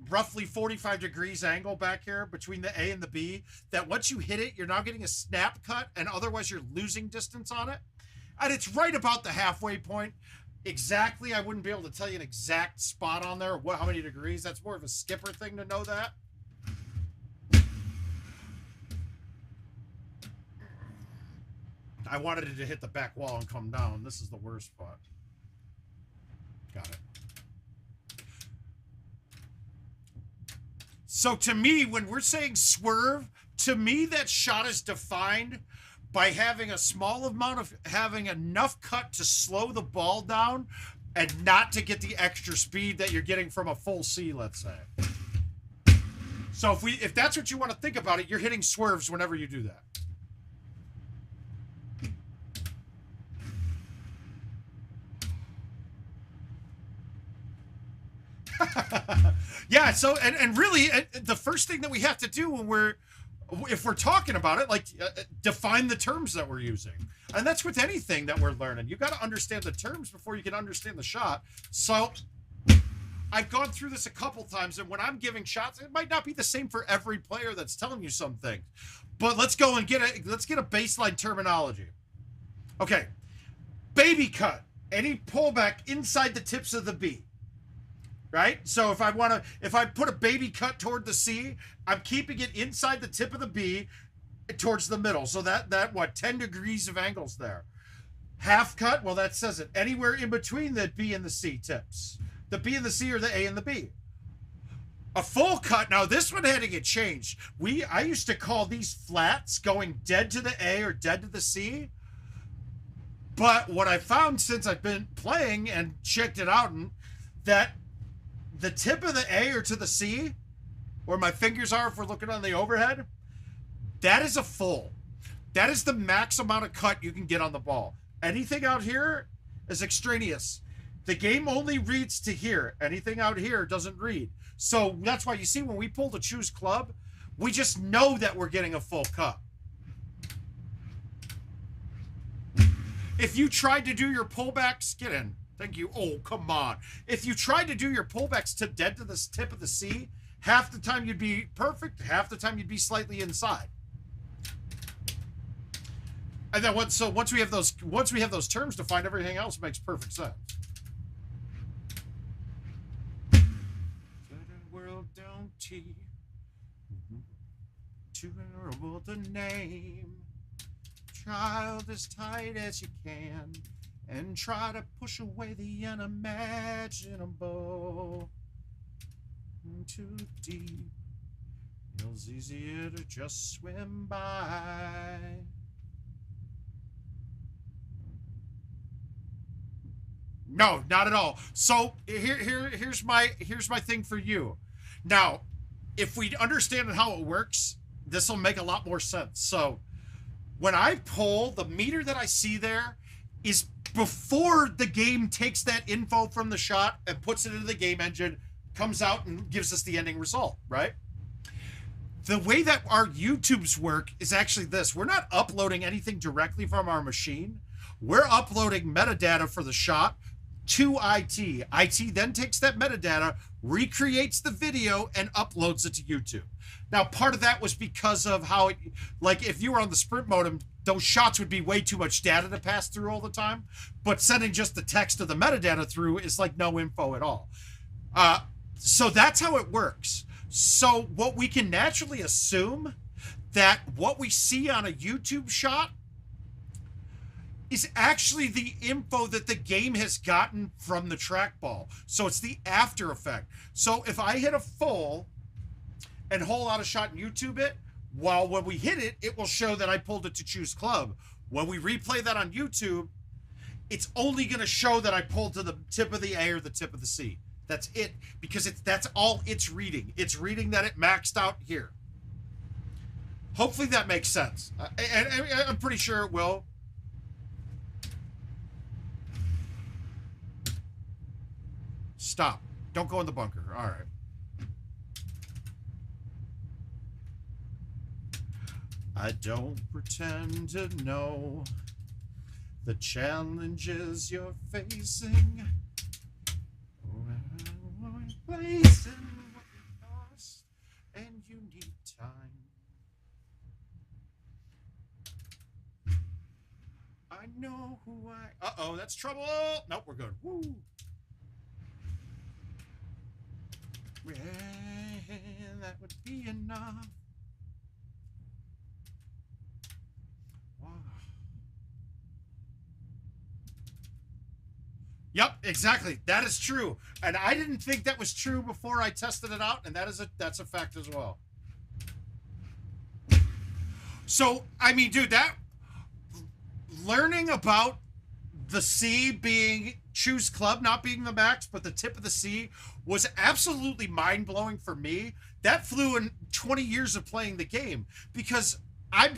[SPEAKER 2] roughly 45 degrees angle back here between the A and the B, that once you hit it, you're now getting a snap cut, and otherwise you're losing distance on it. And it's right about the halfway point. Exactly, I wouldn't be able to tell you an exact spot on there, how many degrees. That's more of a skipper thing to know that. I wanted it to hit the back wall and come down. This is the worst spot. Got it. So to me, when we're saying swerve, to me that shot is defined by having a small amount of, having enough cut to slow the ball down and not to get the extra speed that you're getting from a full C, let's say. So if that's what you want to think about it, you're hitting swerves whenever you do that. Yeah, so and really the first thing that we have to do if we're talking about it, like define the terms that we're using. And that's with anything that we're learning. You got to understand the terms before you can understand the shot. So I've gone through this a couple times, and when I'm giving shots, it might not be the same for every player that's telling you something. But let's go and get a baseline terminology. Okay. Baby cut. Any pullback inside the tips of the B. Right? So if I put a baby cut toward the C, I'm keeping it inside the tip of the B towards the middle. So that what, 10 degrees of angles there. Half cut, well, that says it. Anywhere in between the B and the C tips. The B and the C or the A and the B. A full cut, now this one had to get changed. I used to call these flats going dead to the A or dead to the C. But what I found since I've been playing and checked it out, and that the tip of the A or to the C, where my fingers are if we're looking on the overhead, that is a full. That is the max amount of cut you can get on the ball. Anything out here is extraneous. The game only reads to here. Anything out here doesn't read. So that's why you see when we pull the choose club, we just know that we're getting a full cut. If you tried to do your pullbacks, get in. Thank you. Oh, come on. If you tried to do your pullbacks to dead to the tip of the C, half the time you'd be perfect, half the time you'd be slightly inside. And then once we have those terms defined, everything else makes perfect sense. World don't T. To enroll the name. Child as tight as you can. And try to push away the unimaginable. Too deep. Feels easier to just swim by. No, not at all. So here's my thing for you. Now, if we understand how it works, this will make a lot more sense. So when I pull, the meter that I see there is before the game takes that info from the shot and puts it into the game engine, comes out and gives us the ending result, right? The way that our YouTubes work is actually this. We're not uploading anything directly from our machine. We're uploading metadata for the shot to IT. IT then takes that metadata, recreates the video, and uploads it to YouTube. Now, part of that was because of how it, like if you were on the Sprint modem, those shots would be way too much data to pass through all the time. But sending just the text of the metadata through is like no info at all. So that's how it works. So what we can naturally assume that what we see on a YouTube shot is actually the info that the game has gotten from the trackball. So it's the after effect. So if I hit a full and hold out a shot and YouTube it, well, when we hit it, it will show that I pulled it to choose club. When we replay that on YouTube, it's only going to show that I pulled to the tip of the A or the tip of the C. That's it, because that's all it's reading. It's reading that it maxed out here. Hopefully that makes sense. And I'm pretty sure it will. Stop. Don't go in the bunker. All right. I don't pretend to know the challenges you're facing. Placing what you lost, and you need time. I know who I. Uh-oh, that's trouble. Nope, we're good. Woo. Yeah, that would be enough. Wow. Yep, exactly. That is true. And I didn't think that was true before I tested it out, and that's a fact as well. So, I mean, dude, that learning about the C being choose club, not being the max, but the tip of the C was absolutely mind-blowing for me. That flew in 20 years of playing the game, because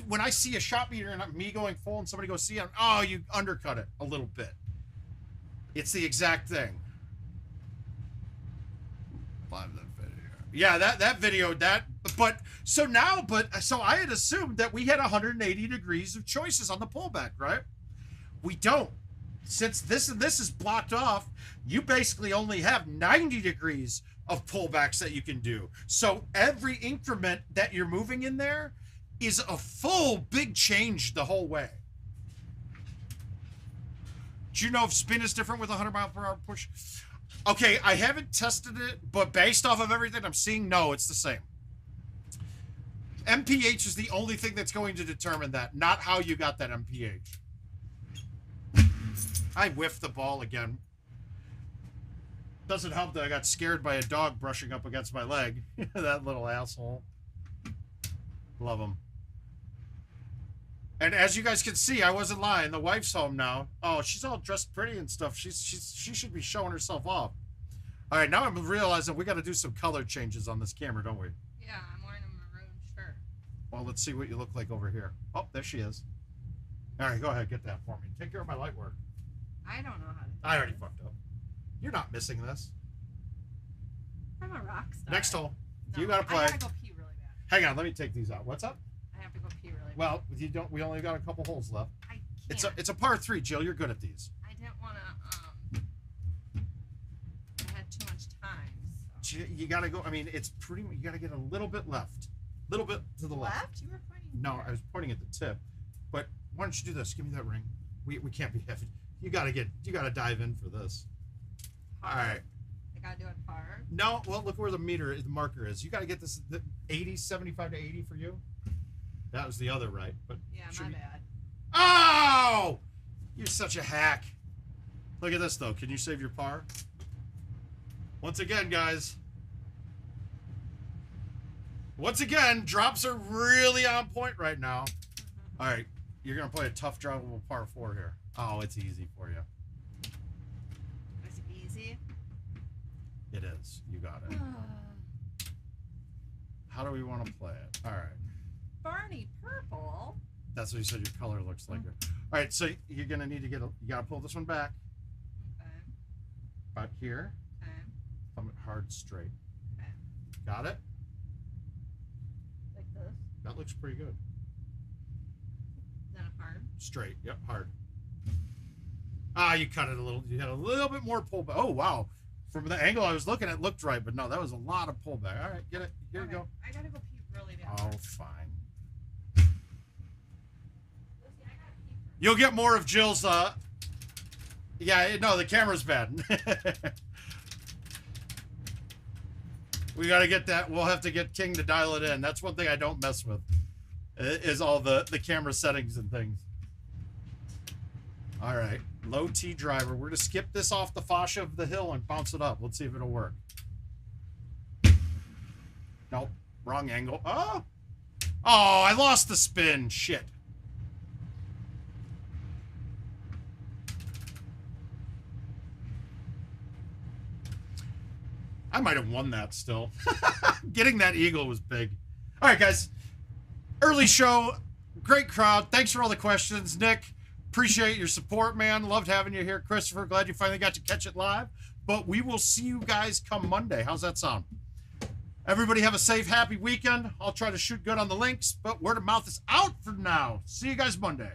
[SPEAKER 2] when I see a shot meter and me going full and somebody goes C, oh, you undercut it a little bit. It's the exact thing. Live that video. Yeah, that video, so I had assumed that we had 180 degrees of choices on the pullback, right? We don't. Since this and this is blocked off, you basically only have 90 degrees of pullbacks that you can do. So every increment that you're moving in there is a full big change the whole way. Do you know if spin is different with a 100-mile-per-hour push? Okay, I haven't tested it, but based off of everything I'm seeing, no, it's the same. MPH is the only thing that's going to determine that, not how you got that MPH. I whiffed the ball again. Doesn't help that I got scared by a dog brushing up against my leg. That little asshole. Love him. And as you guys can see, I wasn't lying. The wife's home now. Oh, she's all dressed pretty and stuff. She should be showing herself off. All right, now I'm realizing we got to do some color changes on this camera, don't we?
[SPEAKER 3] Yeah, I'm wearing a maroon shirt.
[SPEAKER 2] Well, let's see what you look like over here. Oh, there she is. All right, go ahead, get that for me. Take care of my light work.
[SPEAKER 3] I don't know how to do
[SPEAKER 2] I already fucked up. You're not missing this.
[SPEAKER 3] I'm a rock star.
[SPEAKER 2] Next hole.
[SPEAKER 3] No,
[SPEAKER 2] You gotta play.
[SPEAKER 3] I gotta go pee really bad.
[SPEAKER 2] Hang on, let me take these out. What's up?
[SPEAKER 3] I have to go pee really bad.
[SPEAKER 2] Well, you don't. We only got a couple holes left.
[SPEAKER 3] I can't.
[SPEAKER 2] It's a par 3, Jill. You're good at these.
[SPEAKER 3] I didn't want to, I had too much time, so.
[SPEAKER 2] You gotta go. I mean, it's pretty. You gotta get a little bit left, a little bit to the left.
[SPEAKER 3] You were pointing.
[SPEAKER 2] No,
[SPEAKER 3] here.
[SPEAKER 2] I was pointing at the tip. But why don't you do this? Give me that ring. We can't be heavy. You gotta dive in for this. All right.
[SPEAKER 3] I gotta do it hard.
[SPEAKER 2] No, well, look where the marker is. You gotta get this 80, 75 to 80 for you. That was the other right, but
[SPEAKER 3] Yeah, my bad.
[SPEAKER 2] Oh! You're such a hack. Look at this though. Can you save your par? Once again, guys. Once again, drops are really on point right now. All right, you're gonna play a tough drivable par 4 here. Oh, it's easy for you.
[SPEAKER 3] Is it easy?
[SPEAKER 2] It is. You got it. How do we want to play it? All right.
[SPEAKER 3] Barney purple.
[SPEAKER 2] That's what you said your color looks like. All right, so you're gonna need to you gotta pull this one back.
[SPEAKER 3] Okay.
[SPEAKER 2] About here.
[SPEAKER 3] Okay.
[SPEAKER 2] Thumb it hard straight.
[SPEAKER 3] Okay.
[SPEAKER 2] Got it?
[SPEAKER 3] Like this.
[SPEAKER 2] That looks pretty good.
[SPEAKER 3] Then a hard.
[SPEAKER 2] Straight. Yep, hard. Ah, you cut it a little. You had a little bit more pullback. Oh, wow. From the angle I was looking at, it looked right, but no, that was a lot of pullback. All right, get it. Here you go.
[SPEAKER 3] I gotta go pee really bad.
[SPEAKER 2] Oh, fine. You'll get more of Jill's, yeah, no, the camera's bad. We got to get that. We'll have to get King to dial it in. That's one thing I don't mess with, is all the camera settings and things. All right, low T driver. We're going to skip this off the fascia of the hill and bounce it up. Let's see if it'll work. Nope, wrong angle. Oh, I lost the spin. Shit. I might have won that still. Getting that eagle was big. All right, guys. Early show. Great crowd. Thanks for all the questions, Nick. Appreciate your support, man. Loved having you here. Christopher, glad you finally got to catch it live. But we will see you guys come Monday. How's that sound? Everybody have a safe, happy weekend. I'll try to shoot good on the links, but word of mouth is out for now. See you guys Monday.